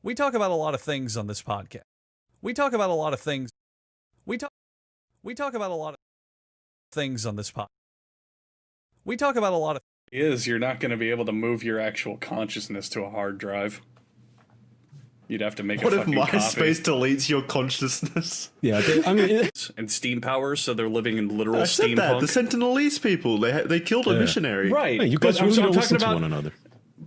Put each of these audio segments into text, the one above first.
We talk about a lot of things on this podcast. We talk about a lot of things. We talk about a lot of things on this podcast. We talk about a lot of You're not going to be able to move your actual consciousness to a hard drive. You'd have to make a fucking What if MySpace copy. deletes your consciousness? Yeah, I mean, And steam powers, so they're living in literal I said that. The steampunk. Sentinelese people, they killed a missionary. Right. hey, you guys but really I'm don't talking listen to about, one another.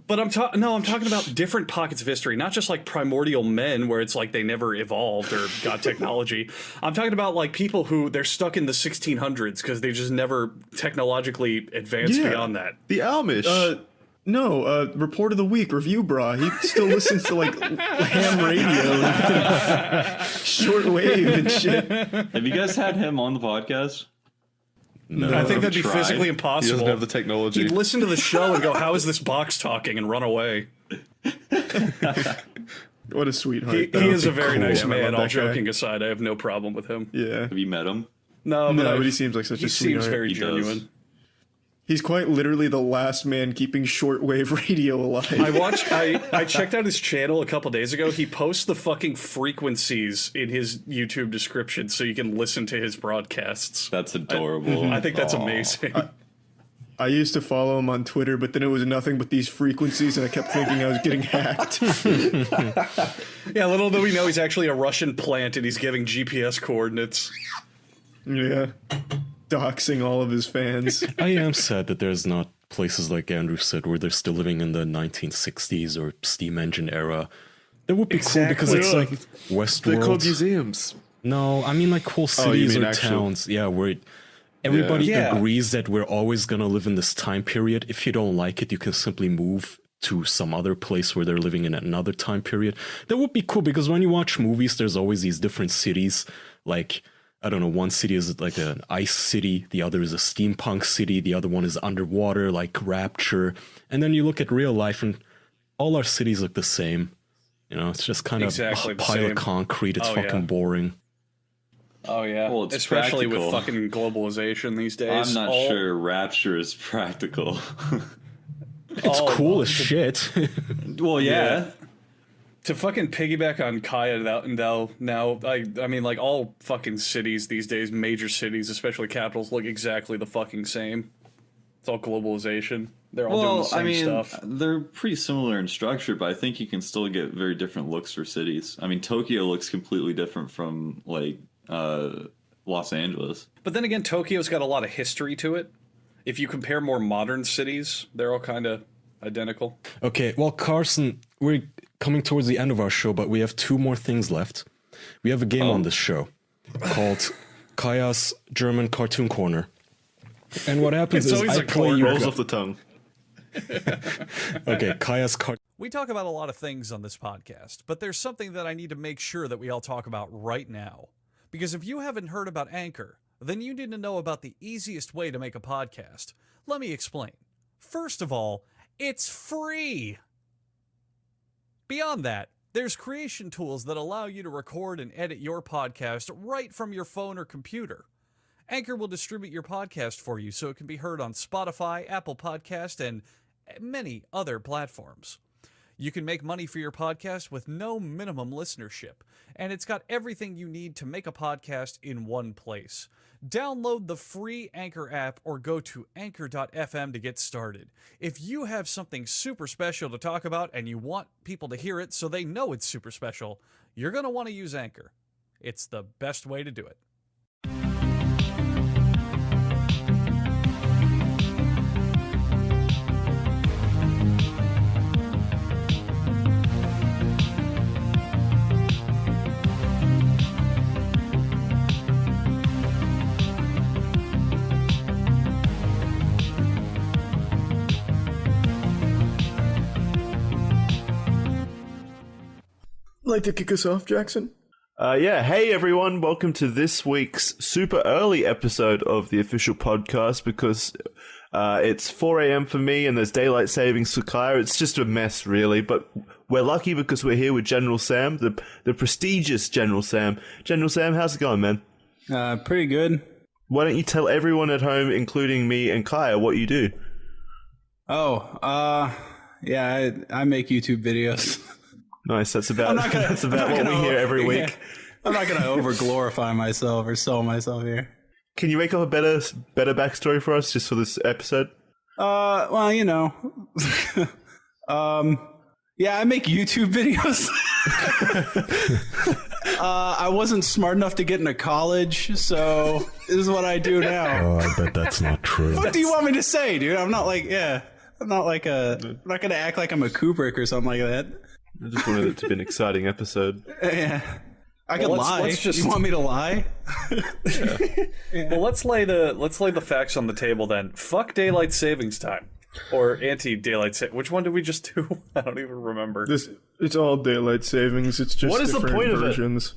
But I'm talking about different pockets of history, not just like primordial men where it's like they never evolved or got technology. I'm talking about like people who they're stuck in the 1600s because they just never technologically advanced beyond that. The Amish. No, report of the week, review bra. He still listens to like ham radio, and shortwave and shit. Have you guys had him on the podcast? No, I think that'd be tried. physically He impossible. doesn't have the technology. He'd listen to the show and go, "How is this box talking?" and run away. What a sweetheart. He though. is a very Cool. nice Damn, I man. love All that guy. joking aside, I have no problem with him. Yeah. Have you met him? No, No, but he seems like such he a seems sweetheart. very He does. genuine. He's quite literally the last man keeping shortwave radio alive. I checked out his channel a couple days ago. He posts the fucking frequencies in his YouTube description so you can listen to his broadcasts. That's adorable. I think that's Aw. amazing. I used to follow him on Twitter, but then it was nothing but these frequencies, and I kept thinking I was getting hacked. Yeah, little do we know he's actually a Russian plant and he's giving GPS coordinates. Yeah. Doxing all of his fans. I am sad that there's not places like Andrew said where they're still living in the 1960s or steam engine era. That would be cool because it's like They're called Westworld. museums. No, I mean like whole you cities mean or actual- towns. Yeah, where everybody Yeah. agrees that we're always gonna live in this time period. If you don't like it, you can simply move to some other place where they're living in another time period. That would be cool because when you watch movies, there's always these different cities. Like, I don't know, one city is like an ice city, the other is a steampunk city, the other one is underwater, like Rapture. And then you look at real life and all our cities look the same. You know, it's just kind Exactly of the a pile same. of concrete. It's Oh, fucking yeah. boring. Oh yeah, Well, it's especially practical. with fucking globalization these days. I'm not sure Rapture is practical. It's Oh, cool as shit. Well, yeah. To fucking piggyback on Kaya now, I mean, like, all fucking cities these days, major cities, especially capitals, look exactly the fucking same. It's all globalization. They're all doing the Well, same I mean, stuff. they're pretty similar in structure, but I think you can still get very different looks for cities. I mean, Tokyo looks completely different from, like, Los Angeles. But then again, Tokyo's got a lot of history to it. If you compare more modern cities, they're all kind of identical. Okay, well, Carson, we're coming towards the end of our show, but we have two more things left. We have a game on this show called Kaya's German Cartoon Corner. And what happens It's is always I a play corner. you. Rolls off the tongue. Okay, Kaya's Cartoon. We talk about a lot of things on this podcast, but there's something that I need to make sure that we all talk about right now. Because if you haven't heard about Anchor, then you need to know about the easiest way to make a podcast. Let me explain. First of all, it's free. Beyond that, there's creation tools that allow you to record and edit your podcast right from your phone or computer. Anchor will distribute your podcast for you so it can be heard on Spotify, Apple Podcast, and many other platforms. You can make money for your podcast with no minimum listenership, and it's got everything you need to make a podcast in one place. Download the free Anchor app or go to anchor.fm to get started. If you have something super special to talk about and you want people to hear it so they know it's super special, you're going to want to use Anchor. It's the best way to do it. Like to kick us off, Jackson? Yeah. Hey, everyone. Welcome to this week's super early episode of the official podcast because it's 4 a.m. for me and there's daylight savings for Kaya. It's just a mess, really. But we're lucky because we're here with General Sam, the prestigious General Sam. General Sam, how's it going, man? Pretty good. Why don't you tell everyone at home, including me and Kaya, what you do? Oh, yeah, I make YouTube videos. Nice. That's about what we hear every week. Yeah, I'm not gonna over glorify myself or sell myself here. Can you make up a better backstory for us just for this episode? Well, you know, yeah, I make YouTube videos. I wasn't smart enough to get into college, so this is what I do now. Oh, I bet that's not true. What do you want me to say, dude? I'm not gonna act like I'm a Kubrick or something like that. I just wanted it to be an exciting episode. Yeah. I can lie. let's just- You want me to lie? Well, let's lay the facts on the table then. Fuck daylight savings time, or anti-daylight Which one did we just do? I don't even remember. It's all daylight savings. It's just What is the different point of it? versions.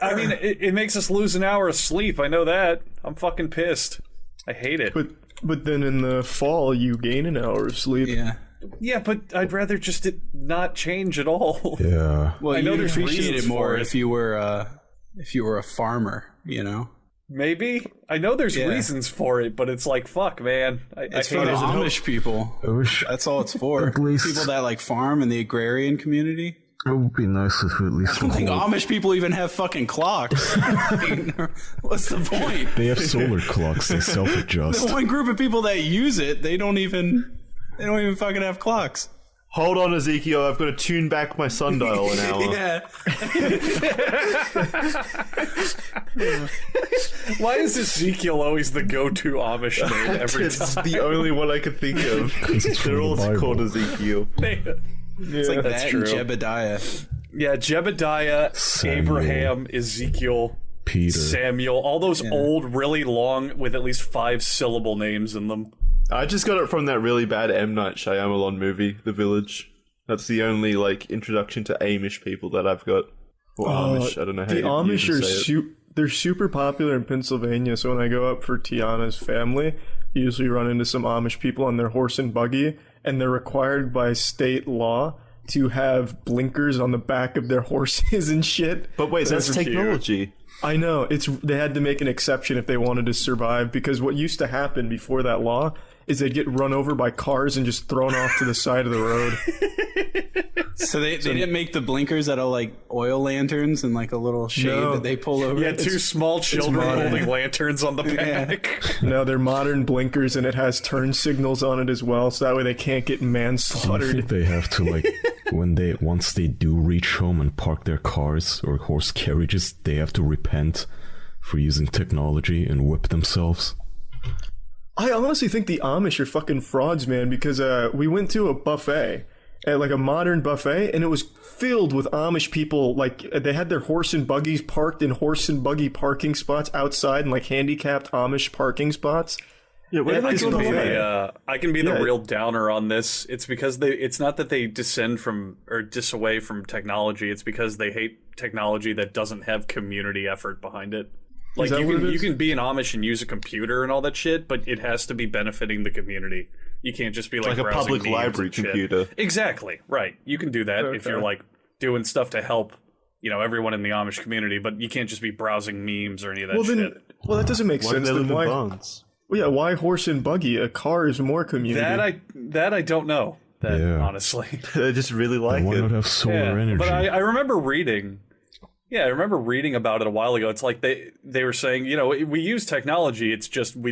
I mean, it makes us lose an hour of sleep. I know that. I'm fucking pissed. I hate it. But then in the fall you gain an hour of sleep. Yeah. Yeah, but I'd rather just it not change at all. Yeah. Well, I know you'd there's appreciate reasons it more for it. if you were a farmer, you know. Maybe. I know there's Yeah. reasons for it, but it's like, fuck, man. I It's hate for the it. Amish people. I wish That's all it's for. At least- People that like farm in the agrarian community. it would be nice if at least I don't think Amish people even have fucking clocks. I mean, what's the point? they have solar clocks. They The self-adjust. one group of people that use it, they don't even fucking have clocks. Hold on, Ezekiel. I've got to tune back my sundial an hour. Yeah. Why is Ezekiel always the go-to Amish name every It's time? the only one I could think of. it's from They're all the Bible. called Ezekiel. It's like that's that true. and Jebediah. Yeah, Jebediah, Samuel. Abraham, Ezekiel, Peter. Samuel, all those old, really long, with at least 5-syllable names in them. I just got it from that really bad M. Night Shyamalan movie, The Village. That's the only introduction to Amish people that I've got. Or Amish, I don't know how The you Amish even are say it. they're super popular in Pennsylvania. So when I go up for Tiana's family, I usually run into some Amish people on their horse and buggy, and they're required by state law to have blinkers on the back of their horses and shit. But wait, that's technology. I know, they had to make an exception if they wanted to survive, because what used to happen before that law is they'd get run over by cars and just thrown off to the side of the road. So they didn't make the blinkers out of like oil lanterns and like a little shade No. that they pull over. Yeah, two small children modern. holding lanterns on the back. No, they're modern blinkers, and it has turn signals on it as well, so that way they can't get I think manslaughtered. they have to once they do reach home and park their cars or horse carriages, they have to repent for using technology and whip themselves. I honestly think the Amish are fucking frauds, man, because we went to a buffet, at like a modern buffet, and it was filled with Amish people. Like, they had their horse and buggies parked in horse and buggy parking spots outside, and like handicapped Amish parking spots. Yeah, where did I I can go be to I can be the Yeah. real downer on this. It's because it's not that they descend from or disaway from technology. It's because they hate technology that doesn't have community effort behind it. Like that what it you is? can be an Amish and use a computer and all that shit, but it has to be benefiting the community. You can't just be like a browsing public memes library and shit. computer. Exactly, right. You can do that if Okay. you're like doing stuff to help, everyone in the Amish community, but you can't just be browsing memes or any of that Well, shit. then, that doesn't make Why do sense. they Then live in why? barns? Well, yeah, why horse and buggy? A car is more community. That I don't know. That Yeah. honestly. They just really like Why not it. have solar Yeah, energy? but I remember reading. Yeah, I remember reading about it a while ago. It's like they were saying, we use technology. It's just they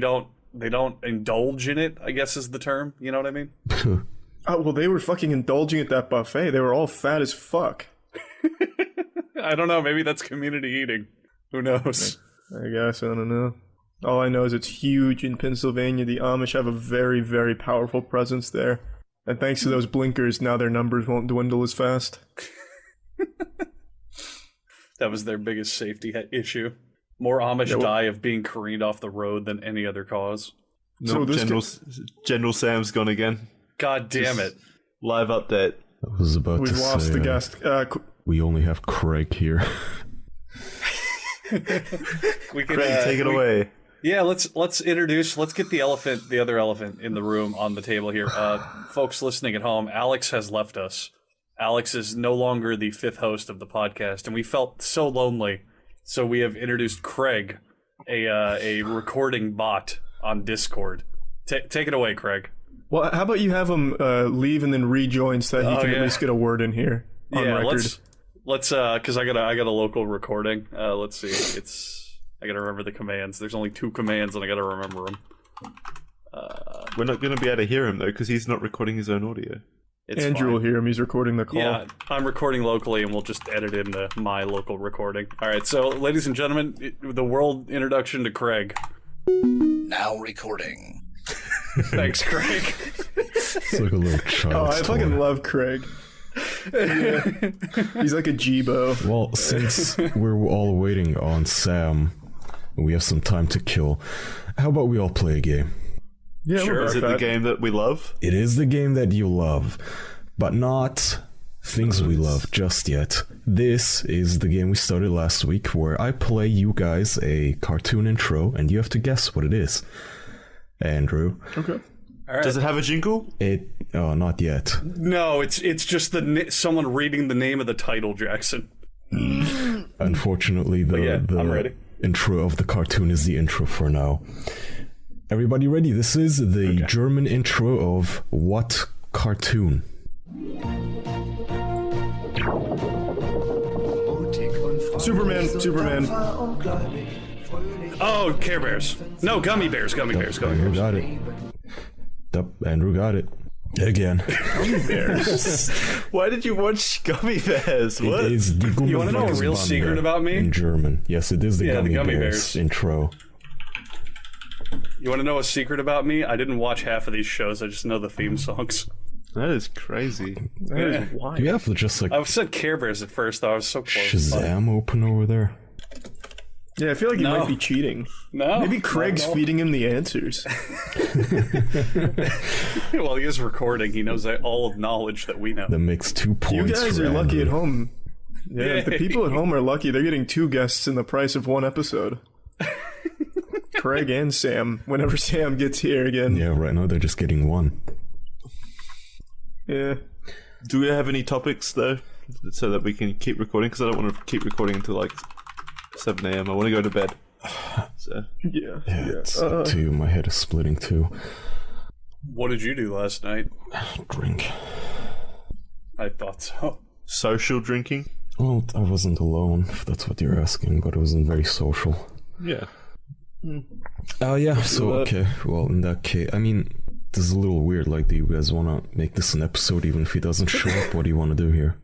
don't indulge in it, I guess is the term. You know what I mean? Oh, well, they were fucking indulging at that buffet. They were all fat as fuck. I don't know. Maybe that's community eating. Who knows? I guess, I don't know. All I know is it's huge in Pennsylvania. The Amish have a very, very powerful presence there. And thanks to those blinkers, now their numbers won't dwindle as fast. That was their biggest safety issue. More Amish die of being careened off the road than any other cause. So Nope, this General Sam's gone again. God damn it. Live update. I was about We've to lost say, the guest. we only have Craig here. We can Greg, take it away. Yeah, let's get the other elephant in the room on the table here. Folks listening at home, Alex has left us. Alex is no longer the fifth host of the podcast, and we felt so lonely. So we have introduced Craig, a recording bot on Discord. Take it away, Craig. Well, how about you have him leave and then rejoin so that he can yeah. at least get a word in here? on record. Let's because I got a local recording. Let's see. I gotta remember the commands. There's only 2 commands, and I gotta remember them. We're not going to be able to hear him though because he's not recording his own audio. Andrew will hear him. He's recording the call. Yeah, I'm recording locally, and we'll just edit into my local recording. All right, so ladies and gentlemen, the world introduction to Craig. Now recording. Thanks, Craig. It's like a little child. Oh, I fucking love Craig. Yeah. He's like a Jibo. Well, since we're all waiting on Sam, we have some time to kill. How about we all play a game? Yeah, Sure. Is it the game that we love? It is the game that you love, but not things we love just yet. This is the game we started last week where I play you guys a cartoon intro and you have to guess what it is. Andrew. Okay. All right. Does it have a jingle? Oh, not yet. No, it's just someone reading the name of the title, Jackson. Unfortunately, I'm ready. intro of the cartoon is the intro for now. Everybody ready? This is the German intro of what cartoon? Superman. Oh, Care Bears. No, Gummy Bears. Gummy Bears. Andrew got it. Andrew got it. Again. Why did you watch Gummy Bears? What? It is the You want to know a real secret about me? in German? Yes, it is the Gummy Bears intro. You want to know a secret about me? I didn't watch half of these shows. I just know the theme songs. That is crazy. That is wild. Do you have just like I said Care Bears at first, though. I was so close. Shazam open over there? Yeah, I feel like he might be cheating. No. Maybe Craig's feeding him the answers. Well, he is recording. He knows all of knowledge that we know. That makes 2 points. You guys for are lucky Andrew. at home. Yeah, the people at home are lucky. They're getting 2 guests in the price of 1 episode. Craig and Sam, whenever Sam gets here again. Yeah, right now they're just getting 1. Yeah. Do we have any topics though, so that we can keep recording? Because I don't want to keep recording until like 7 a.m. I want to go to bed. So Yeah. It's up to you. My head is splitting too. What did you do last night? Drink. I thought so. social drinking. Well, I wasn't alone, if that's what you're asking, but it wasn't very social. Yeah. Oh, yeah, so, okay. Well, in that case, I mean, this is a little weird. Like, do you guys want to make this an episode even if he doesn't show up? What do you want to do here?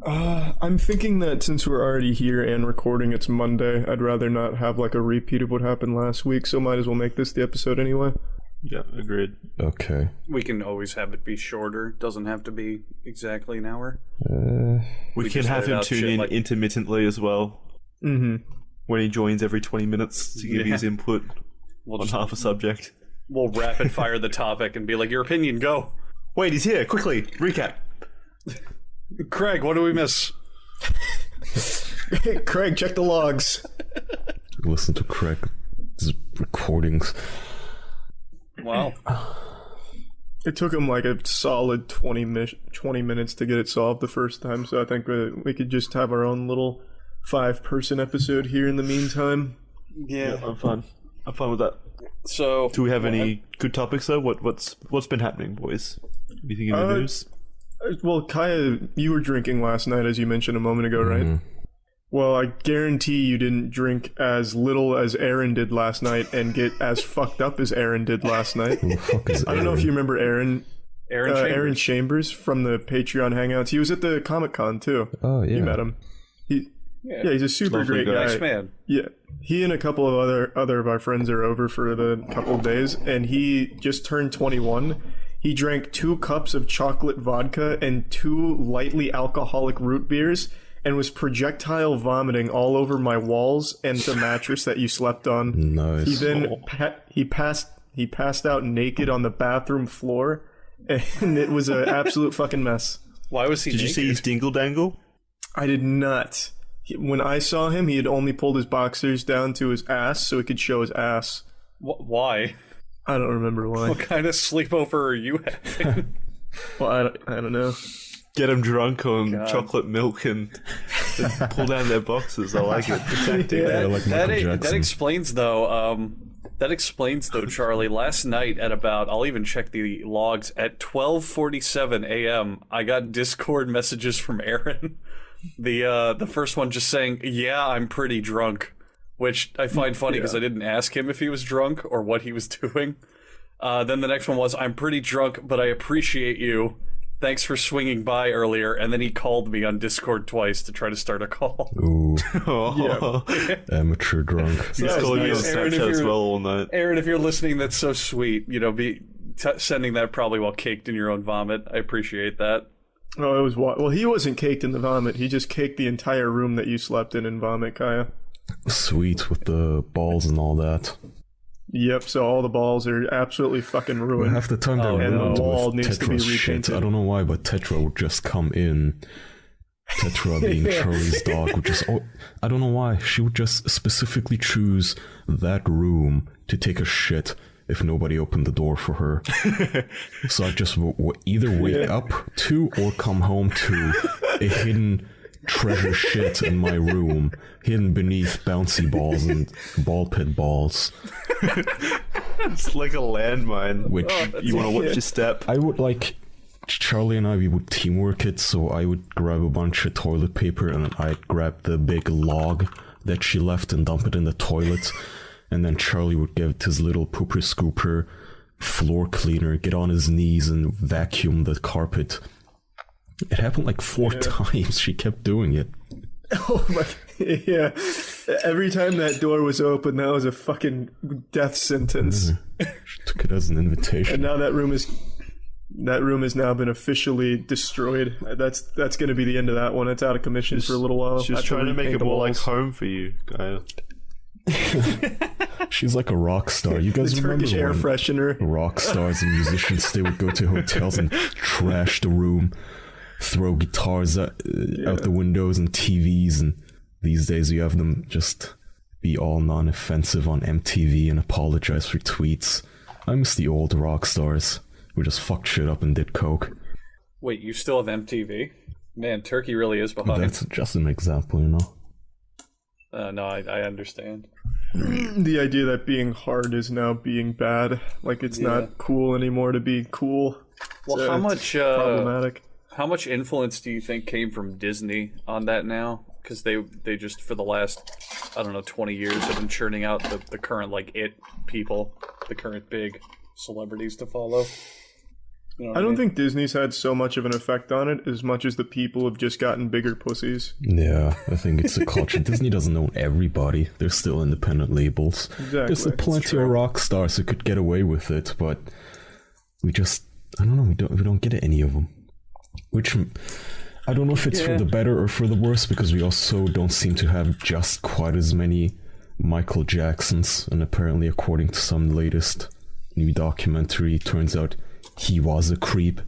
I'm thinking that since we're already here and recording, it's Monday, I'd rather not have like a repeat of what happened last week, so might as well make this the episode anyway. Yeah, agreed. Okay. We can always have it be shorter. Doesn't have to be exactly an hour. We can just have edit him out tune shit in like- intermittently as well. Mm-hmm. When he joins every 20 minutes to give his input We'll on just half a subject. we'll rapid fire the topic and be like, your opinion, go. Wait, he's here. Quickly, recap. Craig, what do we miss? Craig, check the logs. Listen to Craig's recordings. Wow. It took him like a solid 20 minutes to get it solved the first time, so I think we could just have our own little 5-person episode here in the meantime. Yeah. I'm fine. I'm fine with that. So, Do we have any good topics though? What's been happening, boys? Anything in the news? Well, Kaya, you were drinking last night, as you mentioned a moment ago, right? Well, I guarantee you didn't drink as little as Aaron did last night and get as fucked up as Aaron did last night. Who the fuck is I don't know if you remember Aaron. Aaron Chambers. Aaron Chambers from the Patreon Hangouts. He was at the Comic-Con too. Oh, yeah. You met him. Yeah, he's a super Lovely great guy. guy. Nice man. Yeah, he and a couple of other of our friends are over for the couple of days, and he just turned 21. He drank 2 cups of chocolate vodka and 2 lightly alcoholic root beers, and was projectile vomiting all over my walls and the mattress that you slept on. Nice. He then he passed out naked on the bathroom floor, and it was an absolute fucking mess. Why was he Did you naked? see his dingle dangle? I did not. When I saw him, he had only pulled his boxers down to his ass so he could show his ass. Why? I don't remember why. What kind of sleepover are you having? Well, I don't know. Get them drunk on chocolate milk and pull down their boxes. I like it. The tactic. Yeah, like Michael Jackson. That explains, though, That explains, though, Charlie. Last night at about, I'll even check the logs, at 12:47 a.m., I got Discord messages from Aaron. The first one just saying, "Yeah, I'm pretty drunk," which I find funny because I didn't ask him if he was drunk or what he was doing. Then the next one was, "I'm pretty drunk, but I appreciate you. Thanks for swinging by earlier." And then he called me on Discord twice to try to start a call. Ooh. Amateur drunk. He's calling you on Snapchat as well all night. Aaron, if you're listening, that's so sweet. You know, sending that probably while caked in your own vomit. I appreciate that. Oh, it was well. He wasn't caked in the vomit. He just caked the entire room that you slept in vomit, Kaya. Sweet with the balls and all that. Yep. So all the balls are absolutely fucking ruined. Half the time they're ruined wall with needs to be Tetra's shit. repainted. I don't know why, but Tetra would just come in. Tetra being Charlie's dog would just... Oh, I don't know why. She would just specifically choose that room to take a shit if nobody opened the door for her. So I just either wake up to or come home to a hidden treasure shit in my room, hidden beneath bouncy balls and ball pit balls. It's like a landmine. Which you want to watch your step. I would like... Charlie and I, we would teamwork it, so I would grab a bunch of toilet paper and I'd grab the big log that she left and dump it in the toilet, and then Charlie would give it his little pooper scooper floor cleaner, get on his knees and vacuum the carpet. It happened like 4 times. She kept doing it. Oh my, yeah. Every time that door was open, that was a fucking death sentence. She took it as an invitation. And now that room has now been officially destroyed. That's going to be the end of that one. It's out of commission for a little while. She's trying to make it more like home for you, Kaya. She's like a rock star. You guys remember Turkish air freshener. Rock stars and musicians, they would go to hotels and trash the room, throw guitars out the windows and TVs, and these days you have them just be all non-offensive on MTV and apologize for tweets. I miss the old rock stars who just fucked shit up and did coke. Wait, you still have MTV? Man, Turkey really is behind. That's just an example, you know? No, I understand. The idea that being hard is now being bad. Like, it's not cool anymore to be cool. Well, So how it's much problematic. How much influence do you think came from Disney on that now? Because they just, for the last, 20 years have been churning out the current, like, it people, the current big celebrities to follow. You know what I I don't mean? think Disney's had so much of an effect on it as much as the people have just gotten bigger pussies. Yeah, I think it's a culture. Disney doesn't own everybody. They're still independent labels. Exactly. There's plenty of rock stars who could get away with it, but we just, I don't know, we don't get any of them. Which, I don't know if it's for the better or for the worse, because we also don't seem to have just quite as many Michael Jacksons, and apparently according to some latest new documentary, it turns out he was a creep.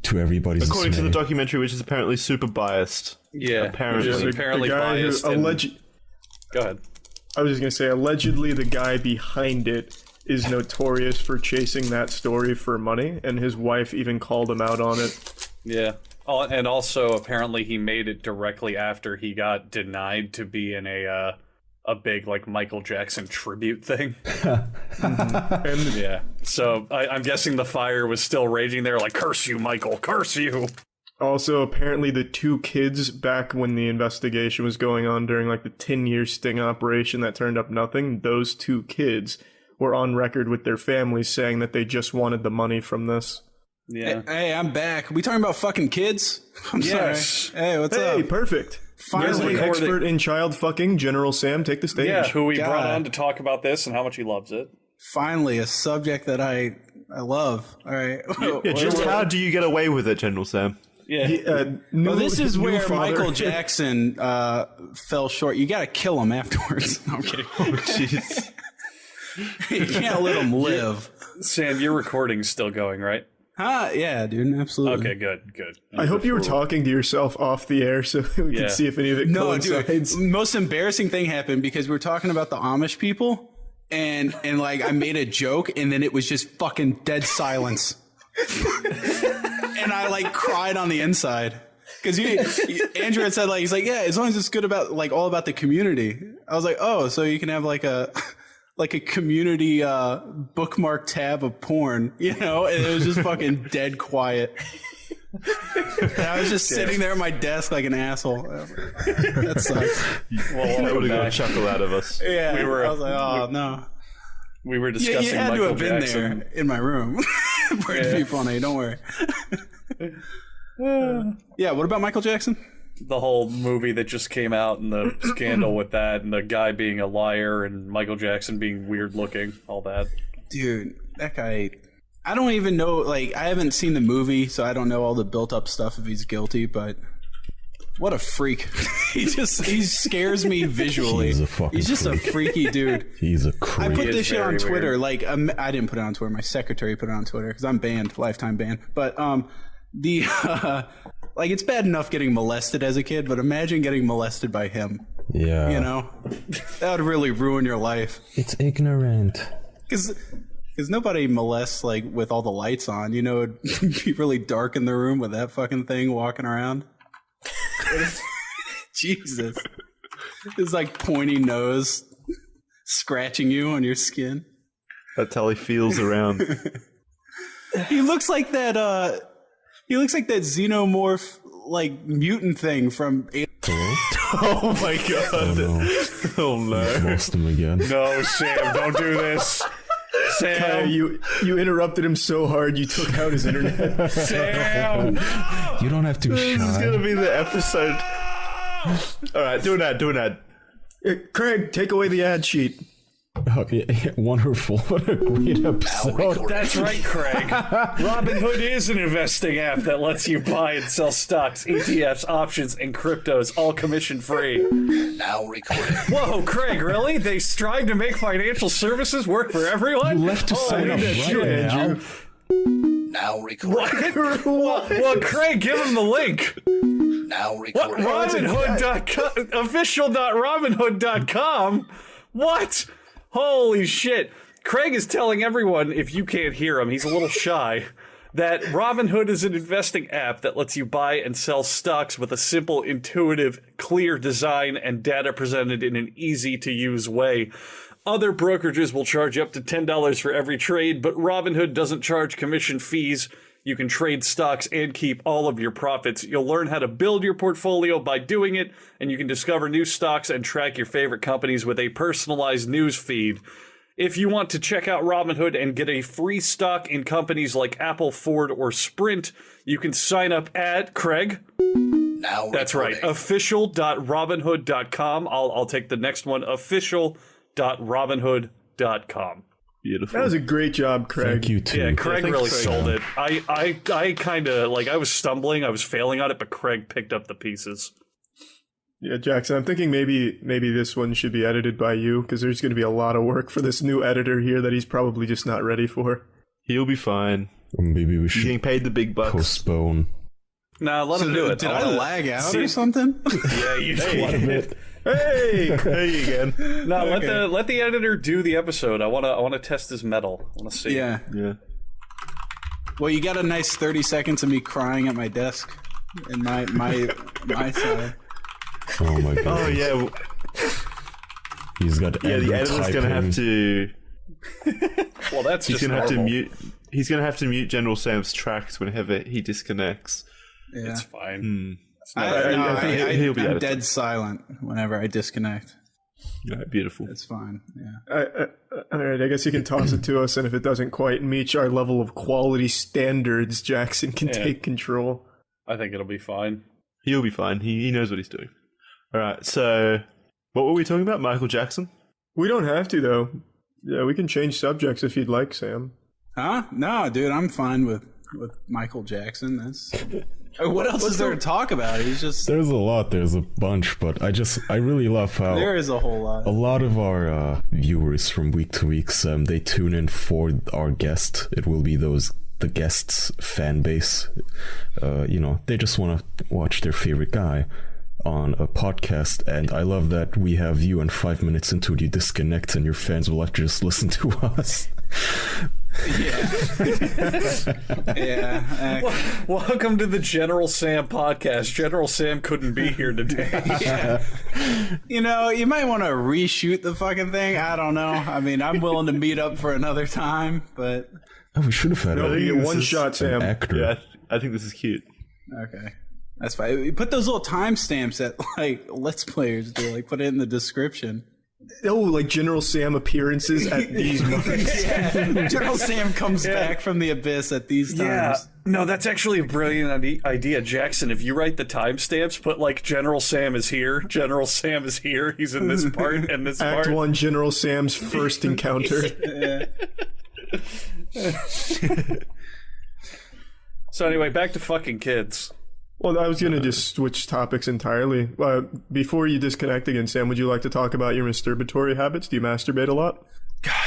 To everybody's According to dismay. the documentary, which is apparently super biased. Yeah, apparently. which is apparently the guy biased. who Go ahead. I was just going to say, allegedly the guy behind it is notorious for chasing that story for money, and his wife even called him out on it. Yeah. Oh, and also apparently he made it directly after he got denied to be in a big like Michael Jackson tribute thing. And Yeah. So I'm guessing the fire was still raging there, like, curse you, Michael, curse you. also, apparently the 2 kids back when the investigation was going on during like the 10-year sting operation that turned up nothing, those 2 kids were on record with their families saying that they just wanted the money from this. Yeah. Hey, I'm back. We talking about fucking kids? I'm Yes. sorry. Hey, what's Hey, up? perfect. Finally, Finally, expert in child fucking, General Sam, take the stage. Yeah, who we brought God. on to talk about this and how much he loves it. finally a subject that I love. All right. Yeah, just how do you get away with it, General Sam? Yeah. Well, this is new where father. Michael Jackson fell short. You got to kill him afterwards. No, I'm kidding. Oh, jeez. You can't let him live. Sam, your recording's still going, right? Yeah, dude, absolutely. Okay, good. I hope you were talking to yourself off the air so we Yeah. could see if any of it No, coincides. dude. Most embarrassing thing happened because we were talking about the Amish people, and like I made a joke, and then it was just fucking dead silence, and I like cried on the inside because Andrew had said he's like, yeah, as long as it's good about like all about the community. I was like, oh, so you can have like a like a community bookmark tab of porn, you know, and it was just fucking dead quiet. And I was just sitting there at my desk like an asshole. That sucks. Well, that would have got a chuckle out of us. Yeah, I was like, oh no. We were discussing You had Michael to have been Jackson. there in my room. Pretty funny, don't worry. Yeah, what about Michael Jackson? The whole movie that just came out and the scandal with that and the guy being a liar and Michael Jackson being weird looking, all that. Dude, that guy, I don't even know, like, I haven't seen the movie, so I don't know all the built up stuff if he's guilty, but what a freak. he scares me visually. He's just freak. a freaky dude. He's a creep. I put this shit on very Twitter. weird. Like, I didn't put it on Twitter. My secretary put it on Twitter because I'm banned, lifetime ban. But like, it's bad enough getting molested as a kid, but imagine getting molested by him. Yeah. You know, that would really ruin your life. It's ignorant. Because nobody molests like with all the lights on. You know, it'd be really dark in the room with that fucking thing walking around. Jesus. His like pointy nose scratching you on your skin. That's how he feels around. He looks like that xenomorph like mutant thing from Oh my god. Oh no. Lost him again. No, Sam, don't do this. Sam, Kyle, you interrupted him so hard you took out his internet. Sam. You don't have to be This is shy. gonna be the episode. Alright, do an ad. Craig, take away the ad sheet. Okay, wonderful. What a great episode. That's right, Craig. Robinhood is an investing app that lets you buy and sell stocks, ETFs, options, and cryptos, all commission-free. Now recording. Whoa, Craig, really? They strive to make financial services work for everyone? You left to sign up that's right you, now. Andrew. Now recording. Well, Craig, give him the link. Now What? recording. Robinhood.com, official.robinhood.com? What? Holy shit. Craig is telling everyone, if you can't hear him, he's a little shy, that Robinhood is an investing app that lets you buy and sell stocks with a simple, intuitive, clear design and data presented in an easy-to-use way. Other brokerages will charge up to $10 for every trade, but Robinhood doesn't charge commission fees. You can trade stocks and keep all of your profits. You'll learn how to build your portfolio by doing it, and you can discover new stocks and track your favorite companies with a personalized news feed. If you want to check out Robinhood and get a free stock in companies like Apple, Ford, or Sprint, you can sign up at Craig. Now That's right, recording. official.robinhood.com. I'll take the next one, official.robinhood.com. Beautiful. That was a great job, Craig. Thank you too. Yeah, Craig thanks, really Craig. sold it. I kind of, like, I was stumbling, I was failing on it, but Craig picked up the pieces. Yeah, Jackson, I'm thinking maybe this one should be edited by you because there's going to be a lot of work for this new editor here that he's probably just not ready for. He'll be fine. Maybe we He's should getting paid the big bucks. postpone. Nah, let him do it. Did I lag out or something? Yeah, you did. Hey, hey again. No, Okay. let the editor do the episode. I wanna test his metal. I wanna see. Yeah. Yeah. Well, you got a nice 30 seconds of me crying at my desk in my side. Oh my god. Oh yeah. He's got Yeah, the editor's typing. gonna have to. Well, that's He's just gonna have to normal. mute. He's gonna have to mute General Sam's tracks whenever he disconnects. Yeah. It's fine. He'll be I'm edited. dead silent whenever I disconnect. Yeah, beautiful. It's fine. Yeah. All right, I guess you can toss it to us, and if it doesn't quite meet our level of quality standards, Jackson can take control. I think it'll be fine. He'll be fine. He knows what he's doing. All right. So, what were we talking about? Michael Jackson. We don't have to, though. Yeah, we can change subjects if you'd like, Sam. Huh? No, dude, I'm fine with Michael Jackson. That's what else is there to talk about? He's just There's a lot, there's a bunch, but I really love how there is a whole lot. a lot of our viewers from week to week, they tune in for our guest. It will be the guest's fan base. They just want to watch their favorite guy on a podcast, and I love that we have you, and 5 minutes into it you disconnect and your fans will have to just listen to us. Yeah. Yeah. Welcome to the General Sam podcast. General Sam couldn't be here today. Yeah. You know, you might want to reshoot the fucking thing. I don't know. I mean, I'm willing to meet up for another time, but Oh, we should have had No, a, you get one This is shot, Sam. an actor. Yeah, I think this is cute. okay. That's fine. You put those little timestamps that like Let's Players do, like put it in the description. Oh, like General Sam appearances at these moments. Yeah. General Sam comes back from the abyss at these times. No, that's actually a brilliant idea, Jackson. If you write the timestamps, put like General Sam is here, General Sam is here, he's in this part and this Act part. 1, General Sam's first encounter. So anyway, back to fucking kids. Well, I was going to just switch topics entirely. Before you disconnect again, Sam, would you like to talk about your masturbatory habits? Do you masturbate a lot?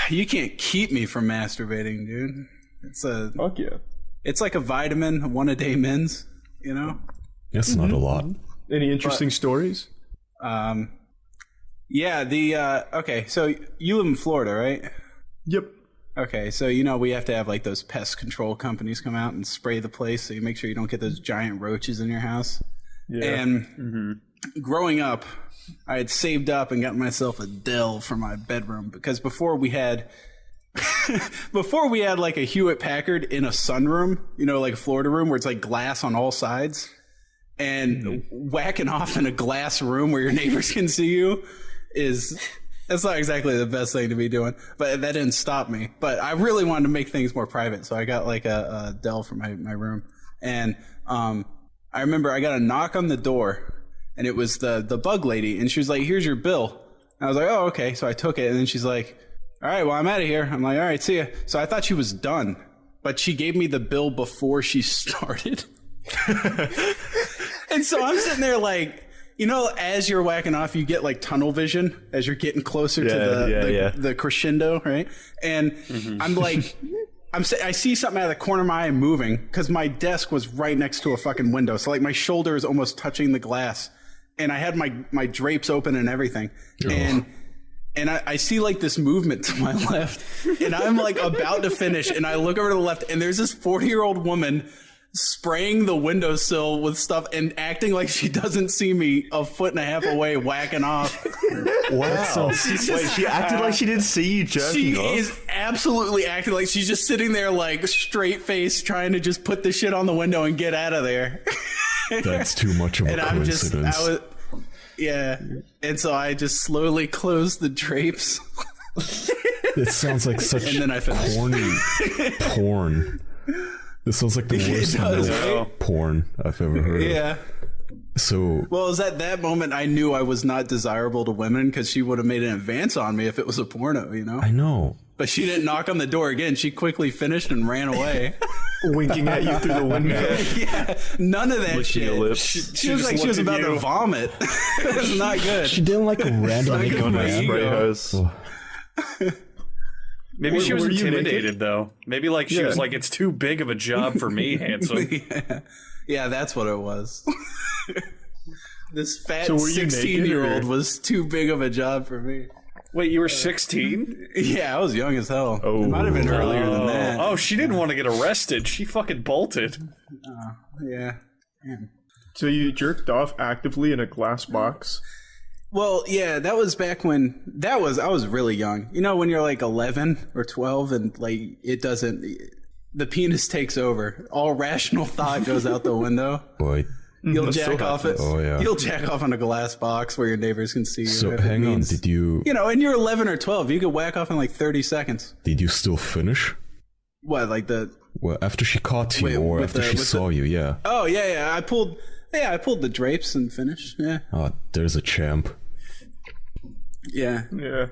You can't keep me from masturbating, dude. Fuck yeah. It's like a vitamin, one a day mins, you know? That's not a lot. Any interesting stories? Yeah, okay, so you live in Florida, right? Yep. Okay, so you know we have to have like those pest control companies come out and spray the place so you make sure you don't get those giant roaches in your house. Yeah. And growing up, I had saved up and got myself a Dell for my bedroom because before we had like a Hewitt Packard in a sunroom, you know, like a Florida room where it's like glass on all sides, and whacking off in a glass room where your neighbors can see you that's not exactly the best thing to be doing, but that didn't stop me. But I really wanted to make things more private, so I got like a Dell for my room. And I remember I got a knock on the door, and it was the bug lady, and she was like, "Here's your bill." And I was like, "Oh, okay." So I took it, and then she's like, "All right, well, I'm out of here." I'm like, "All right, see ya." So I thought she was done, but she gave me the bill before she started. And so I'm sitting there like, you know, as you're whacking off, you get like tunnel vision as you're getting closer to the crescendo, right? And I'm like, I see something out of the corner of my eye moving because my desk was right next to a fucking window. So like my shoulder is almost touching the glass, and I had my drapes open and everything. And I see like this movement to my left, and I'm like about to finish, and I look over to the left, and there's this 40-year-old woman spraying the windowsill with stuff and acting like she doesn't see me a foot and a half away whacking off. Wow. Wait, she acted like she didn't see you jerking off? She is absolutely acting like she's just sitting there like straight face trying to just put the shit on the window and get out of there. That's too much of a coincidence. Yeah. And so I just slowly closed the drapes. It sounds like such And then I finished. corny porn. This sounds like the worst MILF porn I've ever heard of. Yeah. So, well, it was at that moment I knew I was not desirable to women because she would have made an advance on me if it was a porno, you know? I know. But she didn't knock on the door again. She quickly finished and ran away. Winking at you through the window. Yeah, none of that Licking shit. your lips. She was like she was about to vomit. It was not good. She didn't like randomly good for my grab. ego. Spray hose. Maybe she was were you intimidated, naked? though. Maybe like she was like, it's too big of a job for me, handsome. Yeah, that's what it was. This fat So were you naked, 16-year-old or- was too big of a job for me. Wait, you were 16? Yeah, I was young as hell. Oh. It might have been earlier than that. Oh, she didn't want to get arrested. She fucking bolted. Yeah. So you jerked off actively in a glass box? Well, yeah, that was back when I was really young. You know, when you're like 11 or 12 and like the penis takes over. All rational thought goes out the window. Boy. You'll jack off it. Oh, yeah. You'll jack off on a glass box where your neighbors can see you. So if it hang on, means- did you and you're 11 or 12, you could whack off in like 30 seconds. still finish? What, like the... Well, after she caught you, Wait, or with after the- she with saw you, yeah. Oh, yeah, I pulled the drapes and finished, yeah. Oh, there's a champ. Yeah. Yeah.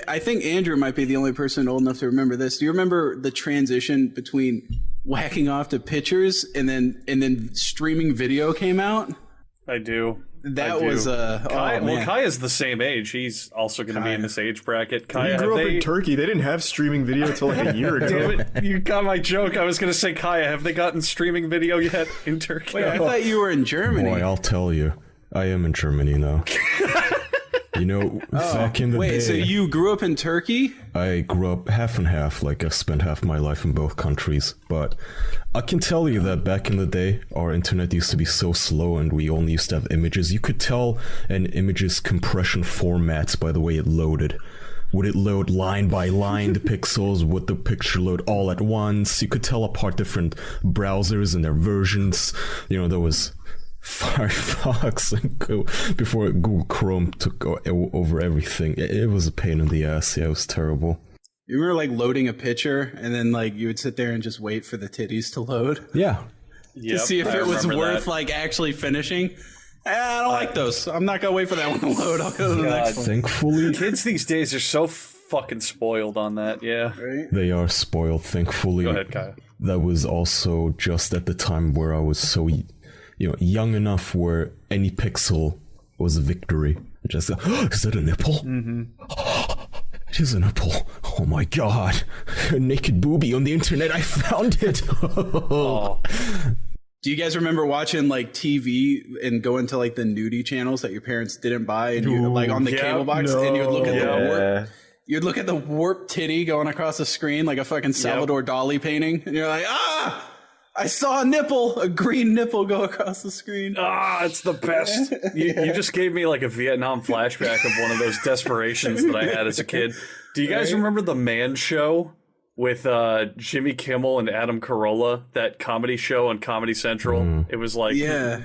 I think Andrew might be the only person old enough to remember this. Do you remember the transition between whacking off to pictures and then streaming video came out? I do. That I do. was Kaya, man. Kaya's the same age. He's also going to be in this age bracket. Kaya, You grew have up in Turkey. They didn't have streaming video until like a year ago. Damn it, you got my joke. I was going to say, Kaya, have they gotten streaming video yet in Turkey? Wait, I thought you were in Germany. Boy, I'll tell you. I am in Germany now. You know, back in the day. Wait, so you grew up in Turkey? I grew up half and half, like I spent half my life in both countries. But I can tell you that back in the day, our internet used to be so slow and we only used to have images. You could tell an image's compression formats by the way it loaded. Would it load line by line the pixels? Would the picture load all at once? You could tell apart different browsers and their versions. You know, there was Firefox and before Google Chrome took over everything. It was a pain in the ass. Yeah, it was terrible. You remember like loading a picture and then like you would sit there and just wait for the titties to load Yeah. to see if it was worth like actually finishing. I don't like those. I'm not gonna wait for that one to load. I'll go to the next one. Thankfully, Kids these days are so fucking spoiled on that. Yeah. Right? they are spoiled. Thankfully, Go ahead, Kyle. that was also just at the time where I was so, young enough where any pixel was a victory. Just, is that a nipple? Mm-hmm. It is a nipple. Oh my god. A naked booby on the internet. I found it. Oh. Do you guys remember watching like TV and going to like the nudie channels that your parents didn't buy and you like on the cable box and you'd look at the warp? You'd look at the warped titty going across the screen like a fucking Salvador Dali painting, and you're like, I saw a nipple, a green nipple go across the screen. It's the best. You just gave me like a Vietnam flashback of one of those desperations that I had as a kid. Do you guys remember the Man Show with Jimmy Kimmel and Adam Carolla, that comedy show on Comedy Central? It was like... Yeah.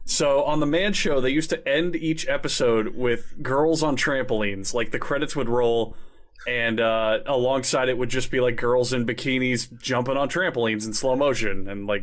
So on the Man Show, they used to end each episode with girls on trampolines. Like the credits would roll, and alongside it would just be like girls in bikinis jumping on trampolines in slow motion and like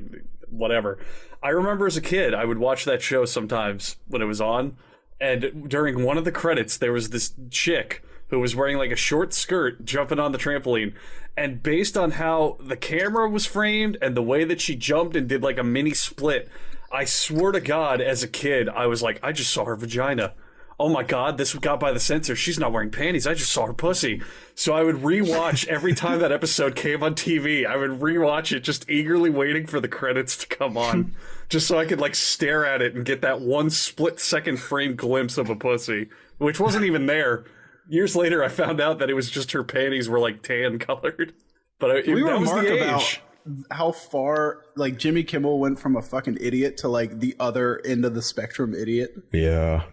whatever. I remember as a kid, I would watch that show sometimes when it was on, and during one of the credits, there was this chick who was wearing like a short skirt jumping on the trampoline. And based on how the camera was framed and the way that she jumped and did like a mini split, I swear to God, as a kid, I was like, I just saw her vagina. Oh my God, this got by the censor. She's not wearing panties. I just saw her pussy. So I would rewatch every time that episode came on TV. I would rewatch it, just eagerly waiting for the credits to come on, just so I could like stare at it and get that one split-second frame glimpse of a pussy, which wasn't even there. Years later, I found out that it was just her panties were like tan colored. But We that was remark the about age. how far like Jimmy Kimmel went from a fucking idiot to like the other end of the spectrum idiot. Yeah.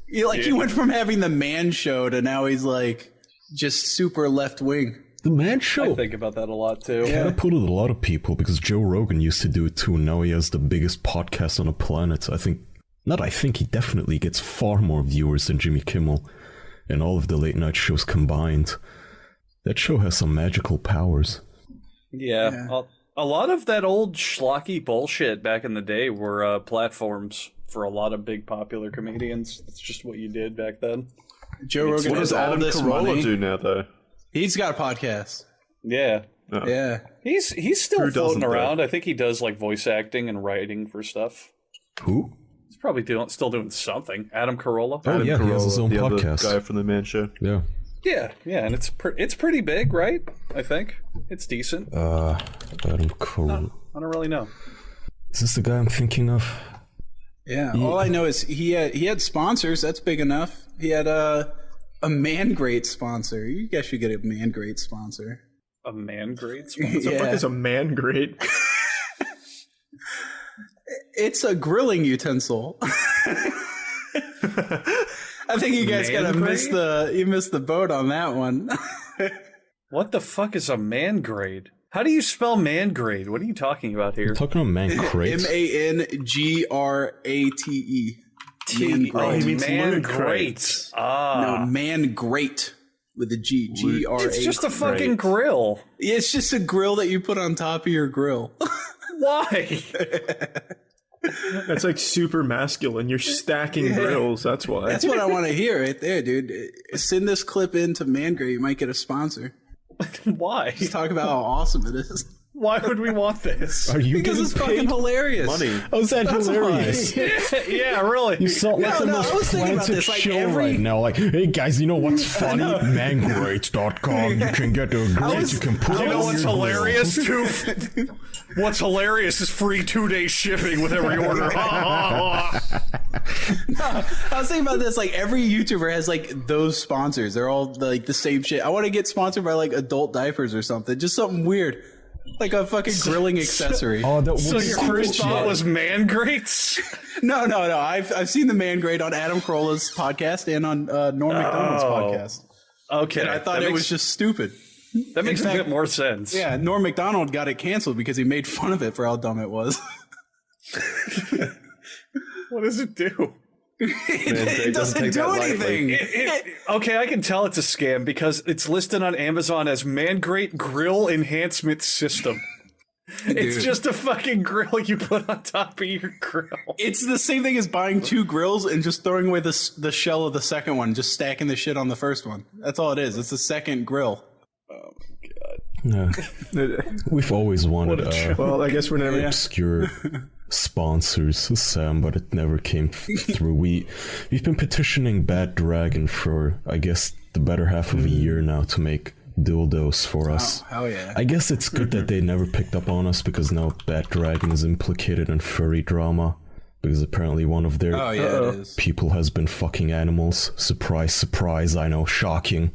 He went from having the Man Show to now he's like just super left wing. The Man Show I think about that a lot too. catapulted a lot of people because Joe Rogan used to do it too. Now he has the biggest podcast on the planet. He definitely gets far more viewers than Jimmy Kimmel and all of the late night shows combined. That show has some magical powers. Yeah. A lot of that old schlocky bullshit back in the day were platforms for a lot of big popular comedians. It's just what you did back then. Joe Rogan What has does all Adam this Carolla money. do now, though? He's got a podcast. Yeah. Yeah. He's still Who floating doesn't, around. I think he does like voice acting and writing for stuff. Who? He's probably still doing something. Adam Carolla. Oh, yeah, he has his own the other podcast. guy from the Man Show. Yeah. Yeah, and it's pretty big, right? I think it's decent. Adam Carolla. I don't really know. Is this the guy I'm thinking of? Yeah. All I know is he had sponsors. That's big enough. He had a Man Great sponsor. You guys should get a Man Great sponsor. A Man Great sponsor. What the fuck is a man grate? It's a grilling utensil. I think you guys Man gotta miss grade? you missed the boat on that one. What the fuck is a man grade? How do you spell man grade? What are you talking about here? Talking about Man Crate. MANGRATE. Man Oh, Great. he means man loot great. crates. No, Man Great with a G. GRATE. It's just a fucking grill. It's just a grill that you put on top of your grill. Why? That's like super masculine. You're stacking grills. That's why. That's what I want to hear right there, dude. Send this clip in to Man Great. You might get a sponsor. Why? Just talk about how awesome it is. Why would we want this? Are you Because getting it's fucking paid hilarious. Money. Oh, is that hilarious? Yeah, really. You sound like the No, I most was thinking about frantic this, like, show every- right now. Like, hey guys, you know what's funny? Mangrate.com. You can get a grate. You can put You it know on what's your grill. hilarious too? What's hilarious is free 2-day shipping with every order. I was thinking about this. Like every YouTuber has like those sponsors. They're all like the same shit. I want to get sponsored by like adult diapers or something. Just something weird, like a fucking grilling accessory. Oh, that So was your cool first thought shit. was man grates? No. I've seen the man grade on Adam Carolla's podcast and on Norm Macdonald's podcast. Okay, And I thought it was just stupid. that makes in a fact- bit more sense. Yeah, Norm Macdonald got it canceled because he made fun of it for how dumb it was. What does it do? It doesn't take do that lightly. anything. Okay, I can tell it's a scam because it's listed on Amazon as Man Grate Grill Enhancement System. It's Dude. just a fucking grill you put on top of your grill. It's the same thing as buying 2 grills and just throwing away the shell of the second one, just stacking the shit on the first one. That's all it is. It's the second grill. Yeah. We've always wanted Well, I guess we're never. obscure sponsors, Sam, but it never came through. We've been petitioning Bad Dragon for, I guess, the better half of a year now to make dildos for us. Oh, hell yeah. I guess it's good that they never picked up on us because now Bad Dragon is implicated in furry drama because apparently one of their Oh, yeah, it is. people has been fucking animals. Surprise, surprise, I know, shocking.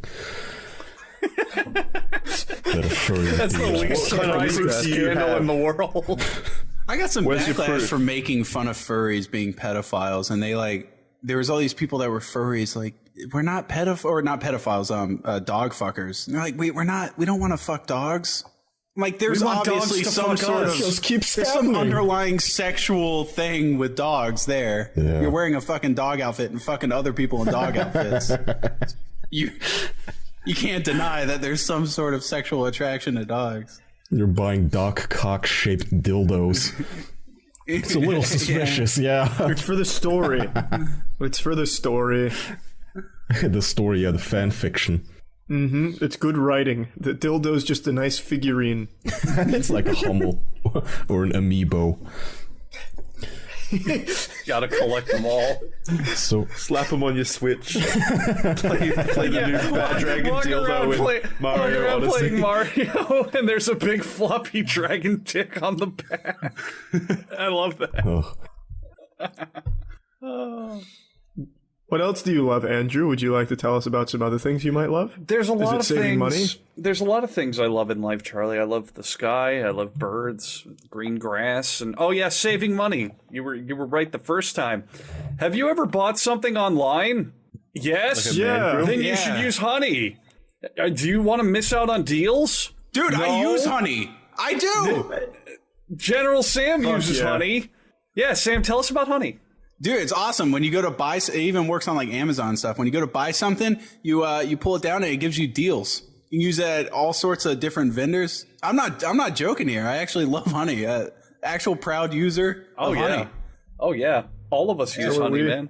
That a furry That's the would be- least What kind of surprising proof do you scandal have? in the world. I got some Where's your backlash proof? for making fun of furries being pedophiles, and there was all these people that were furries, like, we're not dog fuckers. And they're like, we don't want to fuck dogs. Like, there's We want dogs obviously to some fuck sort us. of, Just keeps there's some happening. underlying sexual thing with dogs there. Yeah. You're wearing a fucking dog outfit and fucking other people in dog outfits. You can't deny that there's some sort of sexual attraction to dogs. You're buying dog cock shaped dildos. It's a little suspicious, yeah. It's for the story. It's for the story. The story, yeah, the fan fiction. It's good writing. The dildo's just a nice figurine. It's like a Hummel or an amiibo. Gotta collect them all. So Slap them on your Switch. play the new Bad Dragon Walking around dildo in Mario Odyssey. playing Mario, and there's a big floppy dragon dick on the back. I love that. What else do you love, Andrew? Would you like to tell us about some other things you might love? There's a lot it of saving things. money? There's a lot of things I love in life, Charlie. I love the sky. I love birds, green grass, and oh yeah, saving money. You were right the first time. Have you ever bought something online? Yes. Yeah. Then you should use Honey. Do you want to miss out on deals? Dude, I No. use Honey. I do. General Sam uses yeah. Honey. Yeah, Sam, tell us about Honey. Dude, it's awesome. When you go to buy, it even works on like Amazon and stuff. When you go to buy something, you pull it down and it gives you deals. You can use that at all sorts of different vendors. I'm not joking here. I actually love Honey. Actual proud user of Honey. Oh yeah. All of us use Honey, man.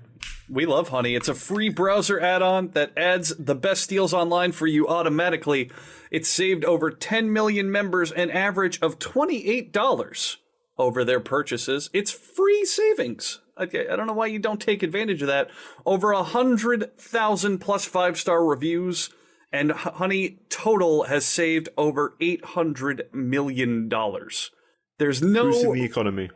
We love Honey. It's a free browser add-on that adds the best deals online for you automatically. It's saved over 10 million members an average of $28 over their purchases. It's free savings. Okay, I don't know why you don't take advantage of that. Over 100,000 plus 5-star reviews, and Honey total has saved over $800 million. There's Boosting the economy.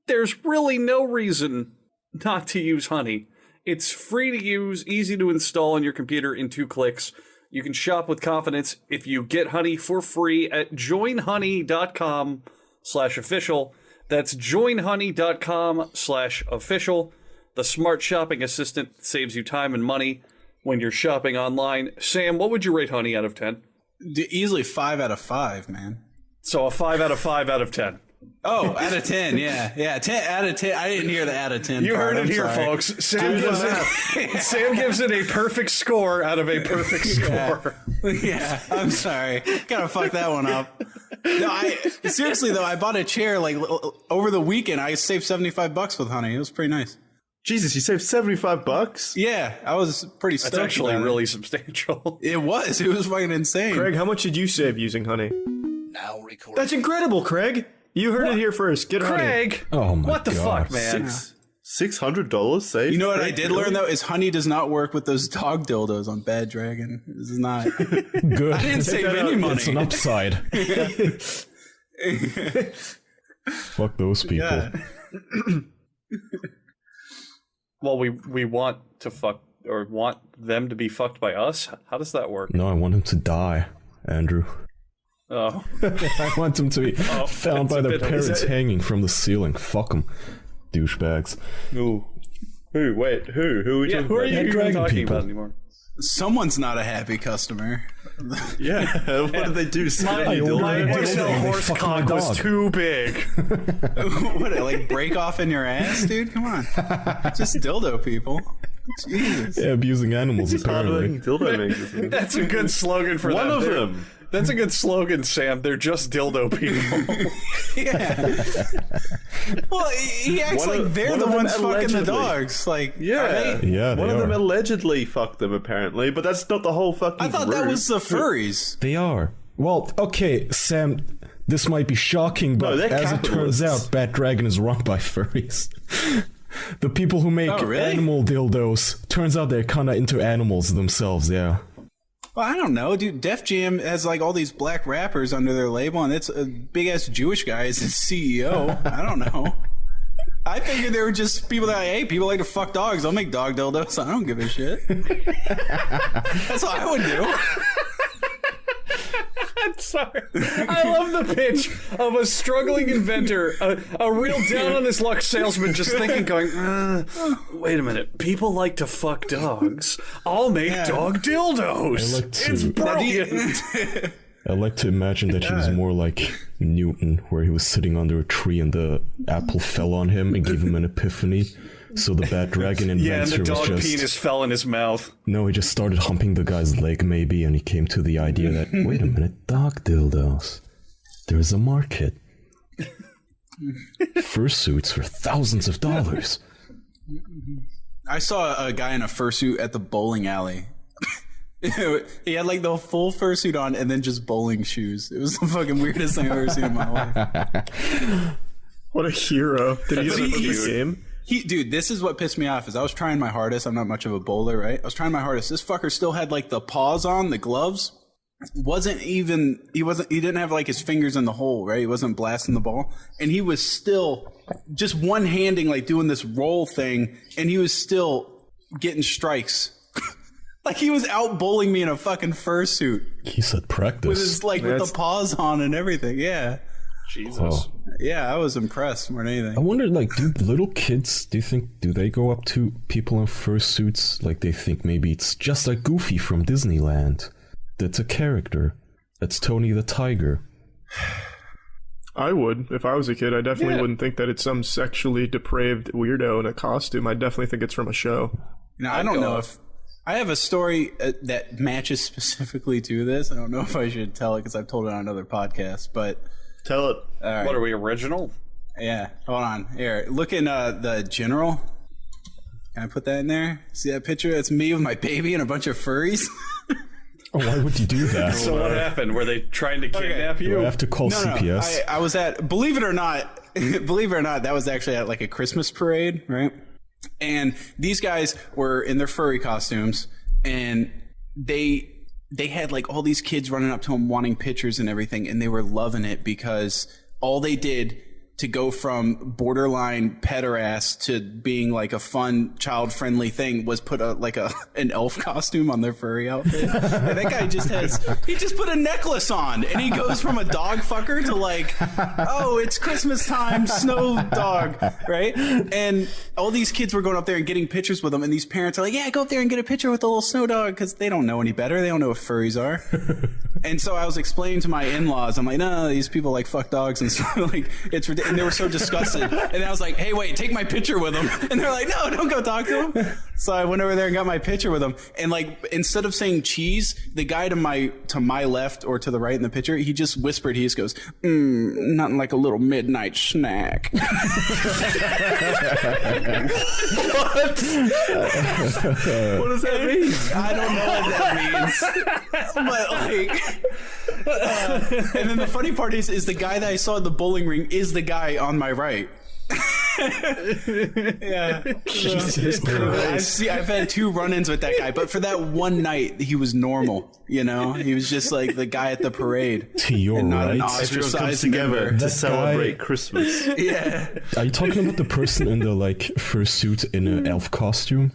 there's really no reason not to use Honey. It's free to use, easy to install on your computer in 2 clicks. You can shop with confidence if you get Honey for free at joinhoney.com/official. That's joinhoney.com/official. The smart shopping assistant saves you time and money when you're shopping online. Sam, what would you rate Honey out of 10? Easily 5 out of 5, man. So a 5 out of 5 out of 10. Oh, out of 10, yeah. 10 out of 10. I didn't hear the out of 10 You part. heard it I'm here, sorry. folks. Sam gives it a perfect score out of a perfect score. Yeah, I'm sorry. Gotta fuck that one up. No, seriously though, I bought a chair like over the weekend. I saved $75 with Honey. It was pretty nice. Jesus, you saved $75? Yeah, I was pretty stoked. That's actually about it. really substantial. It was fucking insane. Greg, how much did you save using Honey? Now recording. That's incredible, Craig. You heard it here first. Get on it. Craig, Oh my what the God. fuck, man? $600 saved. You know what I Craig? did learn though is honey does not work with those dog dildos on Bad Dragon. This is not. Good. I didn't save any money. It's an upside. Fuck those people. Yeah. Well, we want to fuck or want them to be fucked by us. How does that work? No, I want him to die, Andrew. Oh, I want them to be found by that's a their bit- parents hanging from the ceiling. Fuck them, douchebags. Who? Wait, who? Who are we yeah. talking Who are about? you even dragon talking people. about anymore? Someone's not a happy customer. Yeah, what did they do? My XL horse Fuck my cock was dog. too big. What, like break off in your ass, dude? Come on. Just dildo people. Jesus. Yeah, abusing animals apparently. Hardworking dildo makers. That's a good slogan for One them. of They're- them. That's a good slogan, Sam. They're just dildo people. Yeah. Well, he acts One like of- they're one the of them ones fucking the allegedly. dogs. Like, Yeah, are they? Yeah, one they of them are. allegedly fucked them, apparently, but that's not the whole fucking. I thought that group. was the furries. They are. Well, okay, Sam, this might be shocking, but they're as it turns capitalists. out, Bad Dragon is run by furries. The people who make Oh, really? animal dildos, turns out they're kind of into animals themselves, yeah. Well, I don't know, dude. Def Jam has like all these black rappers under their label, and it's a big ass Jewish guy as its CEO. I don't know. I figured they were just people that, hey, people like to fuck dogs. I'll make dog dildos. I don't give a shit. That's what I would do. I'm sorry. I love the pitch of a struggling inventor, a real down on his luck salesman just thinking, going, wait a minute, people like to fuck dogs. I'll make dog dildos. I like to- It's brilliant. I like to imagine that he was more like Newton, where he was sitting under a tree and the apple fell on him and gave him an epiphany. So the Bad Dragon Yeah, and inventor the was dog just... penis fell in his mouth. No, he just started humping the guy's leg, maybe, and he came to the idea that, wait a minute, dog dildos. There's a market. Fursuits for thousands of dollars. I saw a guy in a fursuit at the bowling alley. He had like the full fursuit on and then just bowling shoes. It was the fucking weirdest thing I've ever seen in my life. What a hero. Did he get But a he's- perfect game? Dude, this is what pissed me off. Is I was trying my hardest. I'm not much of a bowler, right? I was trying my hardest. This fucker still had like the paws on, the gloves. He didn't have like his fingers in the hole, right? He wasn't blasting the ball, and he was still just one handing, like doing this roll thing, and he was still getting strikes. Like he was out bowling me in a fucking fursuit He said practice. with his with the paws on and everything. Yeah, Jesus. Oh. yeah, I was impressed more than anything. I wonder, like, do little kids, do they go up to people in fursuits? Like, they think maybe it's just like Goofy from Disneyland. That's a character. That's Tony the Tiger. I would. If I was a kid, I definitely wouldn't think that it's some sexually depraved weirdo in a costume. I definitely think it's from a show. Now, I don't know if I have a story that matches specifically to this. I don't know if I should tell it because I've told it on another podcast, but Tell it. all right. What are we, original? Yeah, hold on. Here, look in the general. Can I put that in there? See that picture? That's me with my baby and a bunch of furries. Oh, why would you do that? So what happened? Were they trying to kidnap Do you? I have to call No, CPS? I was at, believe it or not, that was actually at like a Christmas parade, right? And these guys were in their furry costumes, and they had like all these kids running up to them wanting pictures and everything, and they were loving it because all they did to go from borderline pederass to being like a fun child-friendly thing was put an elf costume on their furry outfit. And that guy just put a necklace on, and he goes from a dog fucker to like, oh, it's Christmas time, snow dog, right? And all these kids were going up there and getting pictures with him, and these parents are like, yeah, go up there and get a picture with the little snow dog, because they don't know any better. They don't know what furries are. And so I was explaining to my in-laws, I'm like, no, these people like fuck dogs and stuff. Like, it's ridiculous. And they were so disgusted. And I was like, hey, wait, take my picture with them. And they're like, no, don't go talk to them. So I went over there and got my picture with them. And like, instead of saying cheese, the guy to my left or to the right in the picture, he just whispered, he just goes, nothing like a little midnight snack. What does that mean? I don't know what that means. But like, And then the funny part is the guy that I saw at the bowling ring is the guy on my right. Yeah. Jesus Christ. I've had 2 run-ins with that guy, but for that one night, he was normal. You know, he was just like the guy at the parade. To your and not right. an Everyone comes ostracized together member. to That celebrate guy- Christmas. Yeah. Are you talking about the person in the like fursuit in an elf costume?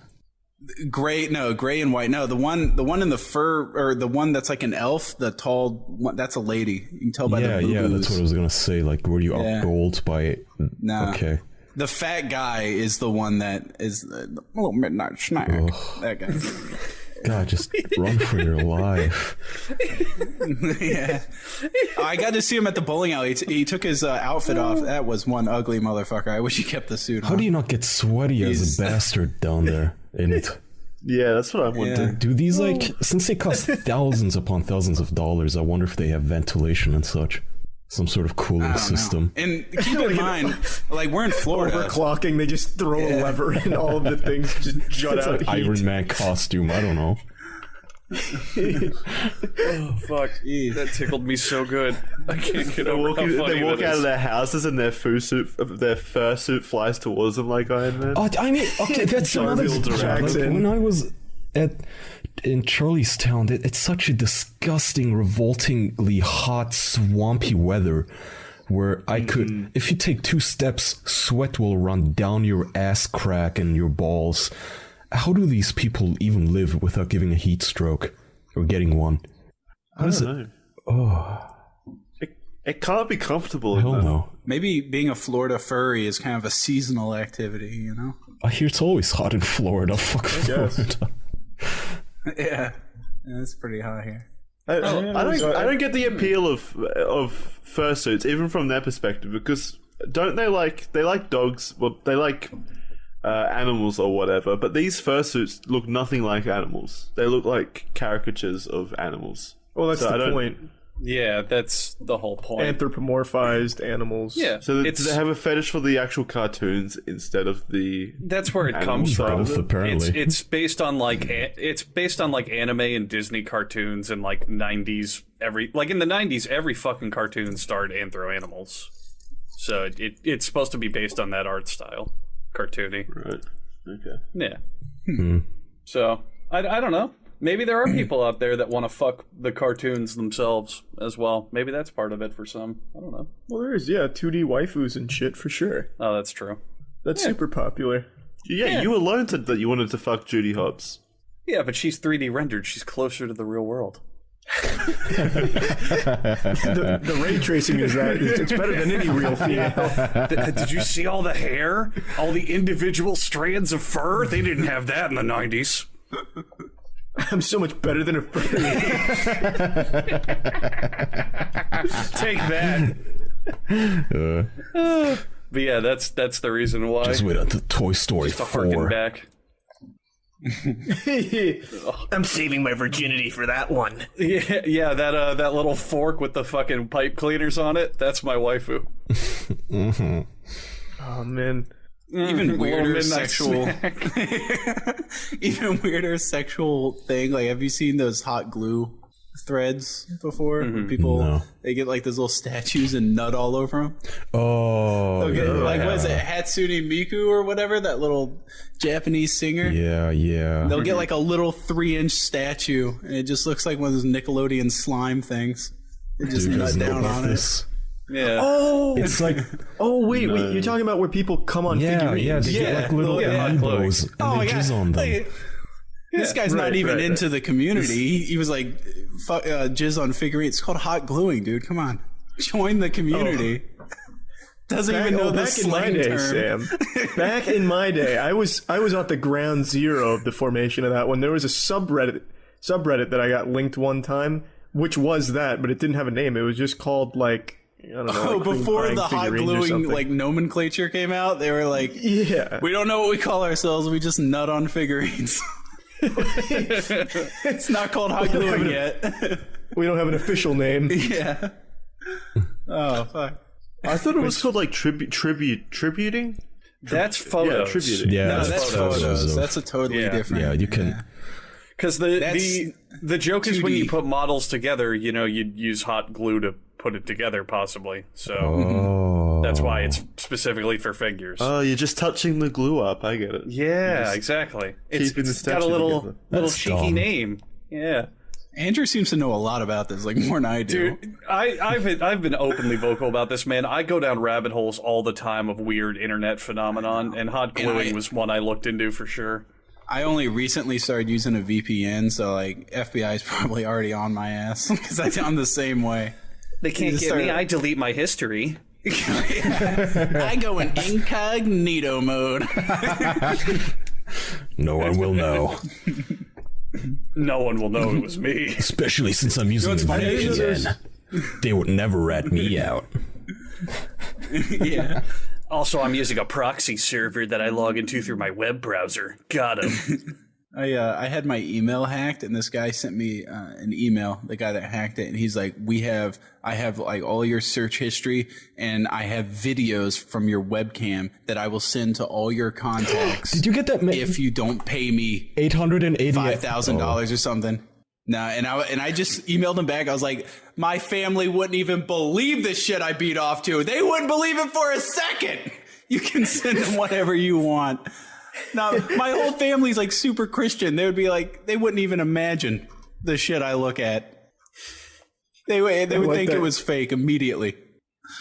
Gray and white. No, the one in the fur, or the one that's like an elf, the tall one, that's a lady. You can tell by the Yeah, boo-boos. that's what I was gonna say. Like, were you Yeah. up gold by? No. Okay. The fat guy is the one that is the little midnight snack. That guy. God, just run for your life. Yeah. I got to see him at the bowling alley. He took his outfit off. That was one ugly motherfucker. I wish he kept the suit on. How do you not get sweaty as a bastard down there in it? Yeah, that's what I wonder. Do these, like, since they cost thousands upon thousands of dollars, I wonder if they have ventilation and such. Some sort of cooling system. And keep in mind, like, we're in Florida. Overclocking, they just throw a lever and all of the things just jut It's out an heat. Iron Man costume. I don't know. Oh, fuck. That tickled me so good. I can't get over how funny They walk that out is. of their houses and their fursuit flies towards them like Iron Man. Oh, I mean, okay, that's another Garfield Jackson. Like, when I was in Charlestown, it's such a disgusting, revoltingly hot, swampy weather where I could, if you take 2 steps, sweat will run down your ass crack and your balls. How do these people even live without giving a heat stroke or getting one? I don't know. Oh, It can't be comfortable. hell enough. no. Maybe being a Florida furry is kind of a seasonal activity, you know? I hear it's always hot in Florida. Fuck Florida. Yeah. It's pretty hot here. I don't get the appeal of fursuits, even from their perspective, because don't they like dogs? Well, they like animals or whatever, but these fursuits look nothing like animals. They look like caricatures of animals. Well, that's So the point. Yeah, that's the whole point. Anthropomorphized animals. Yeah, So do it's they have a fetish for the actual cartoons instead of the? that's where it comes from. Both, apparently. It's based on like anime and Disney cartoons and like 90s in the 90s every fucking cartoon starred anthro animals. So it's supposed to be based on that art style, cartoony. Right. Okay. Yeah. So I don't know. Maybe there are people out there that want to fuck the cartoons themselves as well. Maybe that's part of it for some. I don't know. Well, there is, 2D waifus and shit for sure. Oh, that's true. That's super popular. Yeah, you alone said that you wanted to fuck Judy Hopps. Yeah, but she's 3D rendered. She's closer to the real world. The ray tracing is that. It's better than any real female. Did you see all the hair? All the individual strands of fur? They didn't have that in the 90s. I'm so much better than a furry. Take that. But yeah, that's the reason why. Just wait until Toy Story Just to harken 4. back. I'm saving my virginity for that one. Yeah, that little fork with the fucking pipe cleaners on it. That's my waifu. Oh man. Even weirder midnight sexual snack. even weirder sexual thing, like, have you seen those hot glue threads before? Where people No. they get like those little statues and nut all over them. Oh, Okay, yeah. like what is it, Hatsune Miku or whatever, that little Japanese singer? Yeah. They'll get like a little 3-inch statue, and it just looks like one of those Nickelodeon slime things. They just Dude, nut doesn't know down about on this. Yeah. Oh, It's like, wait, you're talking about where people come on figurines. they get like little Yeah. amiibos and Oh my they god! jizz on them. Like, this guy's not even into the community. He was like, jizz on figurines. It's called hot gluing, dude. Come on, join the community. Doesn't even know the back in my slang day, term. Sam. Back in my day, I was at the ground zero of the formation of that one. There was a subreddit that I got linked one time, which was that, but it didn't have a name. It was just called like, I don't know. Oh, like cream before pie the hot figurines or gluing something. like nomenclature came out, they were like, yeah. we don't know what we call ourselves. We just nut on figurines. It's not called hot gluing yet. We don't have an official name. Yeah. Oh fuck. I thought it was called like tributing. That's photos. Yeah, tributing. Yeah, No, that's photos photos. of- That's a totally Yeah. different. Yeah, you can. Because the joke is when you put models together, you know, you'd use hot glue to put it together, possibly. So that's why it's specifically for figures. Oh, you're just touching the glue up. I get it. Yeah, exactly. It's got a statue little together. That's cheeky dumb. name. Yeah. Andrew seems to know a lot about this, like more than I do. Dude, I've been openly vocal about this, man. I go down rabbit holes all the time of weird internet phenomenon, and hot gluing was one I looked into for sure. I only recently started using a VPN, so like FBI is probably already on my ass because I'm the same way. They can't get me. I delete my history. I go in incognito mode. No one will know. No one will know it was me. Especially since I'm using VPN. They would never rat me out. Yeah. Also, I'm using a proxy server that I log into through my web browser. Got him. I had my email hacked, and this guy sent me an email. The guy that hacked it, and he's like, I have like all your search history, and I have videos from your webcam that I will send to all your contacts. Did you get that? If you don't pay me $5,000 or something. No, and I just emailed him back. I was like, my family wouldn't even believe the shit I beat off to. They wouldn't believe it for a second. You can send them whatever you want. Now, my whole family's like super Christian. They would be like, they wouldn't even imagine the shit I look at. They would think it was fake immediately.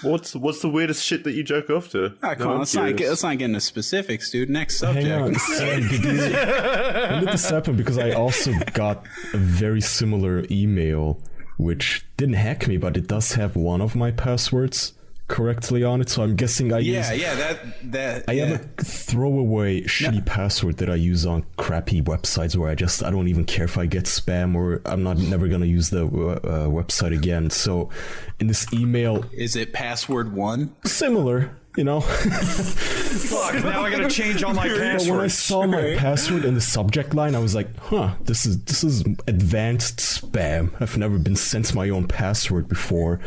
What's the weirdest shit that you jerk off to? Come on, let's not get into specifics, dude. Next subject. Hang on. When did this happen? Because I also got a very similar email, which didn't hack me, but it does have one of my passwords correctly on it. So I'm guessing I have a throwaway shitty password that I use on crappy websites where I don't even care if I get spam, or I'm never gonna use the website again. So in this email, is it password 1? similar, you know. Fuck, now I gotta change all my passwords. But when I saw my password in the subject line, I was like, this is advanced spam. I've never been sent my own password before.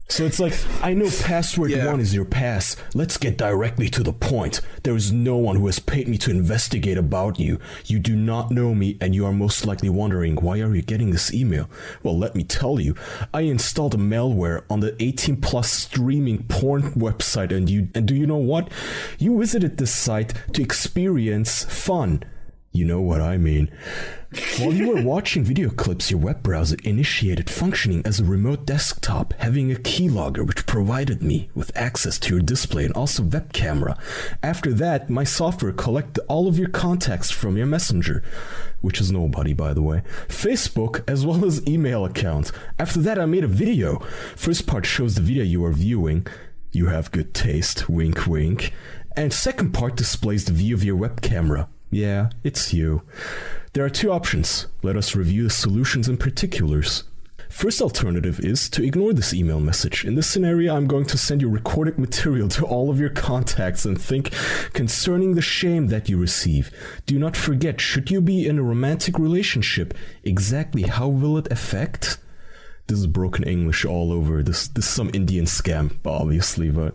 So it's like, I know password 1 is your pass. Let's get directly to the point. There is no one who has paid me to investigate about you. You do not know me, and you are most likely wondering, why are you getting this email? Well, let me tell you. I installed a malware on the 18+ streaming porn website, and do you know what? You visited this site to experience fun. You know what I mean. While you were watching video clips, your web browser initiated functioning as a remote desktop, having a keylogger which provided me with access to your display and also web camera. After that, my software collected all of your contacts from your messenger, which is nobody, by the way, Facebook, as well as email accounts. After that, I made a video. First part shows the video you are viewing. You have good taste, wink wink. And second part displays the view of your web camera. Yeah, it's you. There are two options. Let us review the solutions in particulars. First alternative is to ignore this email message. In this scenario, I'm going to send you recorded material to all of your contacts and think concerning the shame that you receive. Do not forget, should you be in a romantic relationship, exactly how will it affect? This is broken English all over. This is some Indian scam, obviously, but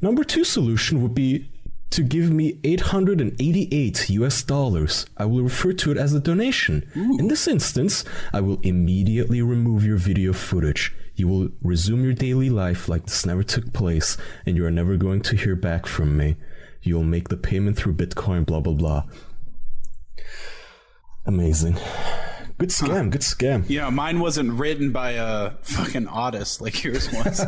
number 2 solution would be to give me $888. I will refer to it as a donation. Ooh. In this instance, I will immediately remove your video footage. You will resume your daily life like this never took place, and you are never going to hear back from me. You'll make the payment through Bitcoin, blah, blah, blah. Amazing. Good scam, good scam. You know, mine wasn't written by a fucking artist like yours was.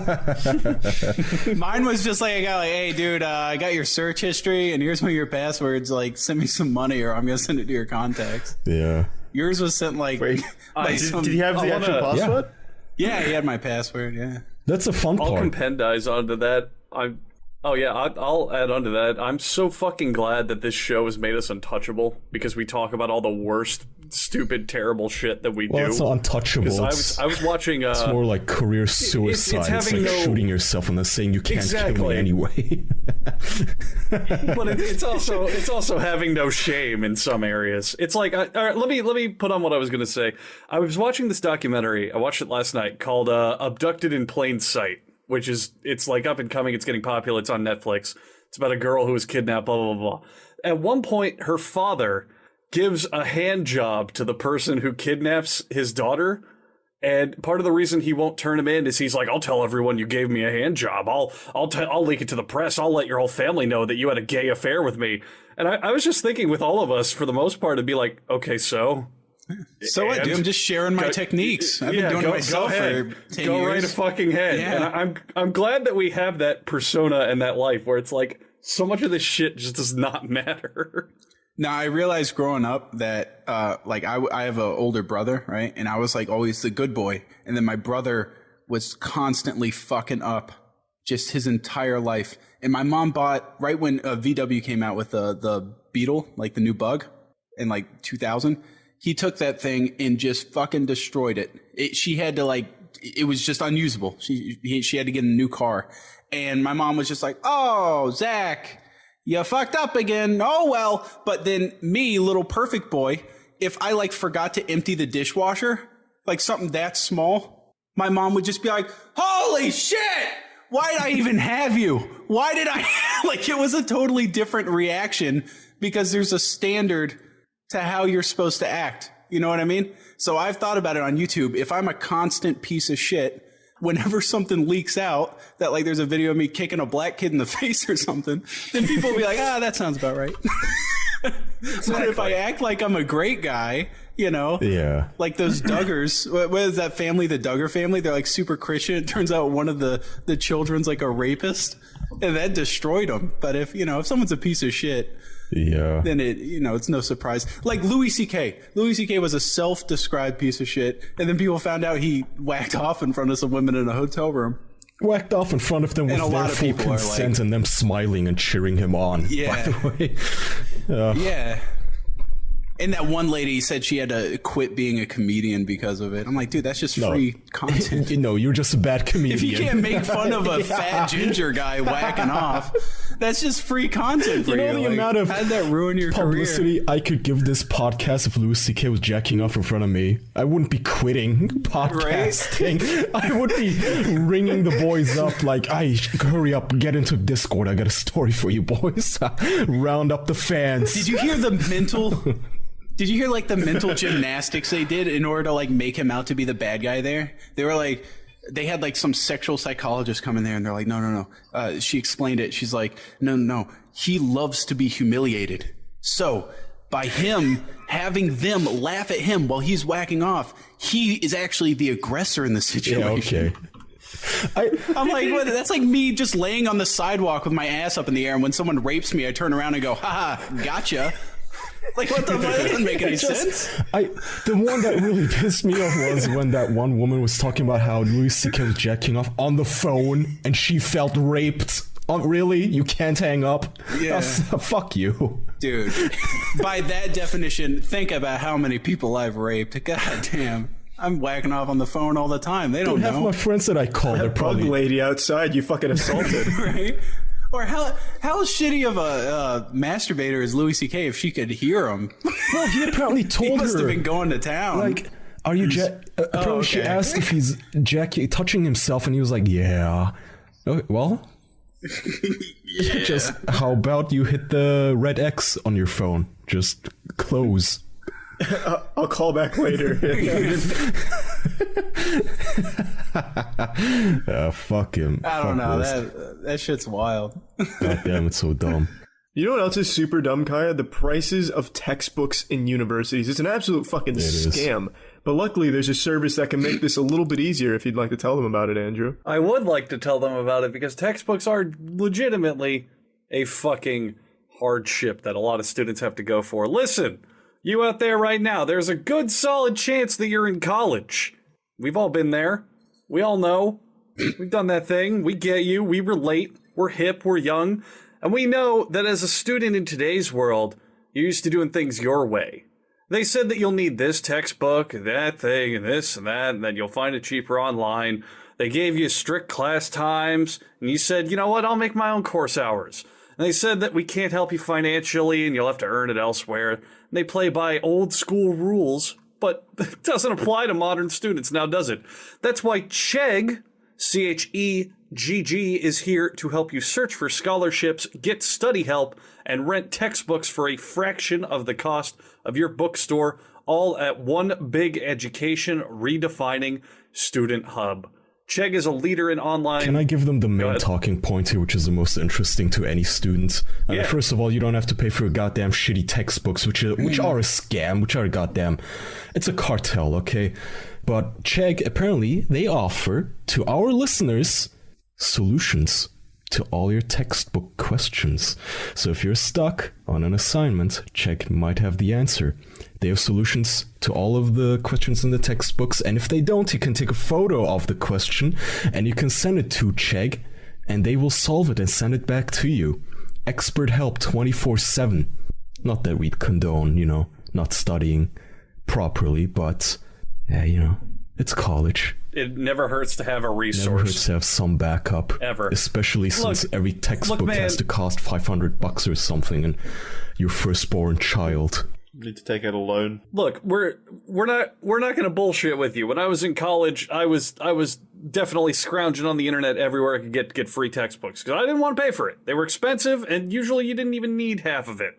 Mine was just like, hey, dude, I got your search history, and here's one of your passwords. Like, send me some money, or I'm gonna send it to your contacts. Yeah. Yours was sent like. Wait, did he have the actual password? Yeah, he had my password. Yeah. That's a fun part. I'll compendize onto that. I'll add on to that. I'm so fucking glad that this show has made us untouchable, because we talk about all the worst, stupid, terrible shit that we do. Well, it's not untouchable. I was watching. It's more like career suicide. It's like shooting yourself and then saying you can't kill me anyway. But it's also having no shame in some areas. It's like, all right, let me put on what I was going to say. I was watching this documentary. I watched it last night called "Abducted in Plain Sight," which it's like up and coming. It's getting popular. It's on Netflix. It's about a girl who was kidnapped, blah, blah, blah, blah. At one point, her father gives a hand job to the person who kidnaps his daughter. And part of the reason he won't turn him in is he's like, I'll tell everyone you gave me a hand job. I'll leak it to the press. I'll let your whole family know that you had a gay affair with me. And I was just thinking with all of us, for the most part, it'd be like, okay, so what, dude? I'm just sharing my techniques. I've been doing it myself for 10 years. Go right fucking ahead. Yeah. And I'm glad that we have that persona and that life where it's like, so much of this shit just does not matter. Now, I realized growing up that, like, I have an older brother, right? And I was, like, always the good boy. And then my brother was constantly fucking up just his entire life. And my mom bought, right when VW came out with the Beetle, like the new Bug, in, like, 2000, he took that thing and just fucking destroyed it. She had to, like, it was just unusable. She had to get a new car. And my mom was just like, oh, Zach, you fucked up again. Oh, well. But then me, little perfect boy, if I like forgot to empty the dishwasher, like something that small, my mom would just be like, holy shit, why did I even have you? Why did I? Like, it was a totally different reaction because there's a standard to how you're supposed to act. You know what I mean? So I've thought about it on YouTube. If I'm a constant piece of shit, whenever something leaks out that like there's a video of me kicking a black kid in the face or something, then people will be like, that sounds about right. But if I act like I'm a great guy, you know, like those Duggars, what is that family, the Duggar family? They're like super Christian. It turns out one of the children's like a rapist, and that destroyed them. But if someone's a piece of shit, then it's no surprise. Like Louis C.K. Louis C.K. was a self-described piece of shit, and then people found out he whacked off in front of some women in a hotel room. Whacked off in front of them with their full consent and them smiling and cheering him on, by the way. Yeah. And that one lady said she had to quit being a comedian because of it. I'm like, dude, that's just free content. You're just a bad comedian. If you can't make fun of a fat ginger guy whacking off, that's just free content for you. You know the amount of how did that ruin your publicity career? I could give this podcast if Louis C.K. was jacking off in front of me? I wouldn't be quitting podcasting. Right? I would be ringing the boys up like, hurry up, get into Discord. I got a story for you boys. Round up the fans. Did you hear the mental... Did you hear like the mental gymnastics they did in order to like make him out to be the bad guy there? They were like, they had like some sexual psychologist come in there and they're like, no. She explained it. She's like, no. He loves to be humiliated. So by him having them laugh at him while he's whacking off, he is actually the aggressor in the situation. Yeah, okay. I'm like, what? That's like me just laying on the sidewalk with my ass up in the air. And when someone rapes me, I turn around and go, haha, gotcha. Like, what the fuck? That doesn't make any sense. The one that really pissed me off was when that one woman was talking about how Louis C.K. was jacking off on the phone and she felt raped. Oh, really? You can't hang up? Yeah. Fuck you. Dude, by that definition, think about how many people I've raped. God damn. I'm whacking off on the phone all the time. They don't know. Half my friends that I call, they're probably... Bug lady outside you fucking assaulted. Right? Or how shitty of a masturbator is Louis C.K. if she could hear him? Well, he apparently told her. He must have been going to town. Like, are you apparently she asked if he's touching himself, and he was like, yeah. Okay, well, yeah. Just how about you hit the red X on your phone? Just close. I'll call back later. Fuck him. I don't know. That shit's wild. God damn, it's so dumb. You know what else is super dumb, Kaya? The prices of textbooks in universities. It's an absolute fucking scam. But luckily, there's a service that can make this a little bit easier if you'd like to tell them about it, Andrew. I would like to tell them about it because textbooks are legitimately a fucking hardship that a lot of students have to go for. Listen, you out there right now, there's a good solid chance that you're in college. We've all been there. We all know. We've done that thing. We get you. We relate. We're hip. We're young. And we know that as a student in today's world, you're used to doing things your way. They said that you'll need this textbook, that thing, and this and that, and then you'll find it cheaper online. They gave you strict class times, and you said, you know what, I'll make my own course hours. And they said that we can't help you financially, and you'll have to earn it elsewhere. And they play by old school rules, but it doesn't apply to modern students now, does it? That's why Chegg, Chegg, is here to help you search for scholarships, get study help, and rent textbooks for a fraction of the cost of your bookstore, all at one big education redefining student hub. Chegg is a leader in online... Can I give them the main talking point here, which is the most interesting to any student? Yeah. First of all, you don't have to pay for goddamn shitty textbooks, which are a scam, which are a goddamn... It's a cartel, okay? But Chegg, apparently, they offer to our listeners solutions to all your textbook questions. So if you're stuck on an assignment, Chegg might have the answer. They have solutions to all of the questions in the textbooks, and if they don't, you can take a photo of the question and you can send it to Chegg, and they will solve it and send it back to you. Expert help 24/7. Not that we'd condone, not studying properly, but yeah, it's college. It never hurts to have a resource. Never hurts to have some backup. Ever. Especially since every textbook has to cost $500 or something, and your firstborn child. Need to take out a loan. Look, we're not going to bullshit with you. When I was in college, I was definitely scrounging on the internet everywhere I could get free textbooks because I didn't want to pay for it. They were expensive, and usually you didn't even need half of it.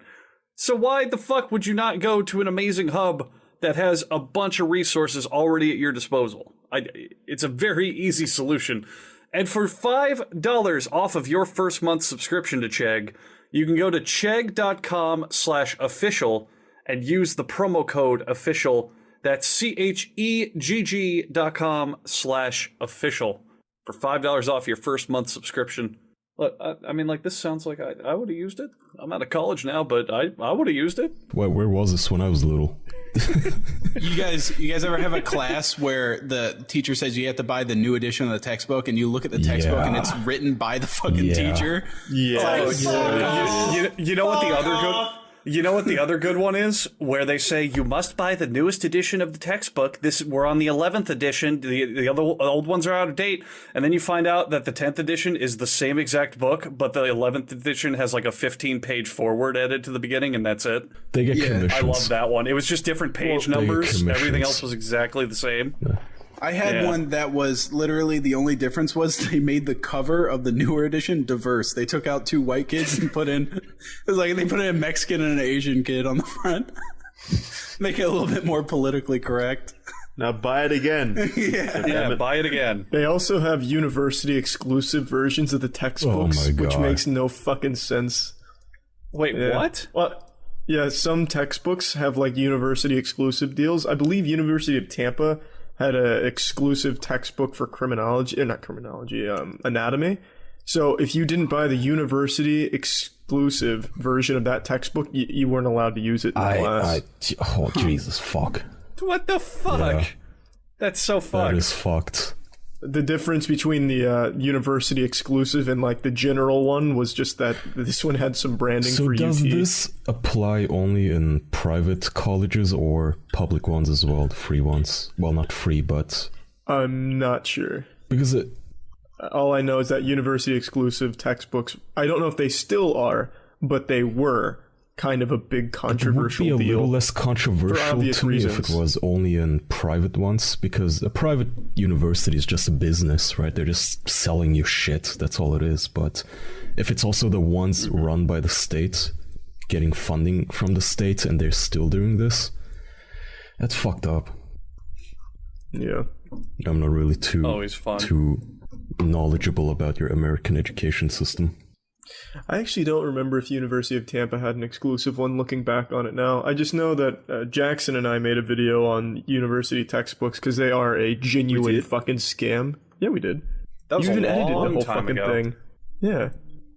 So why the fuck would you not go to an amazing hub that has a bunch of resources already at your disposal? It's a very easy solution. And for $5 off of your first month's subscription to Chegg, you can go to chegg.com/official and use the promo code official. That's chegg.com/official for $5 off your first month's subscription. Look, I mean, this sounds like I would have used it. I'm out of college now, but I would have used it. Where was this when I was little? You guys ever have a class where the teacher says you have to buy the new edition of the textbook, and you look at the textbook and it's written by the fucking teacher? Yeah. You know what the other good... You know what the other good one is? Where they say you must buy the newest edition of the textbook. We're on the 11th edition. The other old ones are out of date. And then you find out that the 10th edition is the same exact book, but the 11th edition has like a 15-page forward added to the beginning, and that's it. They get commissions. I love that one. It was just different page numbers. Everything else was exactly the same. Yeah. I had one that was literally the only difference was they made the cover of the newer edition diverse. They took out 2 white kids and put in, it was like they put in a Mexican and an Asian kid on the front. Make it a little bit more politically correct. Now buy it again. Yeah, buy it again. They also have university exclusive versions of the textbooks, which makes no fucking sense. Wait, what? Well, yeah, some textbooks have like university exclusive deals. I believe University of Tampa had an exclusive textbook for anatomy. So if you didn't buy the university exclusive version of that textbook, you weren't allowed to use it in class. Oh, Jesus, fuck. What the fuck? Yeah. That's so fucked. That is fucked. The difference between the university exclusive and like the general one was just that this one had some branding for UT. So does this apply only in private colleges or public ones as well, the free ones? Well, not free, but... I'm not sure. Because all I know is that university exclusive textbooks, I don't know if they still are, but they were kind of a big controversial deal. It would be a little less controversial to me if it was only in private ones, because a private university is just a business, right? They're just selling you shit. That's all it is. But if it's also the ones run by the state, getting funding from the state, and they're still doing this, that's fucked up. Yeah. I'm not really too knowledgeable about your American education system. I actually don't remember if University of Tampa had an exclusive one, looking back on it now. I just know that Jackson and I made a video on university textbooks because they are a genuine fucking scam. Yeah, we did. That was you even edited the long whole time fucking ago. thing. Yeah.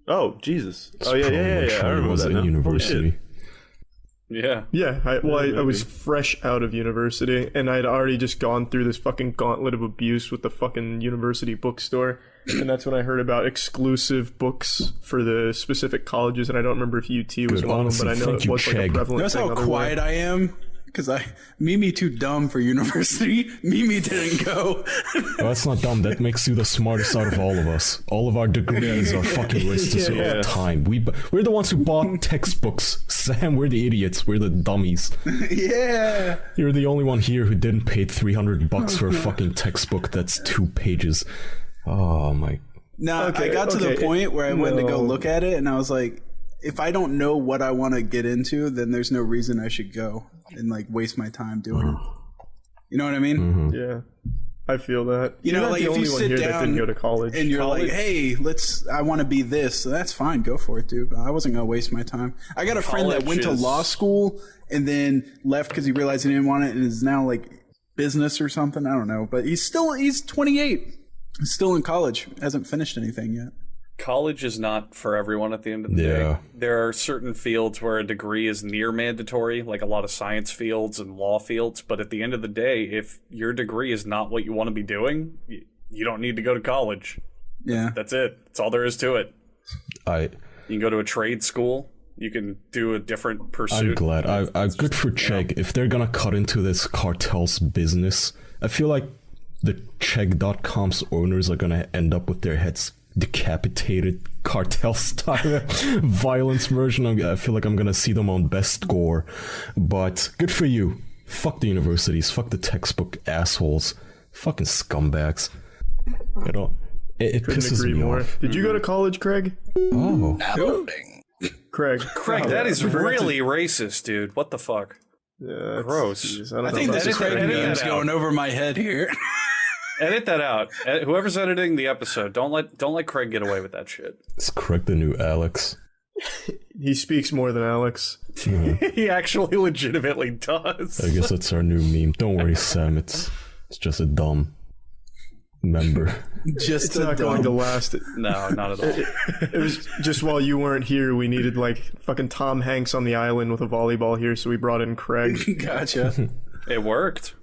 Oh, Jesus. It's Oh, yeah. I remember was that in now. university. Yeah. Yeah, I was fresh out of university, and I'd already just gone through this fucking gauntlet of abuse with the fucking university bookstore, and that's when I heard about exclusive books for the specific colleges, and I don't remember if UT was Good, one of them, but I know honestly, it was like a prevalent Notice thing. how quiet I am? Because Mimi too dumb for university. Mimi didn't go. Well, that's not dumb. That makes you the smartest out of all of us. All of our degrees are fucking wasted of time. We're the ones who bought textbooks. Sam, we're the idiots. We're the dummies. Yeah. You're the only one here who didn't pay $300 for a fucking textbook that's 2 pages. Oh my No, Okay, I got to the okay. point where I went to go No. look at it, and I was like, if I don't know what I want to get into, then there's no reason I should go and like waste my time doing it. You know what I mean? Yeah, I feel that. You You're know, not like the if only you one sit here that didn't down go to college. and you're like, hey, I want to be this. So that's fine. Go for it, dude. But I wasn't going to waste my time. I got a friend that went to College is- law school and then left because he realized he didn't want it and is now like business or something. I don't know. But he's 28. He's still in college. Hasn't finished anything yet. College is not for everyone at the end of the day. Yeah. There are certain fields where a degree is near mandatory, like a lot of science fields and law fields. But at the end of the day, if your degree is not what you want to be doing, you don't need to go to college. Yeah. That's it. That's all there is to it. I You can go to a trade school. You can do a different pursuit. I'm glad. I'm good for Chegg. If they're gonna cut into this cartel's business, I feel like the Chegg.com's owners are gonna end up with their heads decapitated, cartel style violence version. I feel like I'm gonna see them on best score. But good for you. Fuck the universities. Fuck the textbook assholes. Fucking scumbags. You know, it Couldn't pisses agree me more. off. Did you go to college, Craig? Oh. Now loading. Craig. Craig, that is really racist, dude. What the fuck? Yeah, Gross. I think this is edit name's that out. going over my head here. Edit that out. Whoever's editing the episode, don't let Craig get away with that shit. Is Craig the new Alex? He speaks more than Alex. He actually legitimately does. I guess that's our new meme. Don't worry, Sam. It's just a dumb member. Just It's not going to last. No, not at all. It was just while you weren't here, we needed like fucking Tom Hanks on the island with a volleyball here, so we brought in Craig. Gotcha. It worked.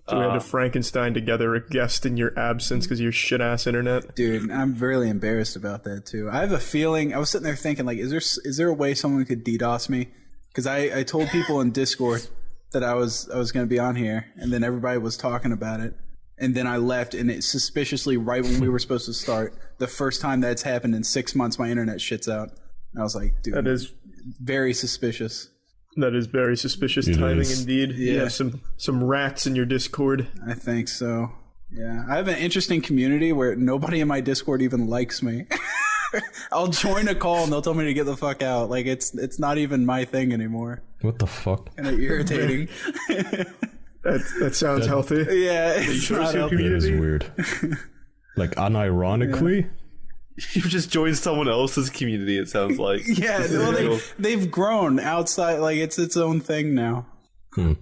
So we had to Frankenstein together a guest in your absence because of your shit ass internet. Dude, I'm really embarrassed about that too. I have a feeling. I was sitting there thinking, like, is there a way someone could DDoS me? Because I told people in Discord that I was going to be on here, and then everybody was talking about it, and then I left, and it suspiciously right when we were supposed to start, the first time that's happened in 6 months, my internet shits out. And I was like, dude, That is very suspicious. very suspicious It timing is. indeed. You Yeah. have some rats in your Discord. I think so. Yeah, I have an interesting community where nobody in my Discord even likes me. I'll join a call and they'll tell me to get the fuck out. Like it's not even my thing anymore. What the fuck? Kind of irritating. That sounds healthy. Yeah, it's not That healthy. is weird. Like, unironically? You just joined someone else's community, it sounds like. Yeah, well, they've grown outside. Like it's its own thing now.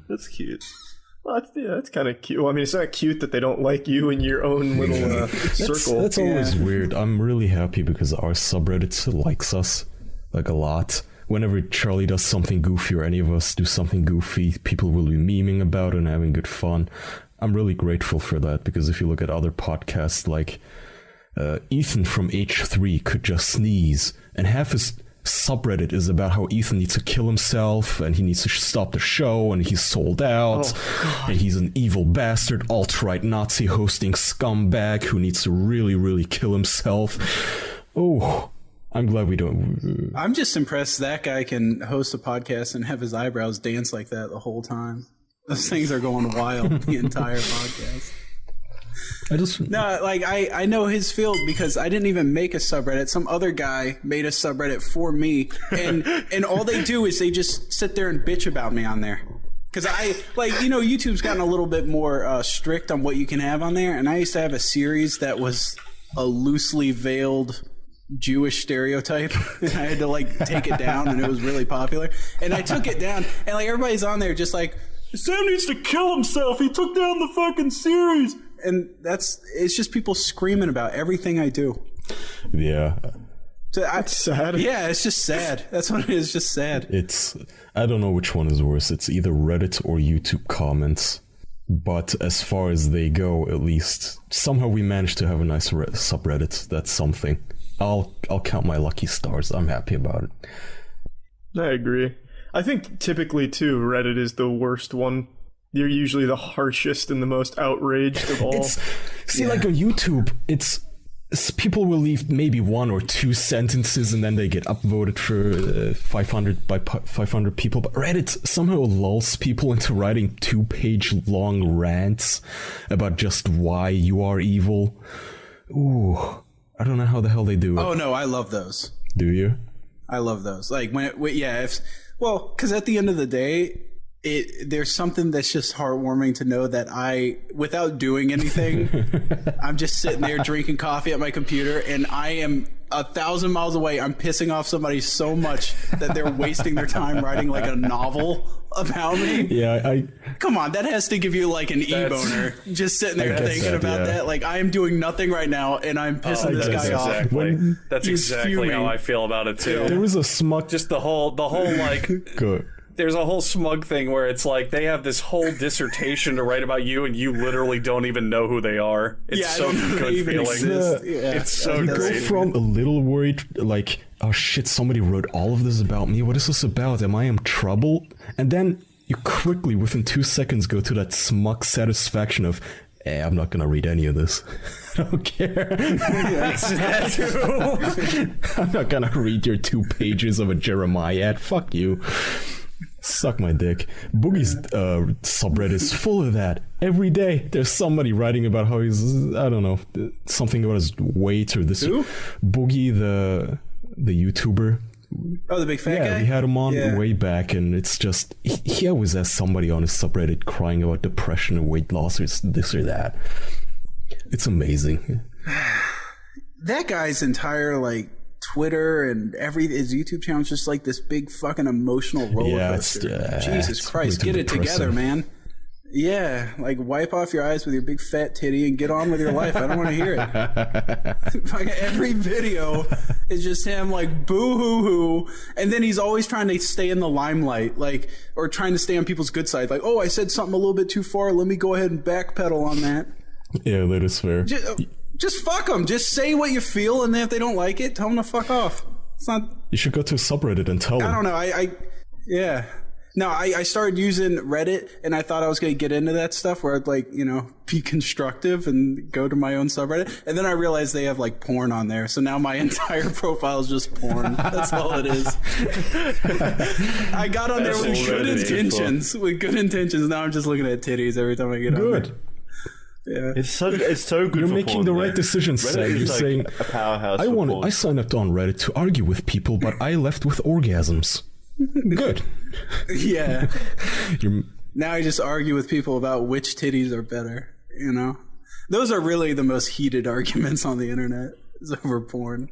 That's cute. Well, that's kind of cute. Well, I mean, it's not cute that they don't like you in your own little circle. That's always weird. I'm really happy because our subreddit likes us, like, a lot. Whenever Charlie does something goofy or any of us do something goofy, people will be memeing about it and having good fun. I'm really grateful for that, because if you look at other podcasts, like Ethan from H3 could just sneeze, and half his subreddit is about how Ethan needs to kill himself and he needs to stop the show and he's sold out and he's an evil bastard, alt-right Nazi hosting scumbag who needs to really, really kill himself. Oh, I'm glad we don't. I'm just impressed that guy can host a podcast and have his eyebrows dance like that the whole time. Those things are going wild the entire podcast. No, like I know his field because I didn't even make a subreddit. Some other guy made a subreddit for me, and all they do is they just sit there and bitch about me on there. Because I, like, you know, YouTube's gotten a little bit more strict on what you can have on there, and I used to have a series that was a loosely veiled Jewish stereotype, and I had to like take it down, and it was really popular. And I took it down, and like everybody's on there just like, Sam needs to kill himself. He took down the fucking series. And it's just people screaming about everything I do. Yeah. So That's sad. Yeah, it's just sad. That's what it is, just sad. I don't know which one is worse. It's either Reddit or YouTube comments. But as far as they go, at least, somehow we managed to have a nice subreddit. That's something. I'll count my lucky stars. I'm happy about it. I agree. I think typically, too, Reddit is the worst one. You're usually the harshest and the most outraged of all. Like on YouTube, it's people will leave maybe one or two sentences and then they get upvoted for 500 people. But Reddit somehow lulls people into writing 2-page long rants about just why you are evil. Ooh, I don't know how the hell they do it. Oh no, I love those. Do you? I love those. Like because at the end of the day, there's something that's just heartwarming to know that without doing anything, I'm just sitting there drinking coffee at my computer, and I am 1,000 miles away. I'm pissing off somebody so much that they're wasting their time writing like a novel about me. Yeah, Come on, that has to give you like an e-boner. Just sitting there thinking about that. Like, I am doing nothing right now, and I'm pissing this guy off. That's He's exactly fuming. how I feel about it too. there was a smug. Just the whole like. Good. There's a whole smug thing where it's like they have this whole dissertation to write about you, and you literally don't even know who they are. It's I so don't know good they even feeling. exist. Yeah. It's so You go great. from a little worried, like, oh shit, somebody wrote all of this about me. What is this about? Am I in trouble? And then you quickly, within 2 seconds, go to that smug satisfaction of, I'm not gonna read any of this. I don't care. I'm not gonna read your 2 pages of a Jeremiah ad. Fuck you. Suck my dick. Boogie's subreddit is full of that. Every day there's somebody writing about how he's, I don't know, something about his weight or this. Who? Boogie, the YouTuber. Oh, the big fat guy? Yeah, we had him on way back, and it's just, he always has somebody on his subreddit crying about depression and weight loss or this or that. It's amazing. That guy's entire, like, Twitter and his YouTube channel is just like this big fucking emotional roller coaster. Jesus Christ, get it together, man. Yeah, like wipe off your eyes with your big fat titty and get on with your life. I don't want to hear it. Like, every video is just him like boo hoo hoo, and then he's always trying to stay in the limelight, like, or trying to stay on people's good side. Like, oh, I said something a little bit too far. Let me go ahead and backpedal on that. Yeah, that is fair. Just fuck them. Just say what you feel, and then if they don't like it, tell them to fuck off. It's not. You should go to a subreddit and tell them. I don't know. Yeah. No, I started using Reddit, and I thought I was going to get into that stuff where I'd, like, you know, be constructive and go to my own subreddit. And then I realized they have, like, porn on there. So now my entire profile is just porn. That's all it is. I got on there with good intentions. Now I'm just looking at titties every time I get on there. Good. Yeah. It's so good. You're for making porn, the man. right decision, Sam. Reddit You're is like saying, a powerhouse. For porn. I signed up on Reddit to argue with people, but I left with orgasms. Good. Yeah. You're, Now I just argue with people about which titties are better, you know? Those are really the most heated arguments on the internet, is over porn.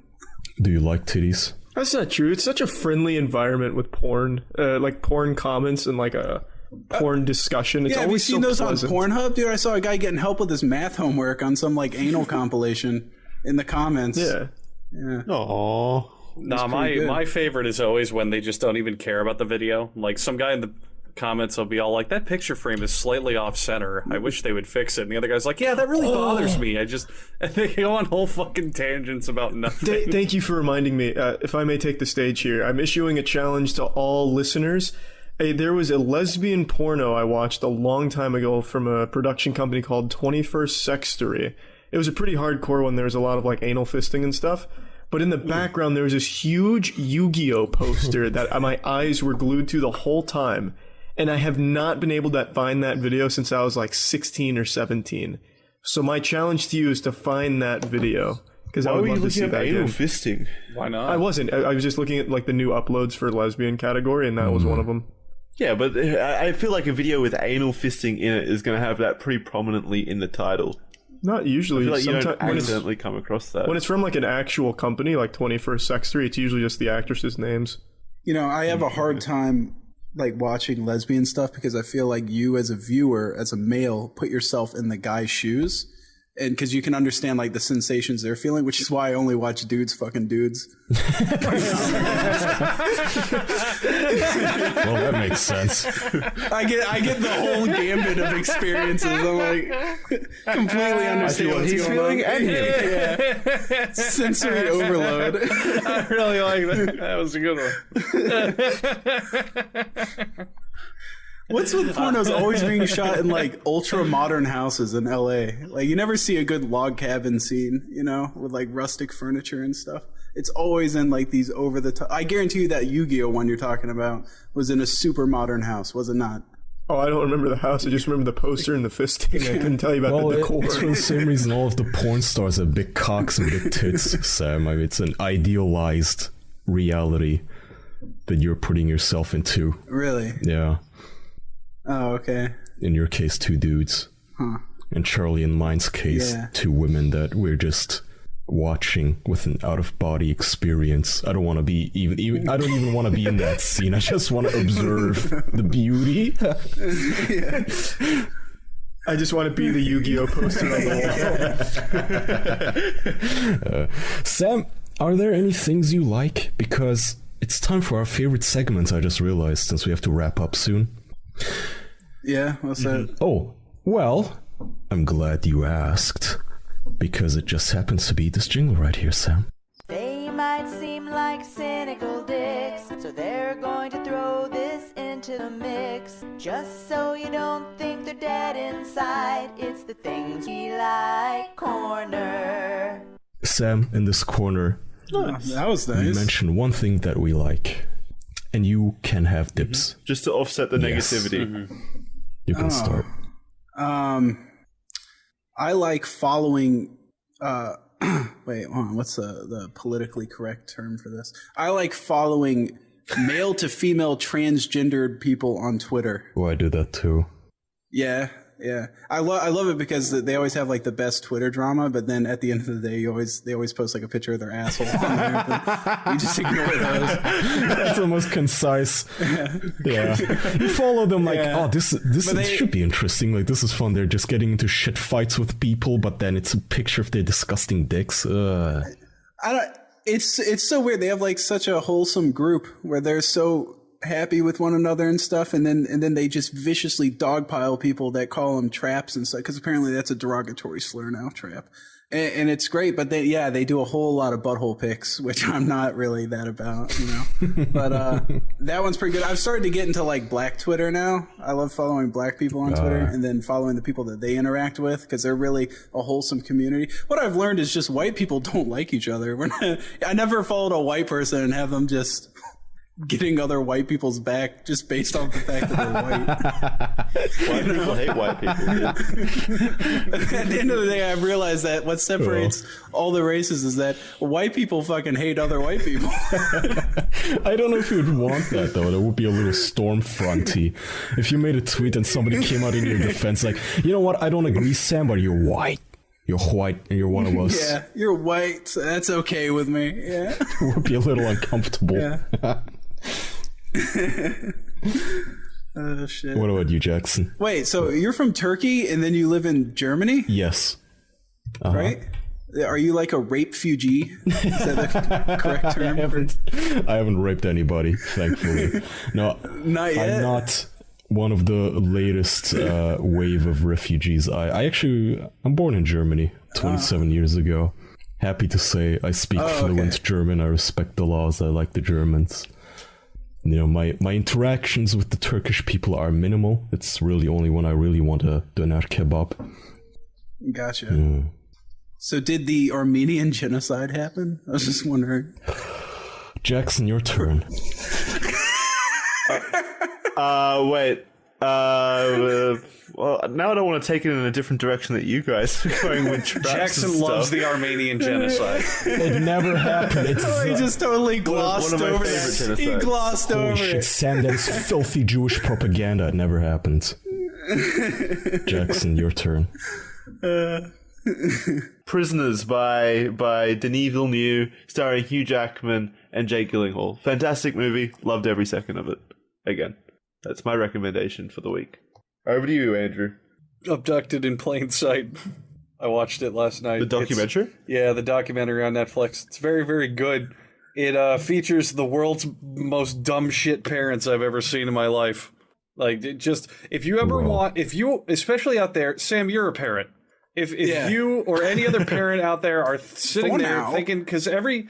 do you like titties? That's not true. It's such a friendly environment with porn, like porn comments and like a porn discussion. It's Yeah, have you always seen so those pleasant. on Pornhub? Dude, I saw a guy getting help with his math homework on some like anal compilation in the comments. Yeah. Yeah. Aww. Nah, pretty good. my favorite is always when they just don't even care about the video. Like, some guy in the comments will be all like, that picture frame is slightly off center. I wish they would fix it. And the other guy's like, yeah, that really bothers me. And they go on whole fucking tangents about nothing. Thank you for reminding me. If I may take the stage here, I'm issuing a challenge to all listeners. There was a lesbian porno I watched a long time ago from a production company called 21st Sextory. It was a pretty hardcore one. There was a lot of like anal fisting and stuff. But in the background, there was this huge Yu-Gi-Oh poster that my eyes were glued to the whole time. And I have not been able to find that video since I was like 16 or 17. So my challenge to you is to find that video. Because I Why would were you love to looking see at that anal again. fisting? Why not? I wasn't. I was just looking at like the new uploads for lesbian category, and that was one of them. Yeah, but I feel like a video with anal fisting in it is going to have that pretty prominently in the title. Not usually. I feel like you don't Sometime- when it's- accidentally come across that. When it's from like an actual company, like 21st Sextory, it's usually just the actresses' names. You know, I have a hard time like watching lesbian stuff because I feel like you as a viewer, as a male, put yourself in the guy's shoes. And because you can understand like the sensations they're feeling, which is why I only watch dudes fucking dudes. Well, that makes sense. I get the whole gambit of experiences. I'm like completely understand what's he's going feeling on. and him. Yeah. Sensory overload. I really like that. That was a good one. What's with pornos always being shot in like ultra modern houses in LA? Like you never see a good log cabin scene, you know, with like rustic furniture and stuff. It's always in like these over the top. I guarantee you that Yu-Gi-Oh one you're talking about was in a super modern house, was it not? Oh, I don't remember the house. I just remember the poster and the fisting. I couldn't tell you about the decor. It's for the same reason all of the porn stars have big cocks and big tits, Sam. I mean, it's an idealized reality that you're putting yourself into. Really? Yeah. Oh, okay. In your case, 2 dudes. Huh. And Charlie and mine's case, 2 women that we're just watching with an out-of-body experience. I don't want to be I don't even want to be in that scene. I just want to observe the beauty. I just want to be the Yu-Gi-Oh poster on the wall. Sam, are there any things you like? Because it's time for our favorite segment, I just realized, since we have to wrap up soon. Yeah, what's that? Oh, well, I'm glad you asked. Because it just happens to be this jingle right here, Sam. They might seem like cynical dicks, so they're going to throw this into the mix. Just so you don't think they're dead inside, it's the things we like corner. Sam, in this corner, that was nice. we mentioned one thing that we like, and you can have dips. Just to offset the negativity. You can start. I like following. Wait, hold on. What's the politically correct term for this? I like following male to female transgendered people on Twitter. Oh, I do that too. Yeah. I love it because they always have like the best Twitter drama, but then at the end of the day, they always post like a picture of their asshole on there. But you just ignore those. That's the most concise. Yeah. You follow them like, this should be interesting. Like, this is fun. They're just getting into shit fights with people, but then it's a picture of their disgusting dicks. It's so weird. They have like such a wholesome group where they're so happy with one another and stuff, and then they just viciously dogpile people that call them traps and stuff, because apparently that's a derogatory slur now, trap. And it's great, but they do a whole lot of butthole pics, which I'm not really that about, you know. But that one's pretty good. I've started to get into like Black Twitter now. I love following Black people on Twitter and then following the people that they interact with, because they're really a wholesome community. What I've learned is just white people don't like each other. I never followed a white person and have them just getting other white people's back just based off the fact that they're white. White people hate white people. At the end of the day, I've realized that what separates all the races is that white people fucking hate other white people. I don't know if you would want that, though. That would be a little storm fronty. If you made a tweet and somebody came out in your defense like, you know what, I don't agree, Sam, but you're white. You're white and you're one of us. Yeah, you're white. So that's okay with me. Yeah. It would be a little uncomfortable. Yeah. Oh shit. What about you, Jackson? Wait, so you're from Turkey and then you live in Germany? Yes. Right? Are you like a rape-fugee? Is that the correct term? I haven't raped anybody, thankfully. No, not yet. I'm not one of the latest wave of refugees. I'm born in Germany 27 years ago. Happy to say I speak fluent German. I respect the laws. I like the Germans. You know, my interactions with the Turkish people are minimal. It's really only when I really want a doner kebab. Gotcha. So did the Armenian genocide happen? I was just wondering. Jackson, your turn. Wait. Well, now I don't want to take it in a different direction that you guys are going with traps. Jackson loves the Armenian genocide. It never happened. He just totally glossed one of my over favorite that. He genocides. glossed over Shit, it. Sam, that's filthy Jewish propaganda. It never happened. Jackson, your turn. Prisoners by Denis Villeneuve, starring Hugh Jackman and Jake Gyllenhaal. Fantastic movie. Loved every second of it. Again, that's my recommendation for the week. Over to you, Andrew. Abducted in Plain Sight. I watched it last night. The documentary? The documentary on Netflix. It's very, very good. It features the world's most dumb shit parents I've ever seen in my life. Like, if you ever especially out there, Sam, you're a parent. If you or any other parent out there are sitting there thinking, because every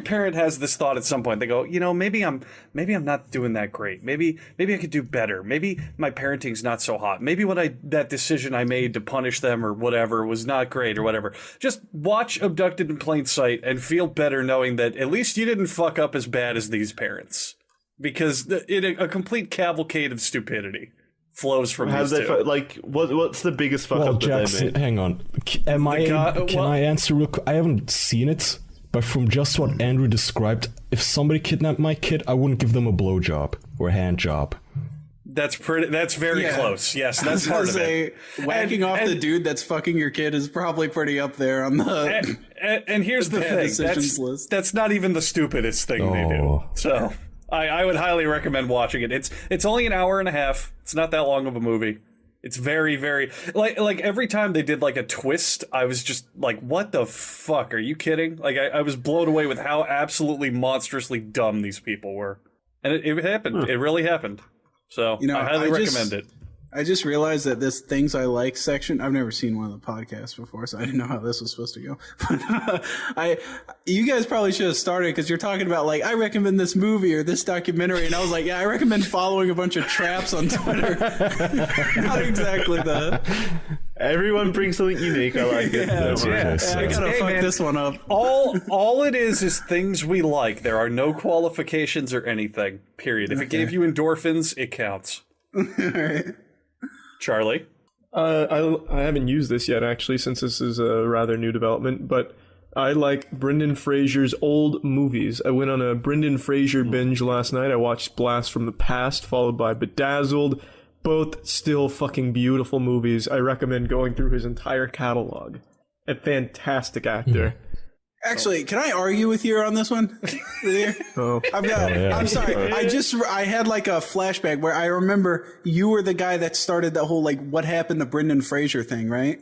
parent has this thought at some point. They go, you know, maybe I'm not doing that great. Maybe I could do better. Maybe my parenting's not so hot. Maybe that decision I made to punish them or whatever was not great or whatever. Just watch Abducted in Plain Sight and feel better knowing that at least you didn't fuck up as bad as these parents, because a complete cavalcade of stupidity flows from How these do they two. what's the biggest fuck Well, up that Jackson, they made? hang on. Can well- I answer real quick? I haven't seen it, but from just what Andrew described, if somebody kidnapped my kid, I wouldn't give them a blowjob or a hand job. That's very Yeah. close. Yes, I was that's gonna part of say, it. whacking off And- the dude that's fucking your kid is probably pretty up there on the. And here's the bad thing. decisions list. That's not even the stupidest thing they do. Oh. So I would highly recommend watching it. It's only an hour and a half. It's not that long of a movie. It's very, very like every time they did like a twist, I was just like, what the fuck? Are you kidding? Like I was blown away with how absolutely monstrously dumb these people were. And it happened. It really happened. So I highly recommend it. I just realized that this things I like section, I've never seen one of the podcasts before, so I didn't know how this was supposed to go. But you guys probably should have started because you're talking about like, I recommend this movie or this documentary. And I was like, yeah, I recommend following a bunch of traps on Twitter. Not exactly that. Everyone brings something unique. I like it. Yeah, Don't worry. I gotta fuck man. this one up. All it is things we like. There are no qualifications or anything. Period. If it gave you endorphins, it counts. Charlie? I haven't used this yet, actually, since this is a rather new development, but I like Brendan Fraser's old movies. I went on a Brendan Fraser binge last night. I watched Blast from the Past, followed by Bedazzled. Both still fucking beautiful movies. I recommend going through his entire catalog. A fantastic actor. Actually, can I argue with you on this one? Oh. I'm sorry. I had like a flashback where I remember you were the guy that started that whole like what happened to Brendan Fraser thing, right?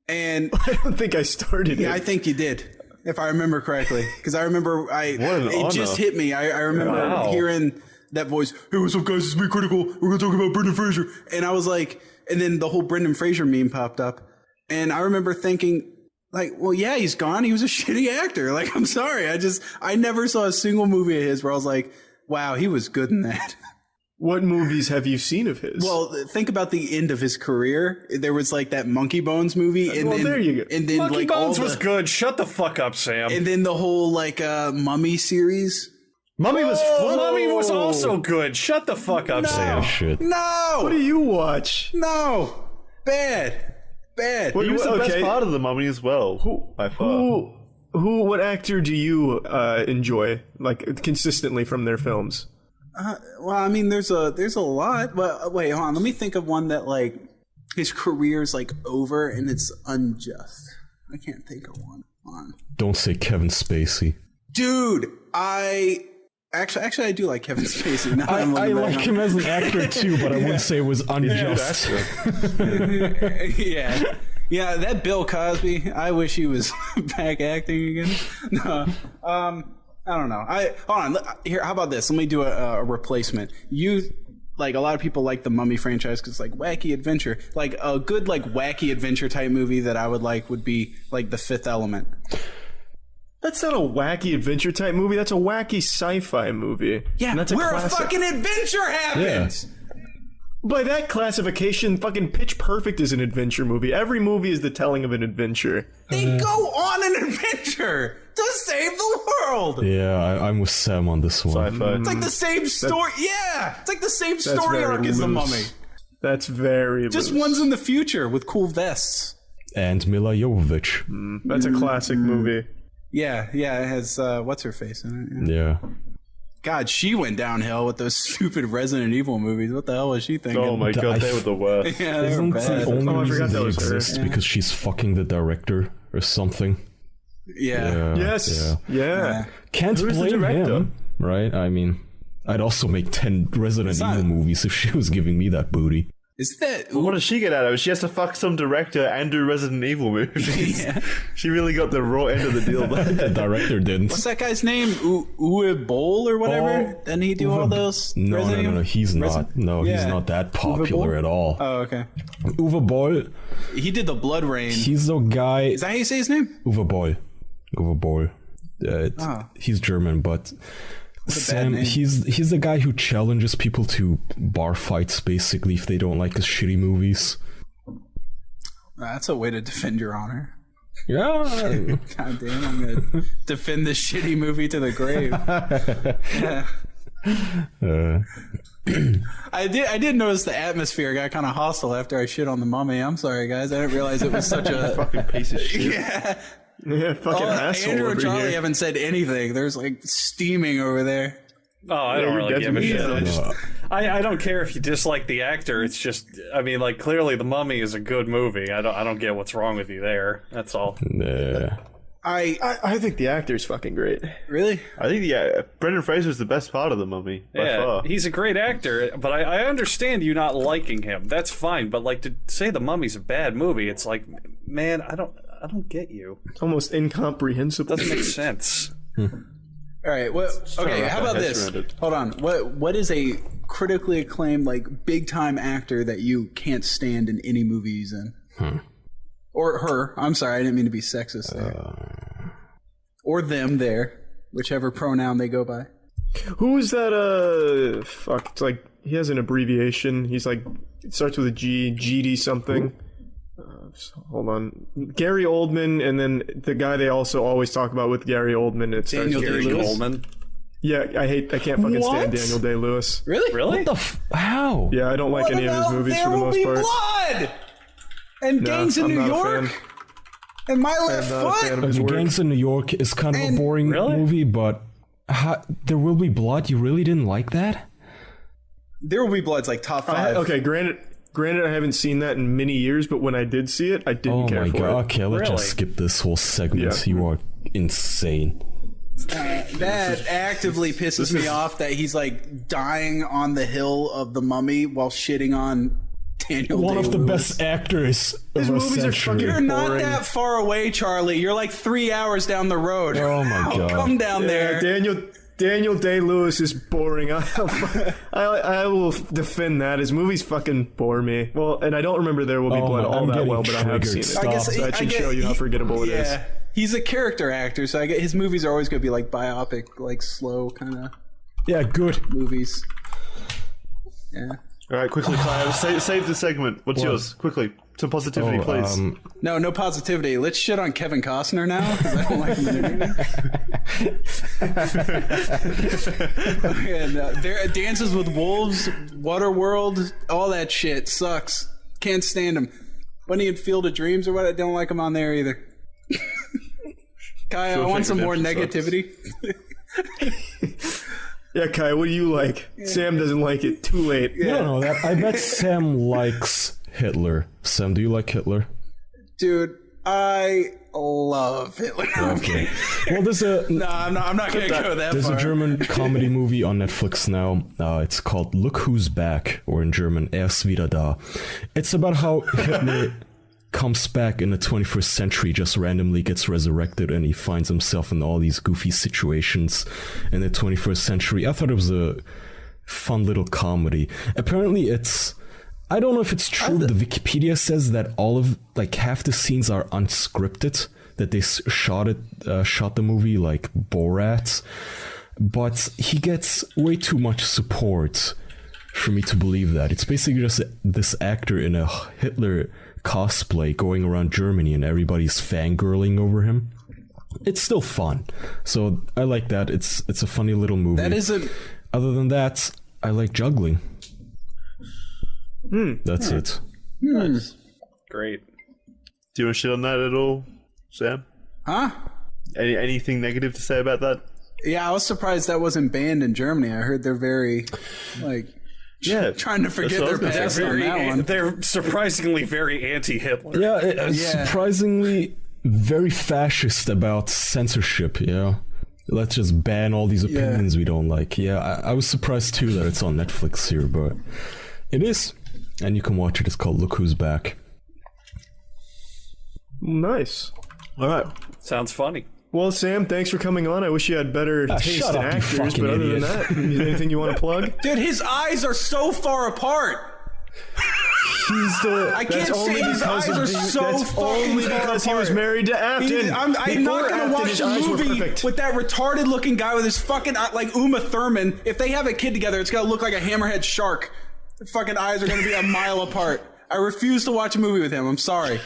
And I don't think I started it. I think you did, if I remember correctly, because I remember it just honor. hit me. I remember hearing that voice. Hey, what's up, guys? It's me, Critical. We're gonna talk about Brendan Fraser, and I was like, and then the whole Brendan Fraser meme popped up, and I remember thinking, like, well, yeah, he's gone. He was a shitty actor. Like, I'm sorry. I never saw a single movie of his where I was like, wow, he was good in that. What movies have you seen of his? Well, think about the end of his career. There was like that Monkey Bones movie. And Well, then, there you go. And then Monkey like Bones all was good. Shut the fuck up, Sam. And then the whole like Mummy series. Mummy was Mummy was also good. Shut the fuck up, Sam. Shit. No! what do you watch? No! Bad. He was the best Okay. part of the Mummy as well. By far. What actor do you enjoy, like, consistently from their films? Well, I mean, there's a lot. But wait, hold on. Let me think of one that like his career's like over and it's unjust. I can't think of one. Hold on. Don't say Kevin Spacey. Dude, I actually I do like Kevin Spacey. Now I I'm looking back like on him as an actor too, but I wouldn't say it was unjust. Yeah, that Bill Cosby. I wish he was back acting again. No, I don't know. Hold on. Here, how about this? Let me do a replacement. Like a lot of people like the Mummy franchise because it's like wacky adventure. Like a good like wacky adventure type movie that I would like would be like The Fifth Element. That's not a wacky adventure type movie. That's a wacky sci-fi movie. Yeah, And that's where classic. a fucking adventure happens. By that classification, fucking Pitch Perfect is an adventure movie. Every movie is the telling of an adventure. They go on an adventure to save the world. Yeah, I'm with Sam on this one. Sci-fi. It's like the same story. Yeah, it's like the same story very arc as the loose. Mummy. That's very Just loose. one's in the future with cool vests. And Mila Jovovich. That's a classic movie. Yeah, it has what's her face in it. Yeah. Yeah. God, she went downhill with those stupid Resident Evil movies. What the hell was she thinking? Oh my god, they were the worst. Yeah, they were Isn't bad. the only Oh, I forgot reason that they was her. exist because she's fucking the director or something? Yeah. Yes. Yeah. Can't Who's the blame director? him, right? I mean, I'd also make 10 Resident not- Evil movies if she was giving me that booty. Is that What does she get out of it? She has to fuck some director and do Resident Evil movies. Yeah. She really got the raw end of the deal The there. director didn't. what's that guy's name? Uwe Boll or whatever? Didn't he do all those? No, Resident Evil? he's not. Resident- No, he's Yeah. not that Boll? popular at all. Oh, okay. Uwe Boll, He did the Blood Rain. he's the guy. Is that how you say his name? Uwe Boll. Uwe Boll. He's German, but Sam, name. he's the guy who challenges people to bar fights, basically, if they don't like his shitty movies. That's a way to defend your honor. Yeah. God damn, I'm gonna defend this shitty movie to the grave. Yeah. I did notice the atmosphere got kind of hostile after I shit on the mummy. I'm sorry, guys. I didn't realize it was such a Fucking piece of shit. Yeah, fucking asshole. Andrew and over Charlie here. haven't said anything. There's like steaming over there. Oh, I don't really give a shit. I don't care if you dislike the actor. It's just, I mean, like, clearly The Mummy is a good movie. I don't get what's wrong with you there. That's all. Nah. I think the actor's fucking great. Really? I think Brendan Fraser's the best part of the Mummy by Yeah, far. he's a great actor, but I understand you not liking him. That's fine. But like to say The Mummy's a bad movie, it's like, man, I don't get you. It's almost incomprehensible. Doesn't make sense. All right. Well, okay. How about this? Hold on. What is a critically acclaimed, like, big time actor that you can't stand in any movie he's in? Or her. I'm sorry, I didn't mean to be sexist there. Or them there, whichever pronoun they go by. Who is that? Fuck. It's like he has an abbreviation. He's like it starts with a G. GD something. Hold on. Gary Oldman, and then the guy they also always talk about with Gary Oldman. It starts Daniel with Gary Day-Lewis? Coleman. Yeah, I can't fucking What? stand Daniel Day-Lewis. Really? How? Yeah, I don't like any of his movies for the most part. Blood! And No, Gangs in I'm New not a York? fan. And My I'm Left not a fan Foot? of his work. Gangs in New York is kind of a And- boring Really? movie, but There Will Be Blood. You really didn't like that? There Will Be Blood's like top 5. Okay, granted, I haven't seen that in many years, but when I did see it, I didn't Oh care my for god! it. Okay, let's Really? just skip this whole segment. Yeah. You are insane. That actively pisses me off that he's like dying on the hill of the mummy while shitting on Daniel One of the Day-Lewis. best actors His of a movies are century. fucking You're not boring. that far away, Charlie. You're like 3 hours down the road. Oh my god! Come down there. Daniel Day-Lewis is boring. I will defend that. His movies fucking bore me. Well, and I don't remember There Will Be Oh, Blood all I'm that getting well, but I have triggered. seen it. Stop. So that should show you how forgettable it is. Yeah. He's a character actor, so I get his movies are always going to be like biopic, like slow kind of Yeah, good. movies. Yeah. All right, quickly, Kyle, save the segment. What's yours? Quickly, some positivity, please. No positivity. Let's shit on Kevin Costner now, 'cause I don't like him in anything. And, there, Dances with Wolves, Waterworld, all that shit sucks. Can't stand him. Bunny and Field of Dreams or what? I don't like him on there either. Kyle, I want some more negativity. Yeah, Kai, what do you like? Sam doesn't like it. Too late. No, I bet Sam likes Hitler. Sam, do you like Hitler? Dude, I love Hitler. Okay. Well, there's a No, I'm not going to go that there's far. a German comedy movie on Netflix now. It's called Look Who's Back, or in German, Er ist wieder da. It's about how Hitler comes back in the 21st century, just randomly gets resurrected, and he finds himself in all these goofy situations in the 21st century. I thought it was a fun little comedy. Apparently I don't know if it's true, but the Wikipedia says that all of, like, half the scenes are unscripted, that they shot the movie like Borat, but he gets way too much support for me to believe that. It's basically just this actor in a Hitler cosplay going around Germany and everybody's fangirling over him. It's still fun. So I like that. It's a funny little movie. That isn't... Other than that, I like juggling. That's it. Great. Do you want to shit on that at all, Sam? Huh? Anything negative to say about that? Yeah, I was surprised that wasn't banned in Germany. I heard they're very, like... Yeah, trying to forget that's what their I was gonna past on that one. They're surprisingly very anti-Hitler. Yeah, surprisingly very fascist about censorship, yeah. Let's just ban all these opinions we don't like. Yeah, I was surprised too that it's on Netflix here, but it is. And you can watch it. It's called Look Who's Back. Nice. All right. Sounds funny. Well, Sam, thanks for coming on. I wish you had better taste shut in up, you actors, fucking but other idiot. than that, anything you want to plug? Dude, his eyes are so far apart. I can't say his eyes are so That's fucking only far because he apart. was married to Afton. I'm not Before going to Afton, watch his a eyes were movie perfect. with that retarded looking guy with his fucking, like Uma Thurman. If they have a kid together, it's going to look like a hammerhead shark. The fucking eyes are going to be a mile apart. I refuse to watch a movie with him. I'm sorry.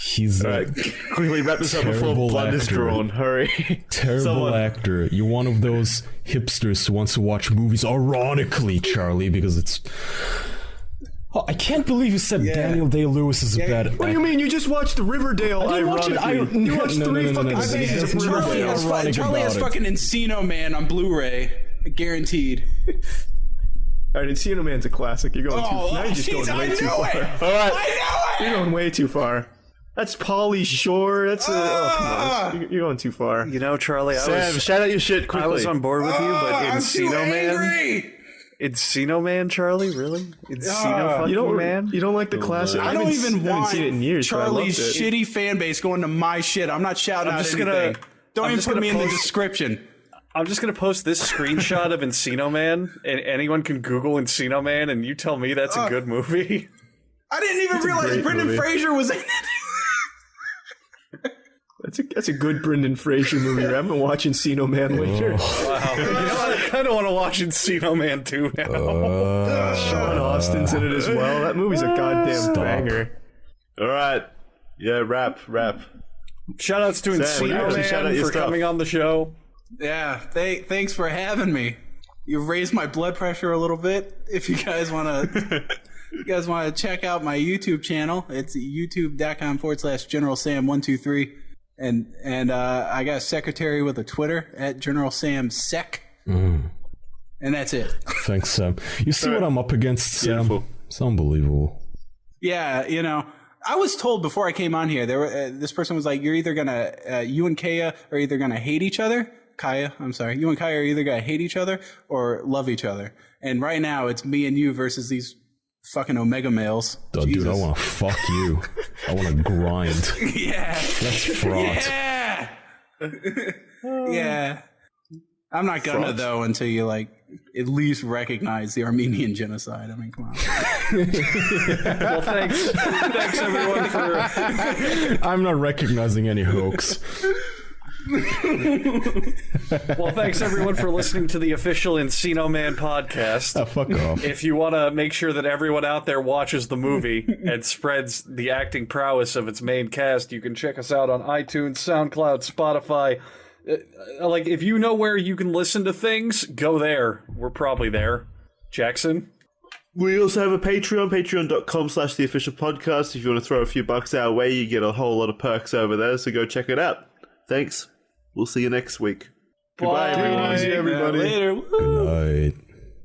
He's a Quickly wrap this up before terrible blood is actor. drawn. Hurry. terrible Someone- actor. You're one of those hipsters who wants to watch movies ironically, Charlie, because it's. Oh, I can't believe you said Daniel Day-Lewis is a bad. What do you mean? You just watched Riverdale, I didn't watch it. ironically. You watched three fucking seasons of Charlie Riverdale. has, ironic Charlie has about it. fucking Encino Man on Blu-ray, guaranteed. All right, Encino Man's a classic. You're going too far. Now you're just going way too far. All right. I know it. You're going way too far. That's Pauly Shore. That's oh, come on. You're going too far. You know, Charlie, Sam, shout out your shit quickly. I was on board with you, but I'm too Encino Man, angry. Encino Man, Charlie, really? Encino fucking You don't, man. you don't like the classic? I don't even haven't want seen it in years. but I Charlie's loved it. shitty fan base going to my shit. I'm not shouting I'm out just anything. gonna- Don't I'm even just put gonna me in the post- description. I'm just gonna post this screenshot of Encino Man, and anyone can Google Encino Man, and you tell me that's a good movie. I didn't even realize great Brendan movie. Fraser was in it. That's a good Brendan Fraser movie. I haven't watched Encino Man later. Wow. You know what? I kind of want to watch Encino Man too now. Sean Austin's in it as well. That movie's a goddamn banger. All right. Yeah, rap. Shoutouts to Sam, you Encino actually shout out Man your for stuff. coming on the show. Yeah, thanks for having me. You've raised my blood pressure a little bit. If you guys want to, check out my YouTube channel. It's youtube.com/GeneralSam123, and I got a secretary with a Twitter at GeneralSamSec, and that's it. Thanks, Sam. You see what I'm up against, Sam? Beautiful. It's unbelievable. Yeah, you know, I was told before I came on here, this person was like, "You're either gonna, you and Kaya are either gonna hate each other." Kaya, I'm sorry. You and Kaya are either gonna hate each other or love each other. And right now, it's me and you versus these fucking Omega males. Dude, I Jesus. want to fuck you. I want to grind. Yeah. That's fraught. Yeah. Yeah. I'm not gonna though until you like at least recognize the Armenian genocide. I mean, come on. Well, thanks everyone for. I'm not recognizing any hoax. Well, thanks everyone for listening to the official Encino Man podcast. Oh, fuck off. If you want to make sure that everyone out there watches the movie and spreads the acting prowess of its main cast, you can check us out on iTunes, SoundCloud, Spotify. Like, if you know where you can listen to things, go there. We're probably there. Jackson? We also have a Patreon, patreon.com/theofficialpodcast. If you want to throw a few bucks our way, you get a whole lot of perks over there, so go check it out. Thanks. We'll see you next week. Goodbye, everyone. Easy, everybody. Later. Good night.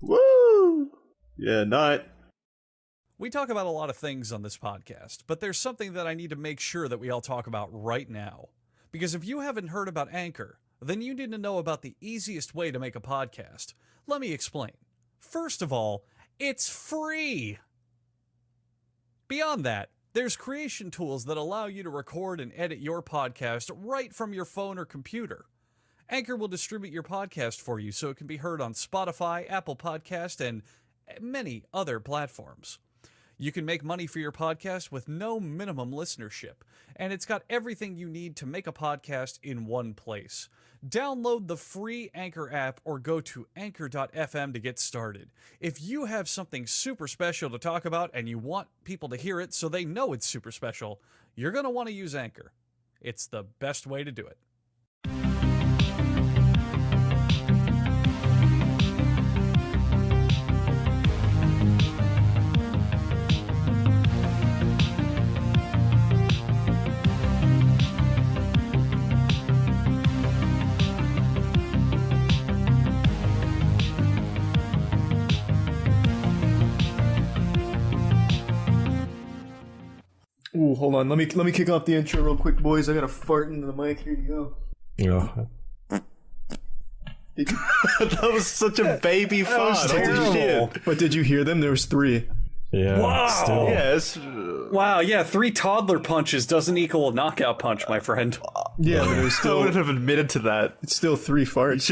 Woo! Yeah, night. We talk about a lot of things on this podcast, but there's something that I need to make sure that we all talk about right now. Because if you haven't heard about Anchor, then you need to know about the easiest way to make a podcast. Let me explain. First of all, it's free. Beyond that, there's creation tools that allow you to record and edit your podcast right from your phone or computer. Anchor will distribute your podcast for you so it can be heard on Spotify, Apple Podcast, and many other platforms. You can make money for your podcast with no minimum listenership, and it's got everything you need to make a podcast in one place. Download the free Anchor app or go to anchor.fm to get started. If you have something super special to talk about and you want people to hear it so they know it's super special, you're going to want to use Anchor. It's the best way to do it. Ooh, hold on. Let me kick off the intro real quick, boys. I gotta fart into the mic. Here you go. Yeah. That was such a baby fart. Holy shit. But did you hear them? There was 3. Yeah. Wow. Still. Yes. Wow, yeah, 3 toddler punches doesn't equal a knockout punch, my friend. Yeah, but it was I still wouldn't have admitted to that. it's still 3 farts.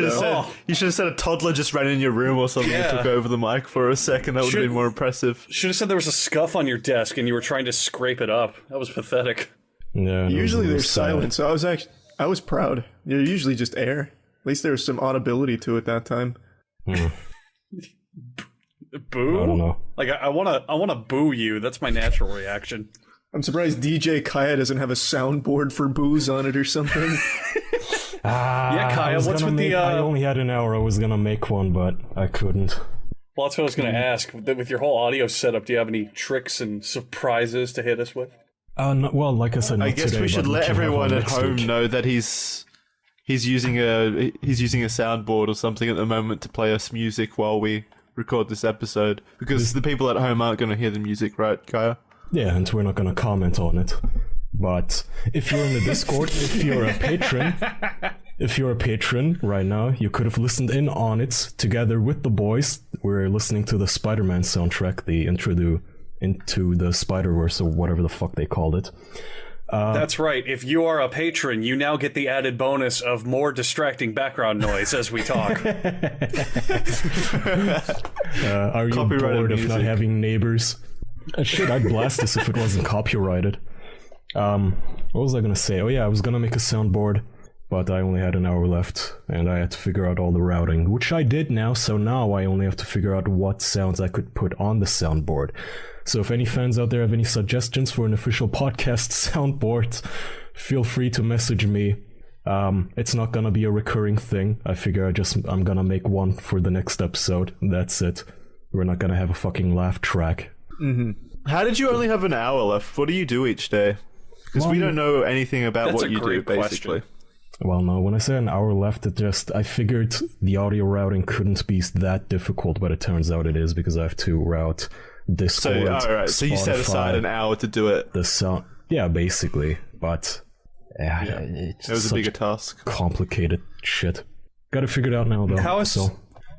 You should have said a toddler just ran in your room or something Yeah. and took over the mic for a second. That would have been more impressive. Should have said there was a scuff on your desk and you were trying to scrape it up. That was pathetic. Yeah. Usually there's there's silence, so I was proud. They're usually just air. At least there was some audibility to it that time. Boo? I don't know. Like, I wanna boo you. That's my natural reaction. I'm surprised DJ Kaya doesn't have a soundboard for booze on it or something. Yeah, Kaya, what's with the... I only had an hour. I was gonna make one, but I couldn't. Well, that's what I was going to ask. With your whole audio setup, do you have any tricks and surprises to hit us with? No, well, like I said, not I guess today, we should but let can have everyone one at next home week. know that he's using a soundboard or something at the moment to play us music while we record this episode, because the people at home aren't going to hear the music, right, Kaya? Yeah, and we're not gonna comment on it. But if you're in the Discord, if you're a patron right now, you could have listened in on it together with the boys. We're listening to the Spider-Man soundtrack, the intro into the Spider-Verse, or whatever the fuck they called it. That's right. If you are a patron, you now get the added bonus of more distracting background noise as we talk. Are you Copyrighted bored of not music. having neighbors? Shit, I'd blast this if it wasn't copyrighted. What was I gonna say? Oh yeah, I was gonna make a soundboard, but I only had an hour left, and I had to figure out all the routing, which I did now, so now I only have to figure out what sounds I could put on the soundboard. So if any fans out there have any suggestions for an official podcast soundboard, feel free to message me. It's not gonna be a recurring thing. I figure I'm gonna make one for the next episode. That's it. We're not gonna have a fucking laugh track. How did you only have an hour left? What do you do each day? Because we don't know anything about That's what a you do, great question. basically. Well, no, when I say an hour left, I figured the audio routing couldn't be that difficult, but it turns out it is, because I have to route So, Discord, alright, so you set aside Spotify, an hour to do it. the sound. Yeah, basically, but it's It was a such bigger task. complicated shit. Got to figure it out now, though. How is so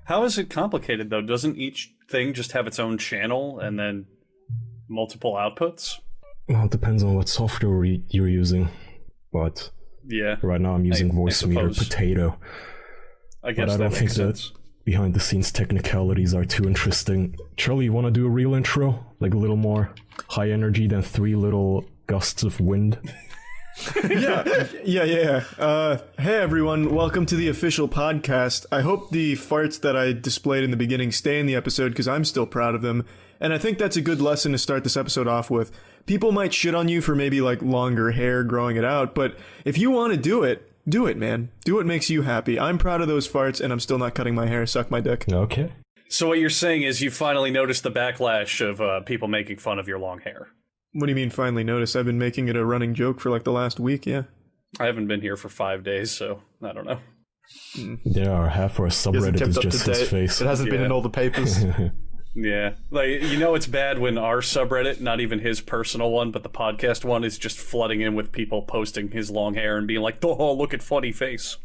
it complicated, though? Doesn't each thing just have its own channel and then multiple outputs? well, it depends on what software you're using, but Yeah, right now I'm using I Voice Meter suppose. Potato. I guess But I that don't think makes sense. that behind the scenes technicalities are too interesting. Charlie, you want to do a real intro? Like a little more high energy than 3 little gusts of wind? Yeah. Hey everyone, welcome to the official podcast. I hope the farts that I displayed in the beginning stay in the episode, because I'm still proud of them. And I think that's a good lesson to start this episode off with. People might shit on you for maybe like longer hair, growing it out, but if you want to do it, man. Do what makes you happy. I'm proud of those farts, and I'm still not cutting my hair. Suck my dick. Okay. So what you're saying is you finally noticed the backlash of people making fun of your long hair. What do you mean finally notice? I've been making it a running joke for like the last week, yeah. I haven't been here for 5 days, so I don't know. There are half our He hasn't subreddit kept is up just to his date. face. It hasn't been in all the papers. Yeah, like, you know, it's bad when our subreddit, not even his personal one, but the podcast one, is just flooding in with people posting his long hair and being like, "Oh, look at funny face."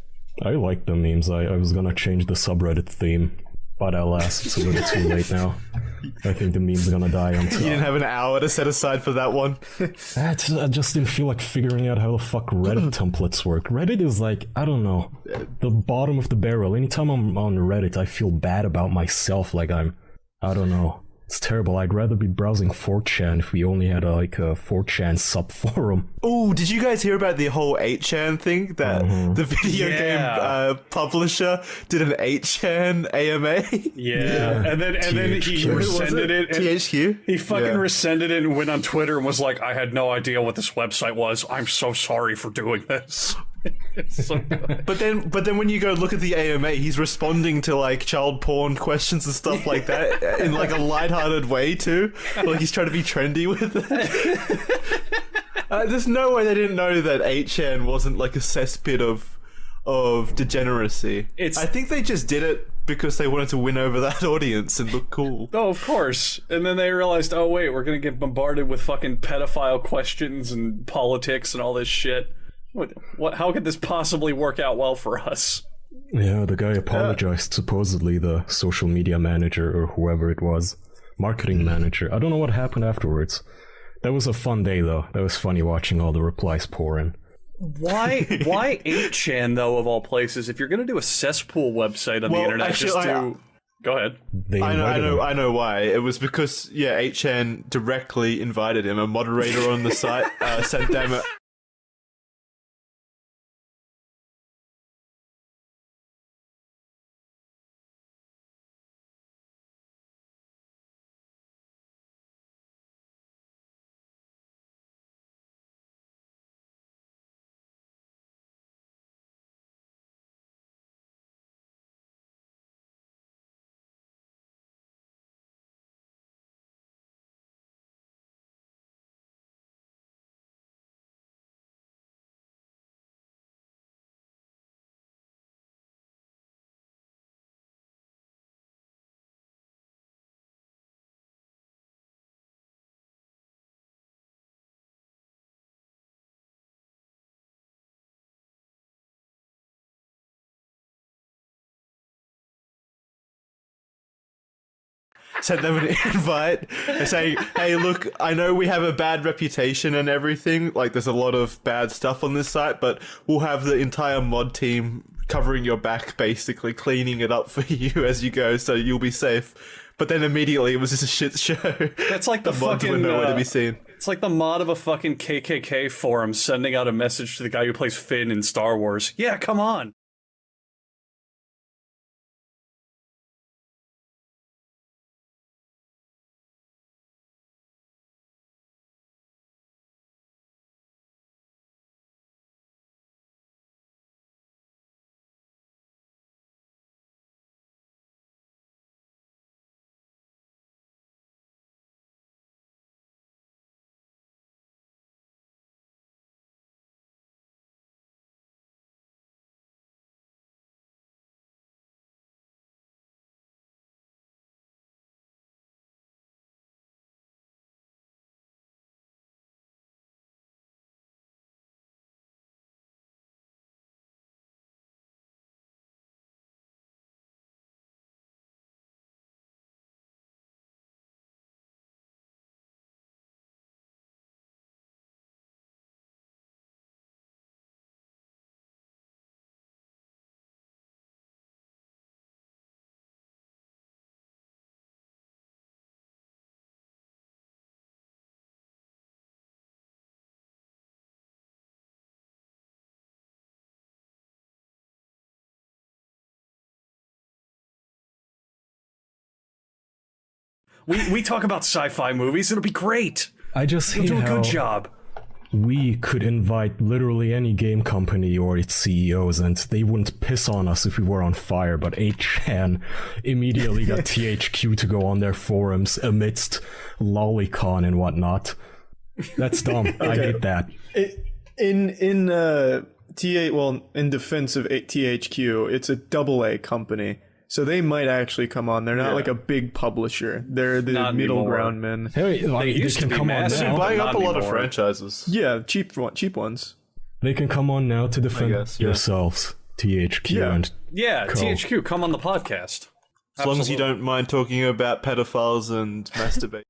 I like the memes. I was gonna change the subreddit theme, but alas, it's a little too late now. I think the meme's gonna die on You didn't top. have an hour to set aside for that one. I just didn't feel like figuring out how the fuck Reddit templates work. Reddit is like, I don't know, the bottom of the barrel. Anytime I'm on Reddit, I feel bad about myself, like I don't know. It's terrible. I'd rather be browsing 4chan if we only had a 4chan subforum. Oh, did you guys hear about the whole 8chan thing? That the video Yeah. game publisher did an 8chan AMA? Yeah, and then he THQ. rescinded it. And THQ? he fucking Yeah. rescinded it and went on Twitter and was like, "I had no idea what this website was. I'm so sorry for doing this." It's so good. But then when you go look at the AMA, he's responding to like child porn questions and stuff like that in like a lighthearted way too. Like he's trying to be trendy with it. There's no way they didn't know that 8chan wasn't like a cesspit of degeneracy. I think they just did it because they wanted to win over that audience and look cool. Oh, of course. And then they realized, oh wait, we're gonna get bombarded with fucking pedophile questions and politics and all this shit. What? How could this possibly work out well for us? Yeah, the guy apologized, supposedly the social media manager or whoever it was. Marketing manager. I don't know what happened afterwards. That was a fun day, though. That was funny watching all the replies pour in. Why 8chan, though, of all places? If you're going to do a cesspool website on the internet, actually, Go ahead. They invited him. I know why. It was because 8chan directly invited him. A moderator on the site sent them sent them an invite and saying, hey, look, I know we have a bad reputation and everything. Like, there's a lot of bad stuff on this site, but we'll have the entire mod team covering your back, basically cleaning it up for you as you go, so you'll be safe. But then immediately it was just a shit show. That's like the mods were fucking nowhere to be seen. It's like the mod of a fucking KKK forum sending out a message to the guy who plays Finn in Star Wars. Yeah, come on. We talk about sci-fi movies. It'll be great. I just You'll hate do a how good job. we could invite literally any game company or its CEOs and they wouldn't piss on us if we were on fire, but 8chan immediately got THQ to go on their forums amidst lolicon and whatnot. That's dumb. I hate that. In defense of THQ, it's a AA company. So they might actually come on. They're not like a big publisher. They're the Not middle anymore. ground men. Hey, they used to can be come on massive. now. Buying up a not lot of anymore. franchises. Yeah, cheap ones. They can come on now to defend guess, yeah. yourselves, THQ, Yeah. and Yeah, Cool. THQ, come on the podcast. As long as you don't mind talking about pedophiles and masturbate.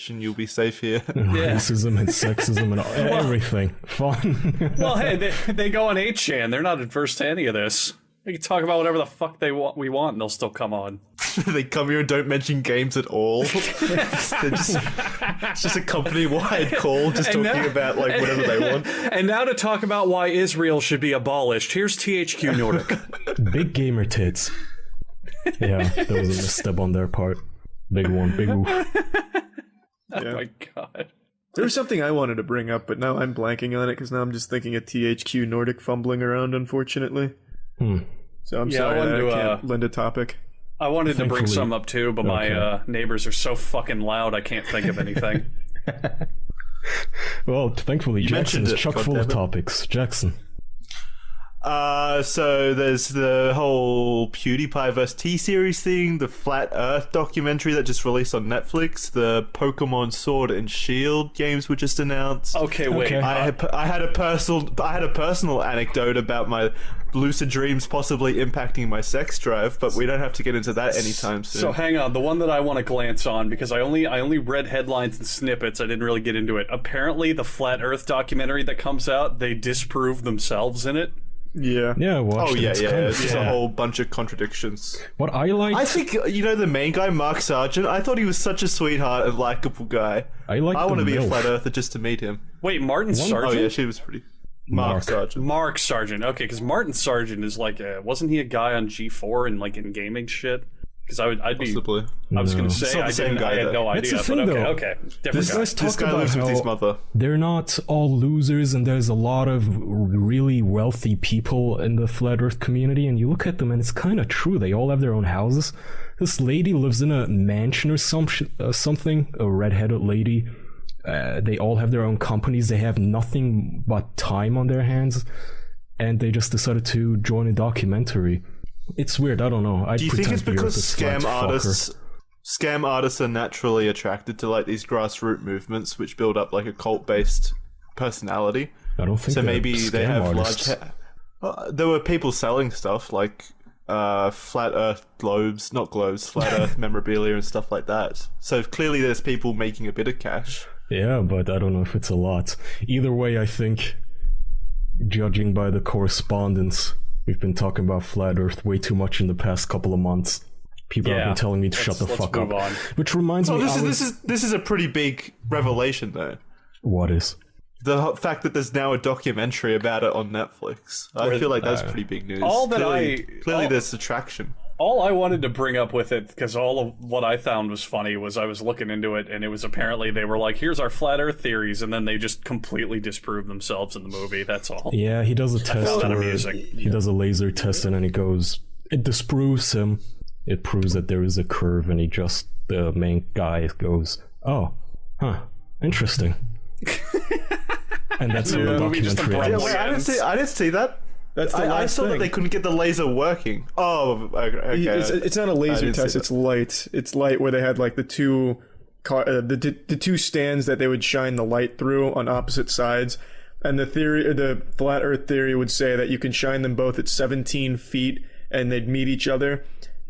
You'll be safe here. racism and sexism and everything. Fun. Well, hey, they go on 8chan. They're not adverse to any of this. They can talk about whatever the fuck we want, and they'll still come on. They come here and don't mention games at all. It's just a company-wide call, just And talking now- about like whatever they want. And now to talk about why Israel should be abolished, here's THQ Nordic. Big gamer tits. Yeah, that was a misstep on their part. Big one, big oof. Oh my god. There was something I wanted to bring up, but now I'm blanking on it because now I'm just thinking of THQ Nordic fumbling around, unfortunately. So I'm Yeah, I sorry wanted that to, I can't lend a topic. I wanted to bring Thankfully- some up too, but my neighbors are so fucking loud I can't think of anything. Well, thankfully, Jackson mentioned is it, chock full of goddammit. topics. Jackson. So there's the whole PewDiePie vs. T-Series thing, the Flat Earth documentary that just released on Netflix, the Pokemon Sword and Shield games were just announced. Okay, wait. Okay. I had a personal anecdote about my lucid dreams possibly impacting my sex drive, but we don't have to get into that anytime soon. So hang on, the one that I want to glance on, because I only read headlines and snippets, I didn't really get into it. Apparently the Flat Earth documentary that comes out, they disprove themselves in it. Yeah. Yeah, I watched it. Yeah, It's yeah. kind of There's a fun. whole bunch of contradictions. What I liked, I think, the main guy, Mark Sargent, I thought he was such a sweetheart and likable guy. I liked I want to the be a MILF. flat earther just to meet him. Wait, Martin Oh, Sargent? yeah, she was pretty... Mark Sargent. Mark Sargent. Okay, because Martin Sargent is like wasn't he a guy on G4 and like in gaming shit? Because I'd be... Possibly. I was going No. to say, It's not the same guy, I had though. no That's idea, the thing, but though. okay. Different This guy. guy's This talk guy about lives with his how mother. they're not all losers, and there's a lot of really wealthy people in the flat Earth community, and you look at them, and it's kind of true. They all have their own houses. This lady lives in a mansion or something, a redheaded lady. They all have their own companies. They have nothing but time on their hands, and they just decided to join a documentary. It's weird. I don't know. Do you think it's because scam artists are naturally attracted to like these grassroots movements which build up like a cult-based personality? I don't think So they're maybe they scam have artists. there were people selling stuff like flat Earth globes, not globes, flat Earth memorabilia and stuff like that. So clearly, there's people making a bit of cash. Yeah, but I don't know if it's a lot. Either way, I think, judging by the correspondence, we've been talking about flat Earth way too much in the past couple of months. People have been telling me to shut the fuck up. On. Which reminds me, This is a pretty big revelation, though. What is? The fact that there's now a documentary about it on Netflix. I feel like that's pretty big news. Clearly there's attraction. All I wanted to bring up with it, because all of what I found was funny, was I was looking into it, and it was apparently they were like, here's our flat Earth theories, and then they just completely disproved themselves in the movie. That's all. Yeah, he does a test. that where amusing. He does a laser test, and then it disproves him. It proves that there is a curve, and the main guy goes, oh, huh, interesting. And that's how the documentary Yeah, ends. Wait, I didn't see that. That's the I last saw that thing. they couldn't get the laser working. Oh, okay. It's not a laser didn't see test. that. It's light. It's light where they had like the two stands that they would shine the light through on opposite sides. And the flat Earth theory would say that you can shine them both at 17 feet and they'd meet each other.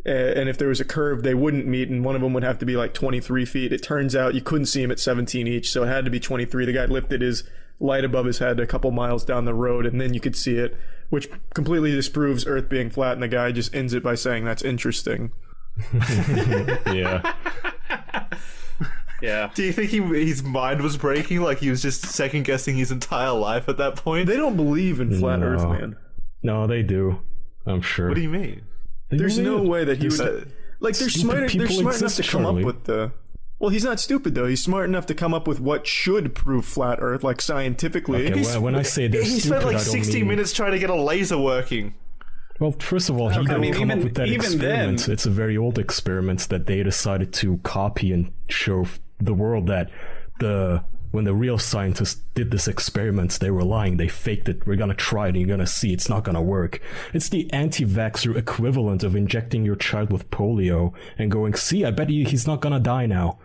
And if there was a curve, they wouldn't meet, and one of them would have to be like 23 feet. It turns out you couldn't see him at 17 each, so it had to be 23. The guy lifted his light above his head a couple miles down the road, and then you could see it, which completely disproves Earth being flat, and the guy just ends it by saying, that's interesting. Yeah. Yeah. Do you think his mind was breaking? Like he was just second guessing his entire life at that point? They don't believe in flat No. Earth, man. No, they do. I'm sure. What do you mean? There's no way that he It's would... Like, they're stupid smart people enough exist, to come Charlie. up with the... Well, he's not stupid, though. He's smart enough to come up with what should prove flat Earth, like, scientifically. Okay, when I say they're He stupid, spent like I don't 60 mean... minutes trying to get a laser working. Well, first of all, he didn't mean, come up even- with that even experiment. then- It's a very old experiment that they decided to copy and show the world that when the real scientists did this experiment, they were lying. They faked it. We're gonna try it and you're gonna see it's not gonna work. It's the anti-vaxxer equivalent of injecting your child with polio and going, see, I bet he's not gonna die now.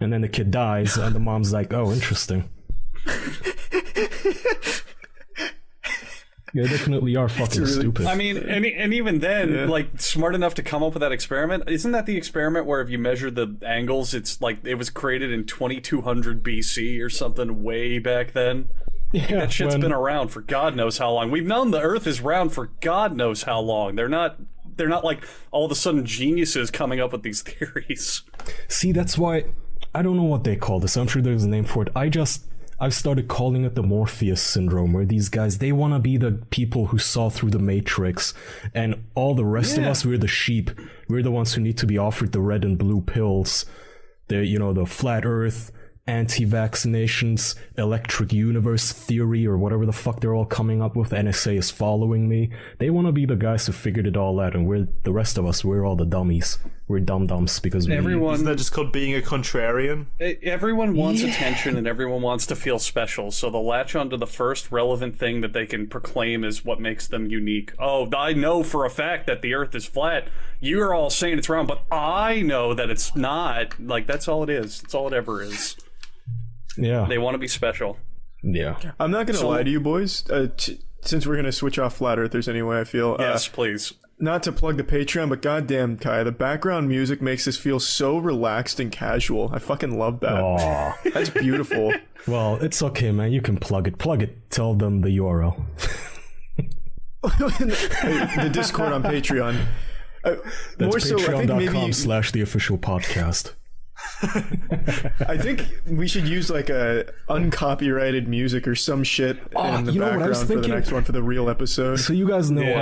And then the kid dies and the mom's like, oh, interesting. They definitely are fucking stupid. I mean, and even then, like, smart enough to come up with that experiment. Isn't that the experiment where if you measure the angles, it's like it was created in 2200 BC or something way back then? Yeah, That shit's been around for God knows how long. We've known the Earth is round for God knows how long. They're not like all of a sudden geniuses coming up with these theories. See, that's why I don't know what they call this. I'm sure there's a name for it. I've started calling it the Morpheus syndrome, where these guys, they want to be the people who saw through the Matrix, and all the rest of us, we're the sheep. We're the ones who need to be offered the red and blue pills. The flat Earth, anti-vaccinations, electric universe theory, or whatever the fuck they're all coming up with. NSA is following me. They want to be the guys who figured it all out, and we're the rest of us, we're all the dummies. We're dum-dums because Isn't that just called being a contrarian? Everyone wants attention and everyone wants to feel special, so they'll latch onto the first relevant thing that they can proclaim as what makes them unique. Oh, I know for a fact that the Earth is flat. You're all saying it's round, but I know that it's not. Like, that's all it is. That's all it ever is. Yeah. They want to be special. Yeah. I'm not going to lie to you, boys. since we're gonna switch off Flat Earthers anyway, I feel Yes, please. not to plug the Patreon, but goddamn, Kai, the background music makes this feel so relaxed and casual. I fucking love that. Aw. That's beautiful. Well, it's okay, man. You can plug it. Plug it. Tell them the URL. The Discord on Patreon. That's More so, I think maybe patreon.com/theofficialpodcast. I think we should use like a uncopyrighted music or some shit in the you know what I was background for the thinking? next one for the real episode. So you guys know Yeah.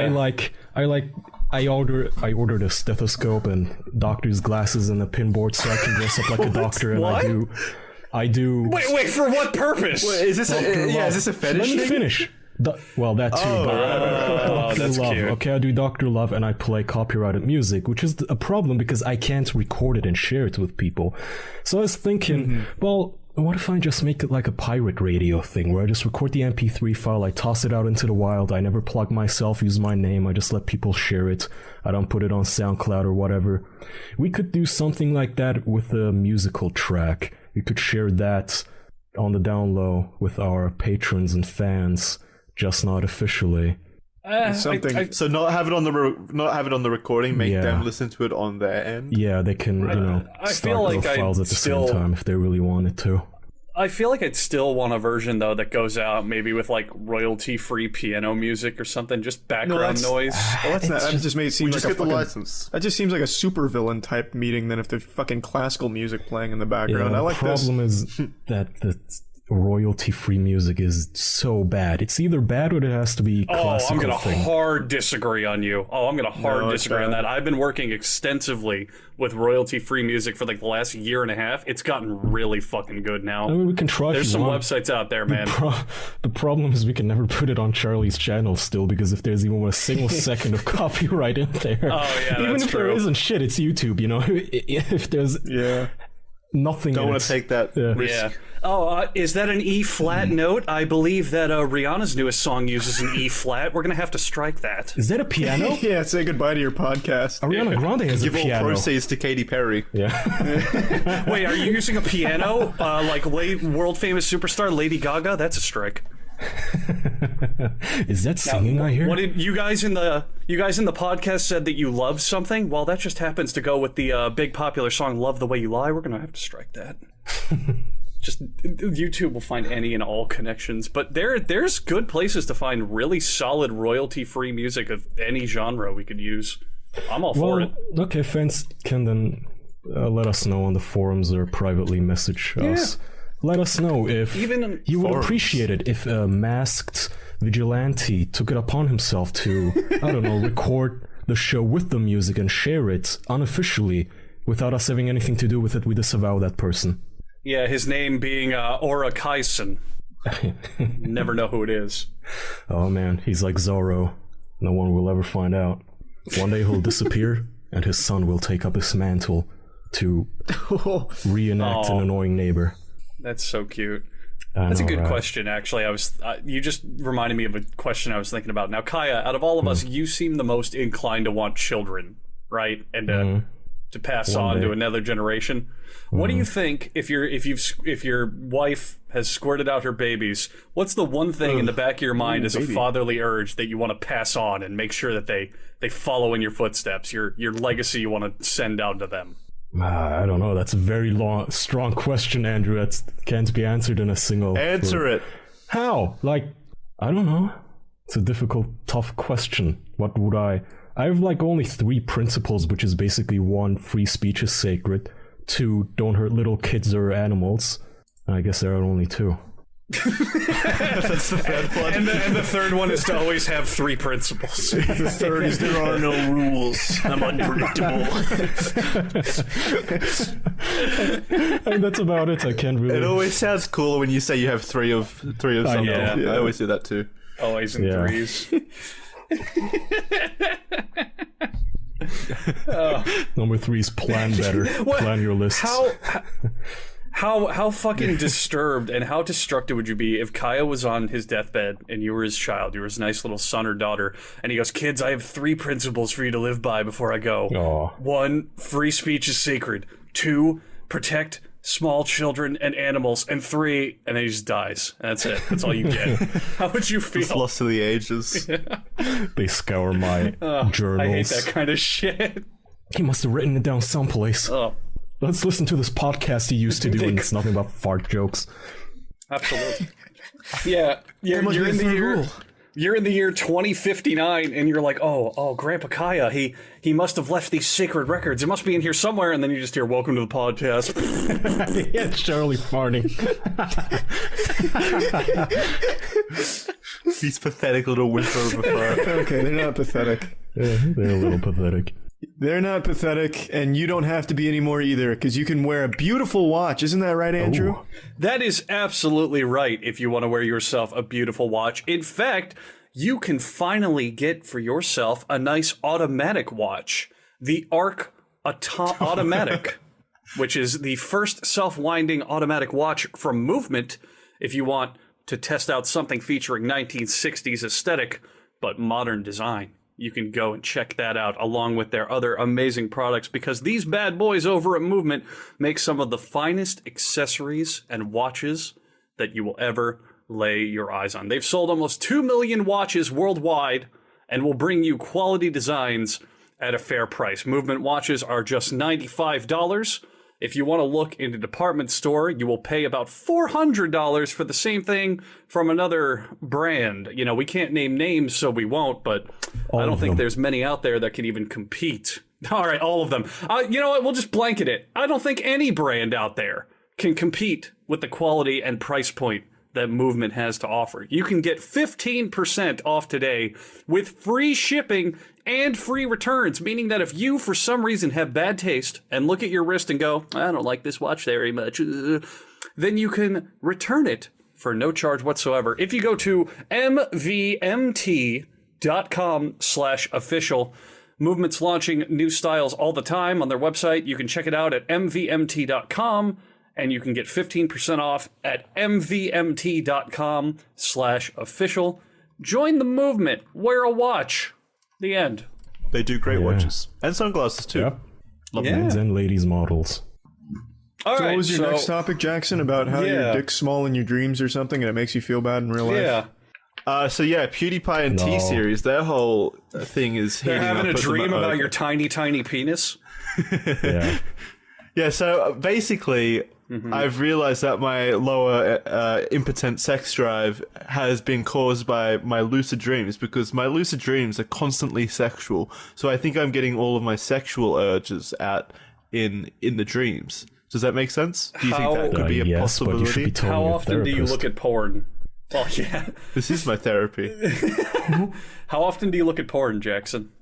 I ordered a stethoscope and doctor's glasses and a pinboard so I can dress up like a doctor, and What? I do. Wait, for what purpose? Is this is this a fetish Let me thing? finish. Well, that too. Dr. that's Love. cute. Okay, I do Dr. Love and I play copyrighted music, which is a problem because I can't record it and share it with people. So I was thinking, well, what if I just make it like a pirate radio thing where I just record the MP3 file, I toss it out into the wild, I never plug myself, use my name, I just let people share it. I don't put it on SoundCloud or whatever. We could do something like that with a musical track. We could share that on the down low with our patrons and fans. Just not officially. Something. So not have it on the recording. Make Yeah. them listen to it on their end. Yeah, they can, I start feel like little I'd files at the still- same time if they really wanted to. I feel like I'd still want a version though that goes out maybe with like royalty-free piano music or something, just background that's- noise. Well, that's not, that just made it seem We like just a get the fucking, license. that just seems like a supervillain type meeting than if there's fucking classical music playing in the background. I The like this. problem is that the royalty-free music is so bad. It's either bad or it has to be Oh, classical I'm gonna thing. hard disagree on you. Oh, I'm gonna hard No, it's disagree on bad. that. I've been working extensively with royalty-free music for like the last year and a half. It's gotten really fucking good now. I mean, we can try. There's if you some want. websites out there, man. The problem is we can never put it on Charlie's channel still because if there's even a single second of copyright in there, yeah, even that's if there true. isn't shit, it's YouTube. If there's nothing, Don't in want it, to take that risk. Yeah. Oh, is that an E flat note? I believe that Rihanna's newest song uses an E flat. We're gonna have to strike that. Is that a piano? Yeah, say goodbye to your podcast. Ariana Grande has Give a all piano. proceeds to Katy Perry. Yeah. Wait, are you using a piano? Like world famous superstar Lady Gaga? That's a strike. Is that singing I hear? What did you guys in the podcast said that you love something? Well, that just happens to go with the big popular song "Love the Way You Lie." We're gonna have to strike that. Just YouTube will find any and all connections, but there's good places to find really solid royalty-free music of any genre we could use. I'm all for it. Okay, fans can then let us know on the forums or privately message us. Let us know if Even you would appreciate it if a masked vigilante took it upon himself to, I don't know, record the show with the music and share it unofficially without us having anything to do with it. We disavow that person. Yeah, his name being Aura Kaisen. Never know who it is. Oh man, he's like Zorro. No one will ever find out. One day he'll disappear, and his son will take up his mantle to reenact an annoying neighbor. That's so cute. I That's know, a good right? question, actually. You just reminded me of a question I was thinking about. Now, Kaya, out of all of us, you seem the most inclined to want children, right? And to pass One on day. to another generation. What do you think if your wife has squirted out her babies? What's the one thing in the back of your mind as a fatherly urge that you want to pass on and make sure that they follow in your footsteps? Your legacy you want to send down to them? I don't know. That's a very strong question, Andrew. That can't be answered in a single. Answer it. How? Like, I don't know. It's a difficult, tough question. What would I have like only 3 principles, which is basically 1, free speech is sacred. 2, don't hurt little kids or animals. I guess there are only 2. That's the third one. And the third one is to always have 3 principles. The third is there are no rules. I'm unpredictable. And that's about it. I can't really. It always sounds cooler when you say you have three of something. know. I always do that too. Always in Yeah. 3s. Number 3 is plan better. Plan your lists. How fucking disturbed and how destructive would you be if Kaya was on his deathbed and you were his child, you were his nice little son or daughter, and he goes, "Kids, I have 3 principles for you to live by before I go. Aw. 1, free speech is sacred. 2, protect small children and animals, and 3, and then he just dies. That's it. That's all you get. How would you feel? It's lost to the ages. They scour my journals. I hate that kind of shit. He must have written it down someplace. Oh, Let's listen to this podcast he used to do, and it's nothing but fart jokes. absolutely. Yeah, you're must in be the the year. rule. You're in the year 2059, and you're like, oh, Grandpa Kaya, he must have left these sacred records. It must be in here somewhere, and then you just hear, "Welcome to the podcast." Yeah, it's Charlie farting. These pathetic little whimper of a fart. Okay, they're not pathetic. Yeah, they're a little pathetic. They're not pathetic, and you don't have to be anymore either, because you can wear a beautiful watch. Isn't that right, Andrew? Ooh. That is absolutely right if you want to wear yourself a beautiful watch. In fact, you can finally get for yourself a nice automatic watch. The Arc Automatic, which is the first self-winding automatic watch from Movement if you want to test out something featuring 1960s aesthetic but modern design. You can go and check that out along with their other amazing products, because these bad boys over at Movement make some of the finest accessories and watches that you will ever lay your eyes on. They've sold almost 2 million watches worldwide and will bring you quality designs at a fair price. Movement watches are just $95. If you want to look in a department store, you will pay about $400 for the same thing from another brand. You know, we can't name names, so we won't, but I don't think there's many out there that can even compete. All right, all of them. You know what? We'll just blanket it. I don't think any brand out there can compete with the quality and price point that Movement has to offer. You can get 15% off today with free shipping and free returns, meaning that if you, for some reason, have bad taste and look at your wrist and go, "I don't like this watch very much," then you can return it for no charge whatsoever. If you go to mvmt.com/official, Movement's launching new styles all the time on their website. You can check it out at mvmt.com. And you can get 15% off at mvmt.com/official. Join the movement. Wear a watch. The end. They do great watches. And sunglasses, too. Yeah. Love Men's and ladies models. All So right. what was your next topic, Jackson? About how your dick's small in your dreams or something, and it makes you feel bad in real life? Yeah. PewDiePie and No. T-Series, their whole thing is They're heating having a up at the dream mo- about your tiny, tiny penis. Yeah. Yeah, so basically, I've realized that my lower impotent sex drive has been caused by my lucid dreams, because my lucid dreams are constantly sexual. So I think I'm getting all of my sexual urges out in the dreams. Does that make sense? Do you think that could be a yes, but you should be possibility? telling How your often do you therapist. look at porn? Well, yeah. This is my therapy. How often do you look at porn, Jackson?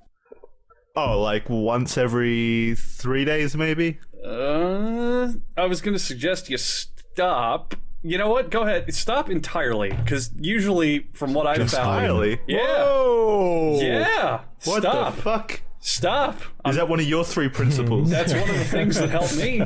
Oh, like once every 3 days, maybe? I was going to suggest you stop. You know what? Go ahead. Stop entirely, because usually, from what I've found... Entirely? Yeah. Whoa! Yeah. What Stop. the fuck? Stop. Is that one of your 3 principles? That's one of the things that helped me.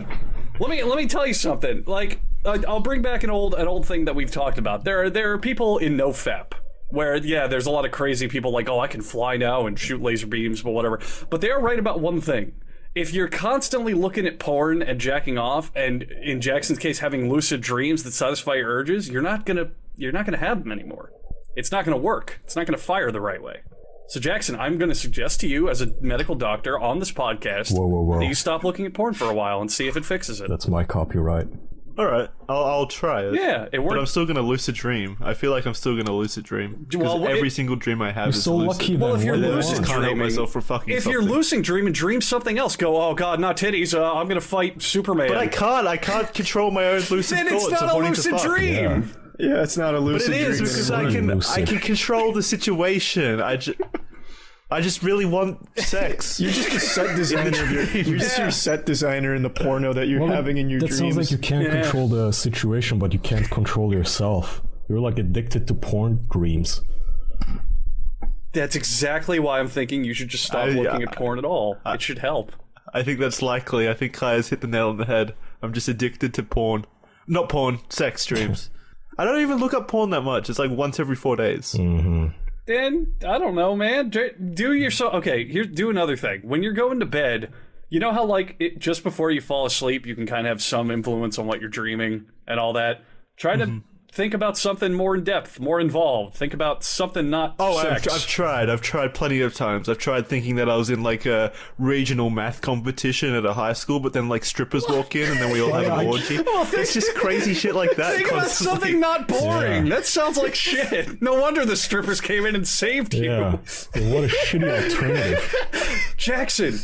Let me tell you something. Like, I'll bring back an old thing that we've talked about. There are people in NoFap where, yeah, there's a lot of crazy people like, oh, I can fly now and shoot laser beams, but whatever. But they are right about one thing. If you're constantly looking at porn and jacking off, and in Jackson's case, having lucid dreams that satisfy your urges, you're not gonna have them anymore. It's not gonna work. It's not gonna fire the right way. So Jackson, I'm gonna suggest to you as a medical doctor on this podcast that you stop looking at porn for a while and see if it fixes it. That's my copyright. All right, I'll try it. Yeah, it worked. But I'm still gonna lucid dream. I feel like I'm still gonna lucid dream, because Well, every single dream I have is so lucid. lucky Well, if you're I lucid just can't help dreaming, myself from fucking if you're something. lucid dreaming, dream something else. Go, oh god, not titties. I'm gonna fight Superman. But I can't control my own lucid then thoughts. it's not of a wanting lucid to fuck. dream. Yeah, it's not a But lucid it is, dream. because anymore. I can control the situation. I just really want sex. You're just a set designer of you're just your set designer in the porno that you're having in your that dreams. sounds like you can't control the situation, but you can't control yourself. You're like addicted to porn dreams. That's exactly why I'm thinking you should just stop looking at porn at all. It should help. I think that's likely. I think Kaya's hit the nail on the head. I'm just addicted to porn. Not porn, sex dreams. I don't even look up porn that much. It's like once every 4 days. Then I don't know, man. Do yourself. Okay, do another thing. When you're going to bed, You know how, like, just before you fall asleep, you can kind of have some influence on what you're dreaming and all that? Try to think about something more in depth, more involved. Think about something not sex. I've tried plenty of times. I've tried thinking that I was in like a regional math competition at a high school, but then like strippers walk in and then we all have an orgy. It's just crazy shit like that. Think about something not boring. That sounds like shit. No wonder the strippers came in and saved you. Yeah. What a shitty alternative. Jackson,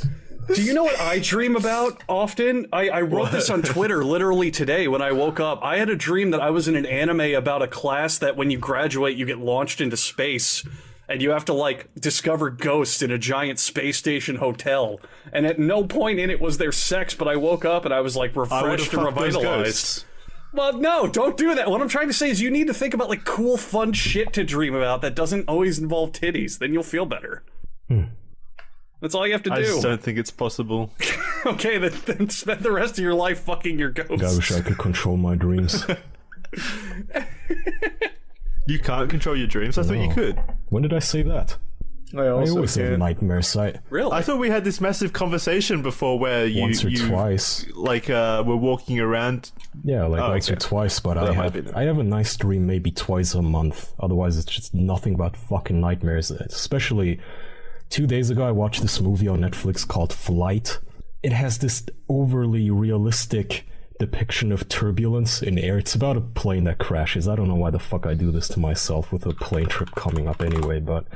do you know what I dream about often? I wrote this on Twitter literally today when I woke up. I had a dream that I was in an anime about a class that when you graduate, you get launched into space and you have to, like, discover ghosts in a giant space station hotel. And at no point in it was there sex, but I woke up and I was, like, refreshed and revitalized. Well, no, don't do that. What I'm trying to say is you need to think about, like, cool, fun shit to dream about that doesn't always involve titties. Then you'll feel better. That's all you have to do. I just don't think it's possible. Okay, then spend the rest of your life fucking your ghosts. I wish I could control my dreams. You can't control your dreams? I thought you could. When did I say that? I always have nightmares. Really? I thought we had this massive conversation before where once or twice, like, we're walking around. Yeah, like once or twice, but I have a nice dream maybe twice a month. Otherwise, it's just nothing but fucking nightmares. Especially 2 days ago, I watched this movie on Netflix called Flight. It has this overly realistic depiction of turbulence in air. It's about a plane that crashes. I don't know why the fuck I do this to myself with a plane trip coming up anyway, but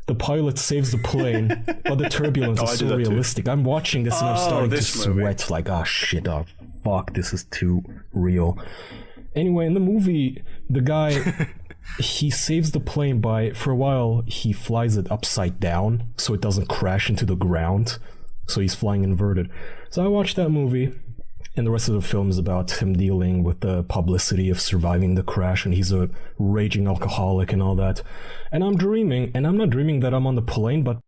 the pilot saves the plane, but the turbulence is so realistic. I'm watching this and I'm starting to sweat like, shit, fuck, this is too real. Anyway, in the movie, the guy... he saves the plane by, for a while, he flies it upside down so it doesn't crash into the ground. So he's flying inverted. So I watched that movie, and the rest of the film is about him dealing with the publicity of surviving the crash, and he's a raging alcoholic and all that. And I'm dreaming, and I'm not dreaming that I'm on the plane, but